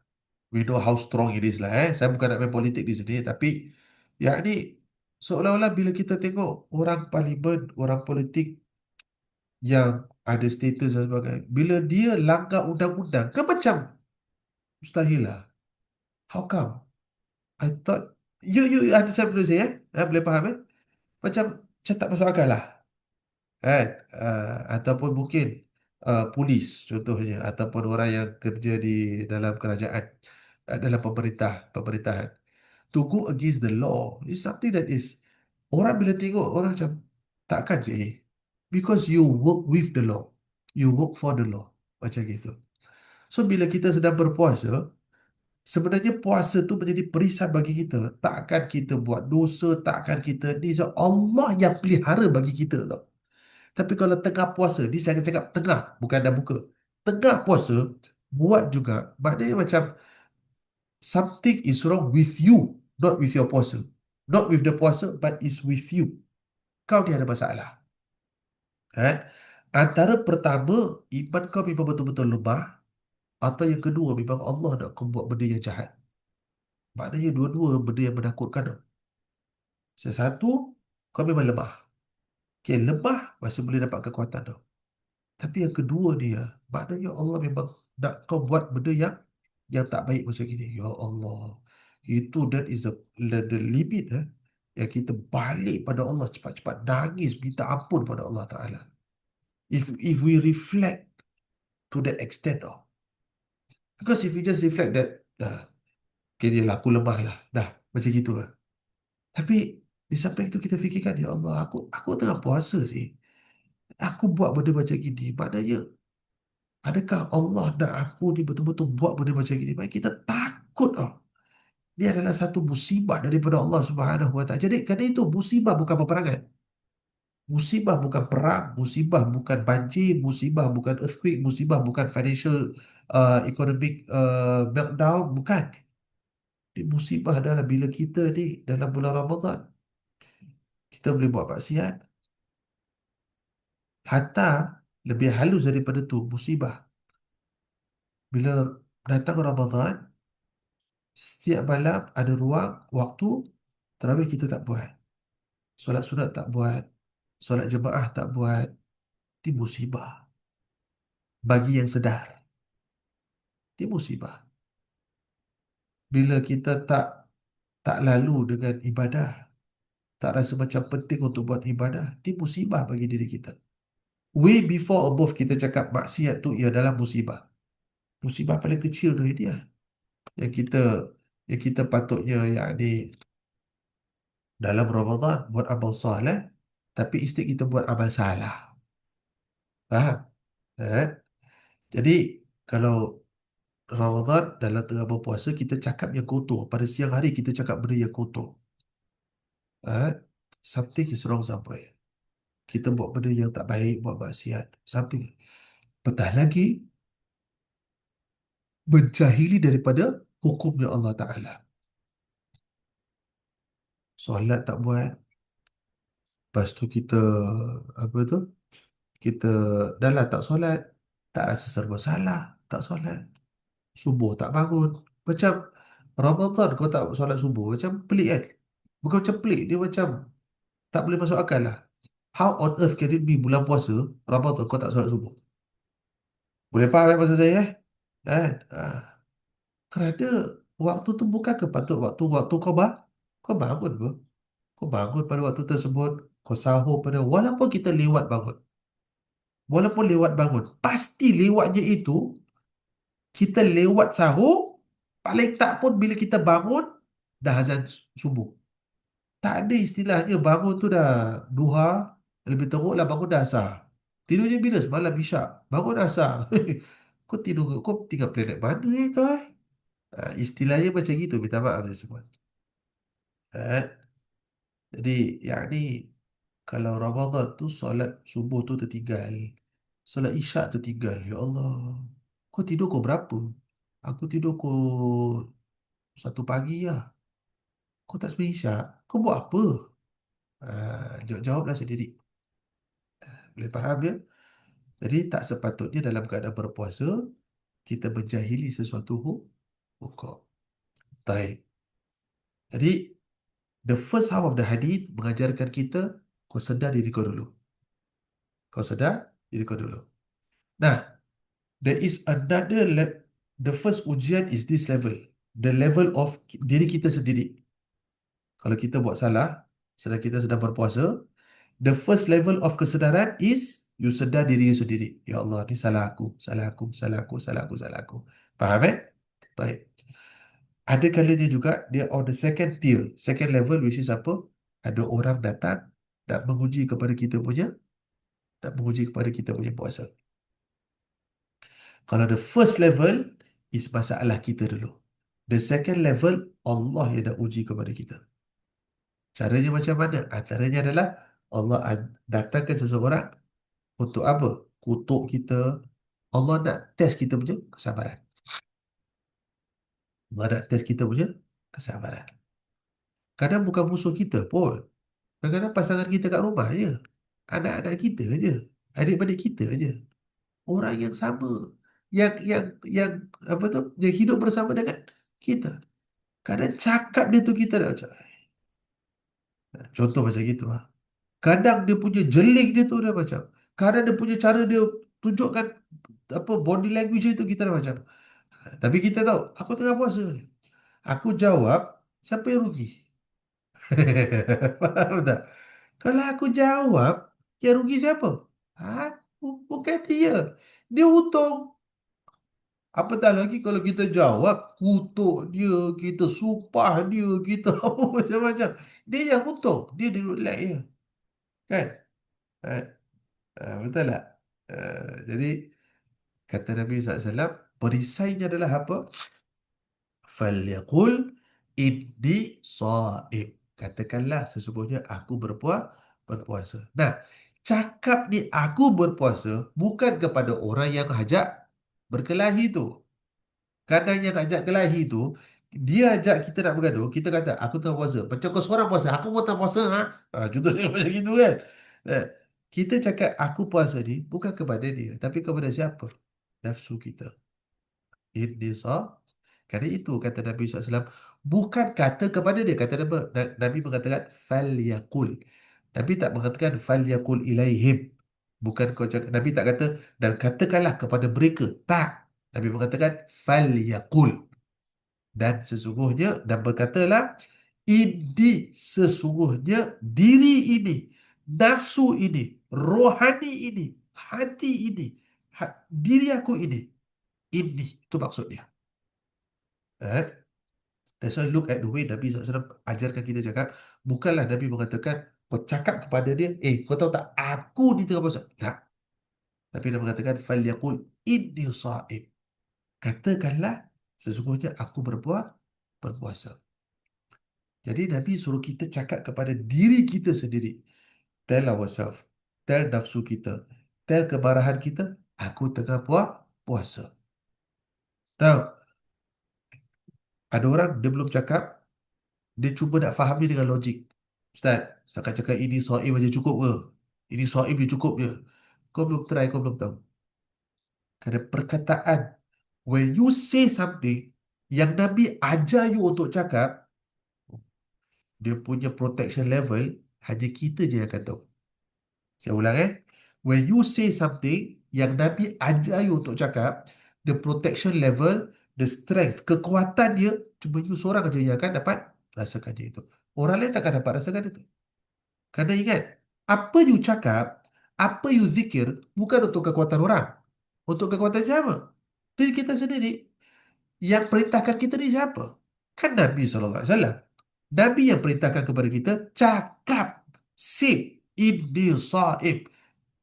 We know how strong it is lah Saya bukan nak main politik di sini, tapi ya ni seolah-olah bila kita tengok orang parlimen, orang politik yang ada status dan sebagainya, bila dia langgar undang-undang, kan macam mustahil lah. How come? I thought you understand what I'm saying boleh faham Macam macam tak masuk akal lah. Kan? Ataupun mungkin polis contohnya, ataupun orang yang kerja di dalam kerajaan, dalam pemerintahan, to go against the law is something that is, orang bila tengok orang macam takkan sih, because you work with the law, you work for the law, macam gitu. So bila kita sedang berpuasa, sebenarnya puasa tu menjadi perisai bagi kita. Takkan kita buat dosa, takkan kita ni, so Allah yang pelihara bagi kita tau. Tapi kalau tengah puasa, ni saya akan cakap tengah, bukan dah buka. Tengah puasa, buat juga. Maknanya macam something is wrong with you, not with your puasa. Not with the puasa, but is with you. Kau ni ada masalah. Kan? Antara pertama, iman kau memang betul-betul lemah. Atau yang kedua, memang Allah nak kau buat benda yang jahat. Maknanya dua-dua benda yang menakutkan tau. Sesatu, kau memang lemah. Okay, lemah masih boleh dapat kekuatan tau. Tapi yang kedua ni maknanya Allah memang nak kau buat benda yang tak baik macam gini. Ya Allah. Itu that is the limit yang kita balik pada Allah cepat-cepat nangis minta ampun pada Allah Taala. If we reflect to that extent because if we just reflect that dah, okay, dia lah aku lemah lah. Dah macam gitu lah. Tapi di samping itu kita fikirkan, ya Allah, aku tengah puasa sih. Aku buat benda macam gini. Maknanya adakah Allah nak aku ni betul-betul buat benda macam gini? Baik kita takut Ini adalah satu musibah daripada Allah Subhanahu Wa Taala. Jadi kerana itu musibah bukan peperangan. Musibah bukan perang, musibah bukan banjir, musibah bukan earthquake, musibah bukan financial economic meltdown, bukan. Ini musibah adalah bila kita ni dalam bulan Ramadan kita boleh buat maksiat. Hatta lebih halus daripada tu musibah. Bila datang Ramadan, setiap malam ada ruang, waktu, tarawih kita tak buat. Solat sunat tak buat. Solat jemaah tak buat. Ini musibah. Bagi yang sedar. Ini musibah. Bila kita tak lalu dengan ibadah, tak rasa macam penting untuk buat ibadah, ini musibah bagi diri kita. Way before above kita cakap maksiat tu ia adalah musibah. Musibah paling kecil tu dia. Yang kita patutnya yakni dalam Ramadan buat amal soleh, tapi isteri kita buat amal salah. Faham? Eh? Jadi kalau Ramadan dalam tengah berpuasa kita cakap yang kotor. Pada siang hari kita cakap benda yang kotor. Eh? Something is wrong somewhere. Kita buat benda yang tak baik, buat maksiat. Something. Petah lagi menjahili daripada hukumnya Allah Ta'ala. Solat tak buat. Lepas tu kita apa tu? Kita dah lah tak solat. Tak rasa serba salah. Tak solat. Subuh tak bangun. Macam Ramadan kau tak solat subuh. Macam pelik kan? Bukan macam pelik. Dia macam tak boleh masuk akal lah. How on earth can it be bulan puasa Ramadan kau tak solat subuh? Boleh faham kan maksud saya Kan? Kerana waktu tu bukan patut waktu kau bangun ke? Kau bangun pada waktu tersebut, kau sahur pada walaupun kita lewat bangun. Walaupun lewat bangun, pasti lewatnya itu kita lewat sahur, paling tak pun bila kita bangun dah azan subuh. Tak ada istilahnya bangun tu dah duha, lebih teruk lah bangun dah asar. Tidurnya bila? Semalam isyak. Bangun asar. Kau tidur, kau tinggal planet mana kau? Istilahnya macam gitu, minta maaf saya semua. Eh? Jadi yang ni kalau Ramadan tu solat subuh tu tertinggal. Solat isyak tertinggal. Ya Allah. Kau tidur kau berapa? Aku tidur kau 1 pagi lah. Kau tak sembahyang isyak. Kau buat apa? Jawablah sendiri. Boleh faham ya? Jadi tak sepatutnya dalam keadaan berpuasa kita menjahili sesuatu hukum. Baik. Jadi the first half of the hadith mengajarkan kita kau sedar diri kau dulu. Kau sedar diri kau dulu. Nah, there is another the first ujian is this level. The level of diri kita sendiri. Kalau kita buat salah, sedang kita sedang berpuasa, the first level of kesedaran is you sedar diri you sendiri. Ya Allah, ni salah aku, salah aku, salah aku, salah aku, salah aku. Faham Baik. Ada kalanya juga dia on the second tier, second level which is apa? Ada orang datang nak menguji kepada kita punya, nak menguji kepada kita punya puasa. Kalau the first level is masalah kita dulu. The second level Allah yang nak uji kepada kita. Caranya macam mana? Antaranya adalah Allah datangkan seseorang untuk apa? Kutuk kita. Allah nak test kita punya kesabaran. Allah nak test kita punya kesabaran. Kadang bukan musuh kita pun. Kadang-kadang pasangan kita kat rumah je. Anak-anak kita je. Adik-adik kita je. Orang yang sama. Yang apa tu? Yang hidup bersama dengan kita. Kadang cakap dia tu kita dah macam. Contoh macam gitu. Kadang dia punya jeling dia tu dah macam. Kadang dia punya cara dia tunjukkan apa body language dia tu kita dah macam. Tapi kita tahu, aku tengah puasa ni. Aku jawab, siapa yang rugi? Faham tak? Kalau aku jawab, yang rugi siapa? Bukan dia. Dia untung. Apatah lagi kalau kita jawab, kutuk dia, kita sumpah dia, kita apa macam-macam. Dia yang untung. Dia duduk relax je. Kan? Eh, betul tak? Jadi, kata Nabi SAW, perisainya adalah apa? Falyaqul inni shaim. Katakanlah sesungguhnya aku berpuasa. Nah, cakap ni aku berpuasa bukan kepada orang yang ajak berkelahi tu. Kadang yang ajak kelahi tu dia ajak kita nak bergaduh, kita kata aku tengah puasa. Macam kau seorang puasa, aku pun tengah puasa contohnya macam gitu kan. Nah, kita cakap aku puasa ni bukan kepada dia, tapi kepada siapa? Nafsu kita. Inni Kerana itu kata Nabi SAW, bukan kata kepada dia. Kata Nabi, Nabi mengatakan, Falyakul. Nabi tak mengatakan, Falyakul ilaihim. Bukan kau cakap, Nabi tak kata, dan katakanlah kepada mereka. Tak. Nabi mengatakan, Falyakul. Dan sesungguhnya, dan berkatalah, Ini sesungguhnya diri ini, nafsu ini, rohani ini, hati ini, diri aku ini. Ini, itu maksudnya. Eh? That's why look at the way Nabi SAW ajarkan kita cakap Bukanlah Nabi mengatakan, kau cakap kepada dia, kau tahu tak, aku ni tengah puasa. Tak. Tapi dia mengatakan, falyaqul inni sha'im. Katakanlah, sesungguhnya aku berpuasa. Jadi Nabi suruh kita cakap kepada diri kita sendiri. Tell ourselves. Tell nafsu kita. Tell kemarahan kita, aku tengah puasa. Now, ada orang dia belum cakap, dia cuba nak fahami dengan logik. Ustaz, setakat cakap ini so'im aja cukup ke? Ini so'im dia cukup je. Kau belum try, kau belum tahu. Kerana perkataan, when you say something, yang Nabi ajar you untuk cakap, dia punya protection level, hanya kita je yang akan tahu. Saya ulang When you say something, yang Nabi ajar you untuk cakap, the protection level, the strength, kekuatan dia, cuma you seorang aja yang akan dapat rasakan dia itu. Orang lain takkan dapat rasakan itu. Kerana ingat, apa you cakap, apa you zikir, bukan untuk kekuatan orang. Untuk kekuatan siapa? Diri kita sendiri. Yang perintahkan kita ni siapa? Kan Nabi SAW. Nabi yang perintahkan kepada kita, cakap, say, inni sa'ib.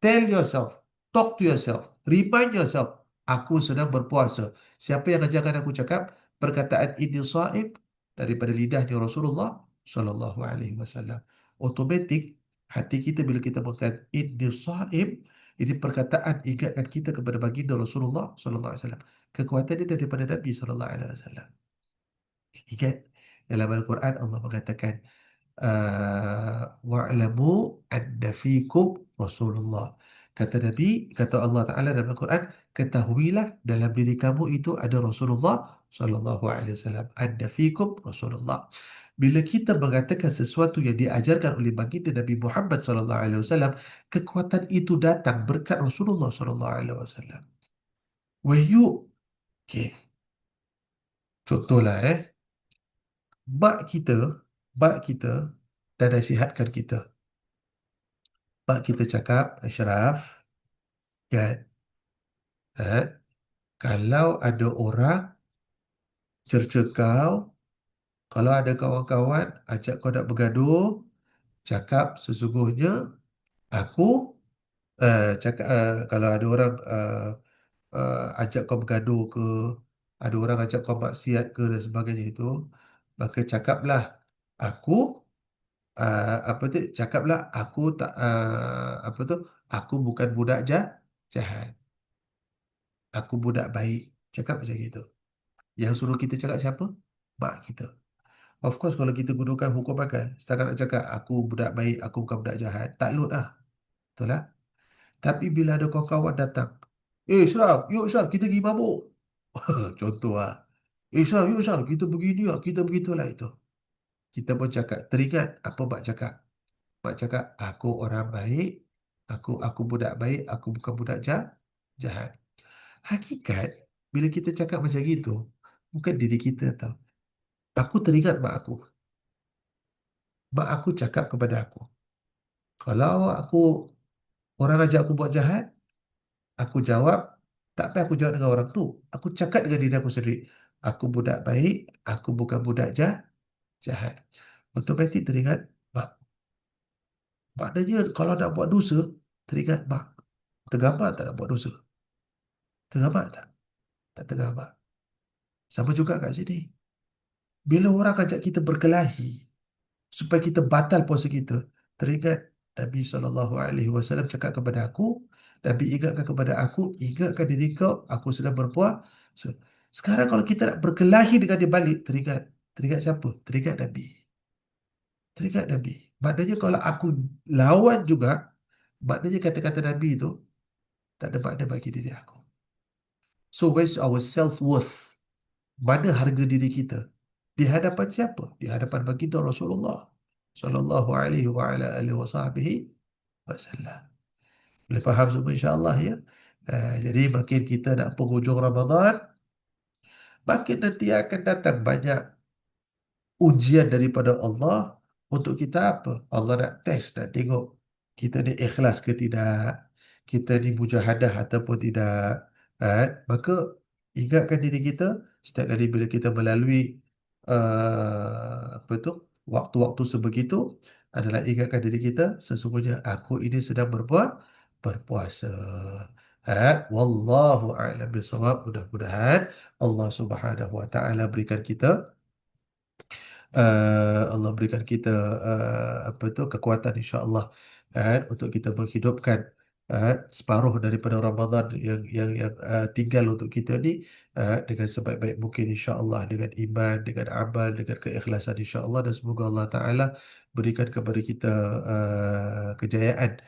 Tell yourself, talk to yourself, remind yourself, aku sedang berpuasa. Siapa yang ajarkan aku cakap perkataan inni sa'ib daripada lidahnya Rasulullah sallallahu alaihi wasallam. Automatik hati kita bila kita mengatakan inni sa'ib, ini perkataan ingatkan kita kepada baginda Rasulullah sallallahu alaihi wasallam. Kekuatan dia daripada Nabi sallallahu alaihi wasallam. Ingat dalam Al-Quran Allah mengatakan wa'lamu anna fikum Rasulullah. Kata Nabi, kata Allah Ta'ala dalam Al-Quran, ketahuilah dalam diri kamu itu ada Rasulullah Sallallahu Alaihi Wasallam. Anna fikum Rasulullah. Bila kita mengatakan sesuatu yang diajarkan oleh baginda Nabi Muhammad Sallallahu Alaihi Wasallam, kekuatan itu datang berkat Rasulullah Sallallahu Alaihi Wasallam. When you, okay, contohlah mak kita, mak kita dah nasihatkan kita. Mak kita cakap, Ashraf, kan, eh, kalau ada orang cerca kau, kalau ada kawan-kawan ajak kau nak bergaduh, cakap sesungguhnya aku, cakap kalau ada orang ajak kau bergaduh ke, ada orang ajak kau maksiat ke dan sebagainya itu, maka cakaplah aku, apa tu? Cakaplah aku tak, apa tu? Aku bukan budak jahat. Aku budak baik. Cakap macam gitu. Yang suruh kita cakap siapa? Mak kita. Of course kalau kita gunakan hukum akal, setakat nak cakap aku budak baik, aku bukan budak jahat, tak load lah. Betul lah. Tapi bila ada kawan-kawan datang, Syaraf, yuk Syaraf, kita pergi mabuk. Contoh lah. Syaraf, yuk Syaraf, kita begini lah, kita begitulah itu. Kita pun cakap, teringat apa mak cakap. Mak cakap, aku orang baik, aku budak baik, aku bukan budak jahat. Hakikat, bila kita cakap macam gitu, bukan diri kita tau. Aku teringat mak aku. Mak aku cakap kepada aku, kalau orang ajak aku buat jahat, aku jawab, tak payah aku jawab dengan orang tu. Aku cakap dengan diri aku sendiri. Aku budak baik, aku bukan budak jahat. Automatik teringat mak. Maknanya kalau nak buat dosa, teringat mak. Tergambar tak nak buat dosa? Tergambar tak? Tak tergambar. Sama juga kat sini. Bila orang ajak kita berkelahi, supaya kita batal puasa kita. Teringat Nabi SAW cakap kepada aku, Nabi ingatkan kepada aku, ingatkan diri kau, aku sedang berpuasa. Sekarang kalau kita nak berkelahi dengan dia balik, teringat siapa? Teringat Nabi. Teringat Nabi. Maknanya kalau aku lawan juga, maknanya kata-kata Nabi itu tak ada makna bagi diri aku. So where's our self-worth? Mana harga diri kita? Di hadapan siapa? Di hadapan baginda Rasulullah sallallahu alaihi wa ala alihi wasallam. Boleh faham semua insya-Allah ya. Jadi makin kita nak penghujung Ramadan, makin nanti akan datang banyak ujian daripada Allah untuk kita apa? Allah nak test, nak tengok kita ni ikhlas ke tidak, kita ni mujahadah ataupun tidak. Maka ingatkan diri kita setiap kali bila kita melalui apa tu? waktu-waktu sebegitu adalah ingatkan diri kita, sesungguhnya aku ini sedang berpuasa. Wallahu a'lam bishawab. Mudah-mudahan Allah Subhanahu wa taala berikan kita Allah berikan kita apa itu kekuatan insya-Allah untuk kita menghidupkan separuh daripada Ramadan yang tinggal untuk kita ni dengan sebaik-baik mungkin insya-Allah, dengan iman, dengan amal, dengan keikhlasan insya-Allah, dan semoga Allah Taala berikan kepada kita kejayaan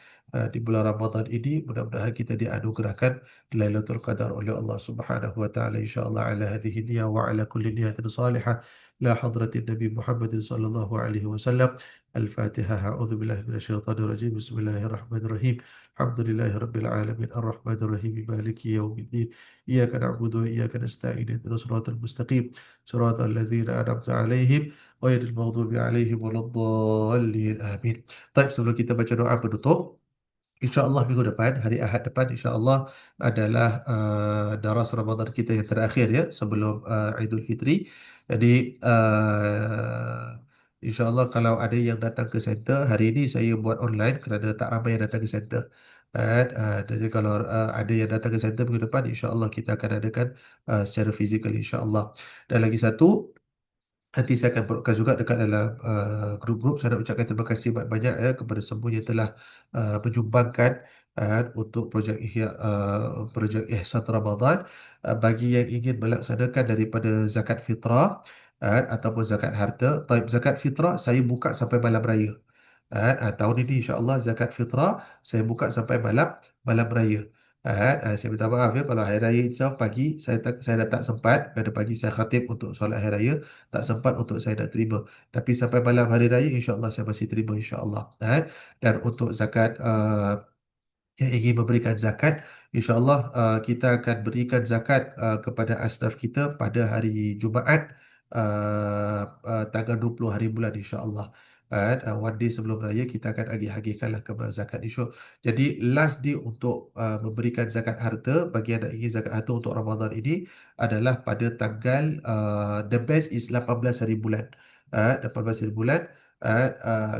di bulan Ramadan ini. Mudah-mudahan kita dianugerahkan Lailatul Qadar oleh Allah Subhanahu wa taala insya-Allah, ala hadhihi niyyah wa ala kulli niyatin salihah. لا حضرة النبي محمد صلى الله عليه وسلم. الفاتحة. أعوذ بالله من الشيطان الرجيم. بسم الله الرحمن الرحيم. الحمد لله رب العالمين الرحمن الرحيم مالك يوم الدين. إياك نعبد وإياك نستعين اهدنا الصراط المستقيم صراط الذين أنعمت عليهم غير المغضوب عليهم ولا الضالين آمين. طيب, sebelum kita baca doa penutup, InsyaAllah minggu depan, hari Ahad depan, InsyaAllah adalah daras Ramadan kita yang terakhir ya, sebelum Idul Fitri. Jadi InsyaAllah kalau ada yang datang ke center, hari ini saya buat online kerana tak ramai yang datang ke center. Jadi kalau ada yang datang ke center minggu depan, InsyaAllah kita akan adakan secara fizikal InsyaAllah. Dan lagi satu, nanti saya akan broadcast juga dekat dalam grup-grup. Saya nak ucapkan terima kasih banyak-banyak kepada semua yang telah menyumbangkan untuk projek Ihsan Ramadan. Bagi yang ingin melaksanakan daripada zakat fitrah ataupun zakat harta. Taib, zakat fitrah saya buka sampai malam raya. Tahun ini insya-Allah zakat fitrah saya buka sampai malam malam raya. Saya minta maaf ya kalau hari raya itself pagi saya dah tak sempat, pada pagi saya khatib untuk solat hari raya, tak sempat untuk saya nak terima. Tapi sampai malam hari raya insya-Allah saya masih terima insya-Allah. Dan untuk zakat yang ingin memberikan zakat, insya-Allah kita akan berikan zakat kepada asnaf kita pada hari Jumaat, tanggal 20 hari bulan insya-Allah. One day sebelum raya kita akan agih-agihkanlah ke zakat itu. Jadi last day untuk memberikan zakat harta bagi yang nak ingin zakat harta untuk Ramadan ini adalah pada tanggal the best is 18 hari bulan. 18 hari bulan.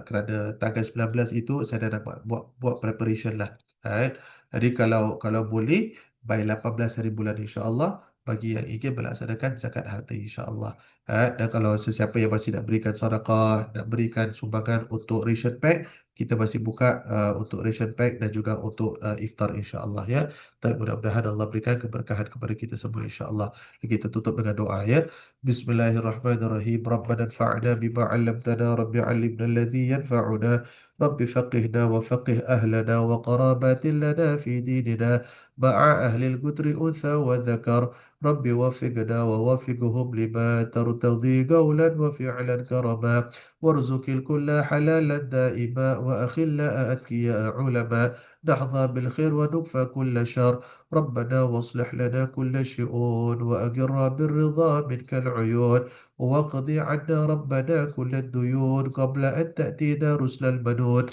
Kerana tanggal 19 itu saya dah nak buat buat preparation lah. Right? Jadi kalau boleh by 18 hari bulan insya-Allah, bagi yang ingin melaksanakan zakat harta insya-Allah. Dan kalau sesiapa yang masih nak berikan sedekah, nak berikan sumbangan untuk ration pack, kita masih buka untuk ration pack dan juga untuk iftar insya-Allah ya. Dan mudah-mudahan Allah berikan keberkahan kepada kita semua insya-Allah. Kita tutup dengan doa ya. Bismillahirrahmanirrahim. Rabbana anfa'na bima 'allamtana, rabbi 'allimna alladhi yanfa'una. رب فقهنا وفقه أهلنا وقرابات لنا في ديننا مع أهل القدر أنثى وذكر. رب وفقنا ووفقهم لما ترتضي قولا وفعلا كرما. وارزق الكل حلالا دائما وأخل أتقياء علماء. نحظى بالخير ونكفى كل شر. ربنا واصلح لنا كل شؤون وأقر بالرضا منك العيون. واقض عنا ربنا كل الديون قبل أن تأتينا رسل المنون.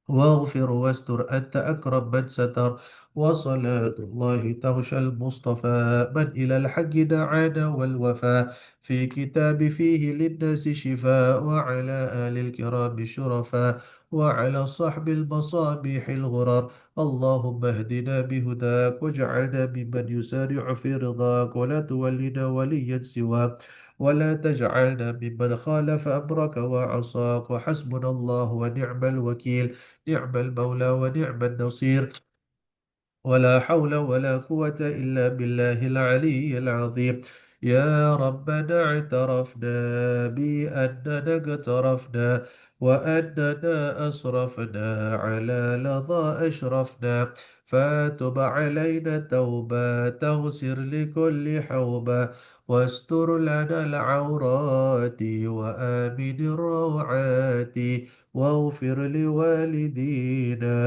واغفر واستر أنت أكرم من ستر. وصلاة الله تغشى المصطفى من إلى الحق دعانا والوفاء. في كتاب فيه للناس شفاء وعلى آل الكرام الشرفاء وعلى صحب المصابيح الغرر. اللهم اهدنا بهداك واجعلنا ممن يسارع في رضاك ولا تولنا وليا سواك ولا تجعلنا ممن خالف أمرك وعصاك. وحسبنا الله ونعم الوكيل. نعم المولى ونعم النصير. ولا حول ولا قوة إلا بالله العلي العظيم. يا ربنا اعترفنا بأننا اقترفنا وأننا أسرفنا على لظى أشرفنا. فتب علينا توبة تغسر لكل حوبة واستر لنا العورات وآمن الروعات واغفر لوالدينا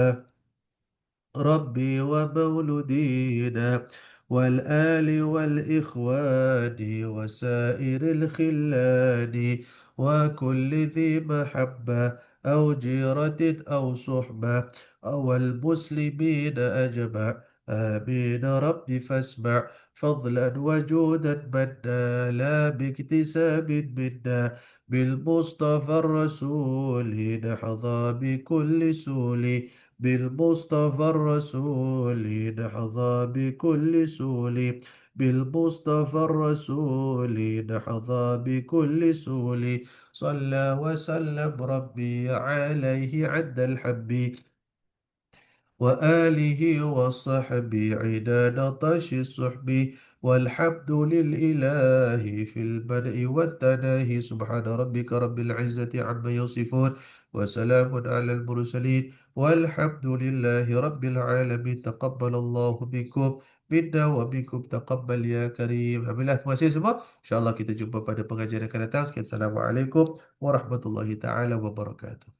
ربي ومولودينا والآل والإخوان وسائر الخلان وكل ذي محبة أو جيرة أو صحبة أو المسلمين أجمع. آمين ربي فاسمع فضلا وجودا منا لا باكتساب منا بالمصطفى الرسول نحظى بكل سول بالمصطفى الرسول نحظى بكل سول بالمصطفى الرسول نحظى بكل سول صلى وسلم ربي عليه عند الحب وآله وصحبه عداد طش الصحب والحمد للإله في البدء والتناهي سبحان ربك رب العزة عما يصفون وسلام على المرسلين والحمد لله رب العالمين تقبل الله بكم منا وبكم تقبل يا كريم Alhamdulillah terima kasih semua InsyaAllah kita jumpa pada pengajian yang akan datang Sekian Assalamualaikum warahmatullahi taala wabarakatuh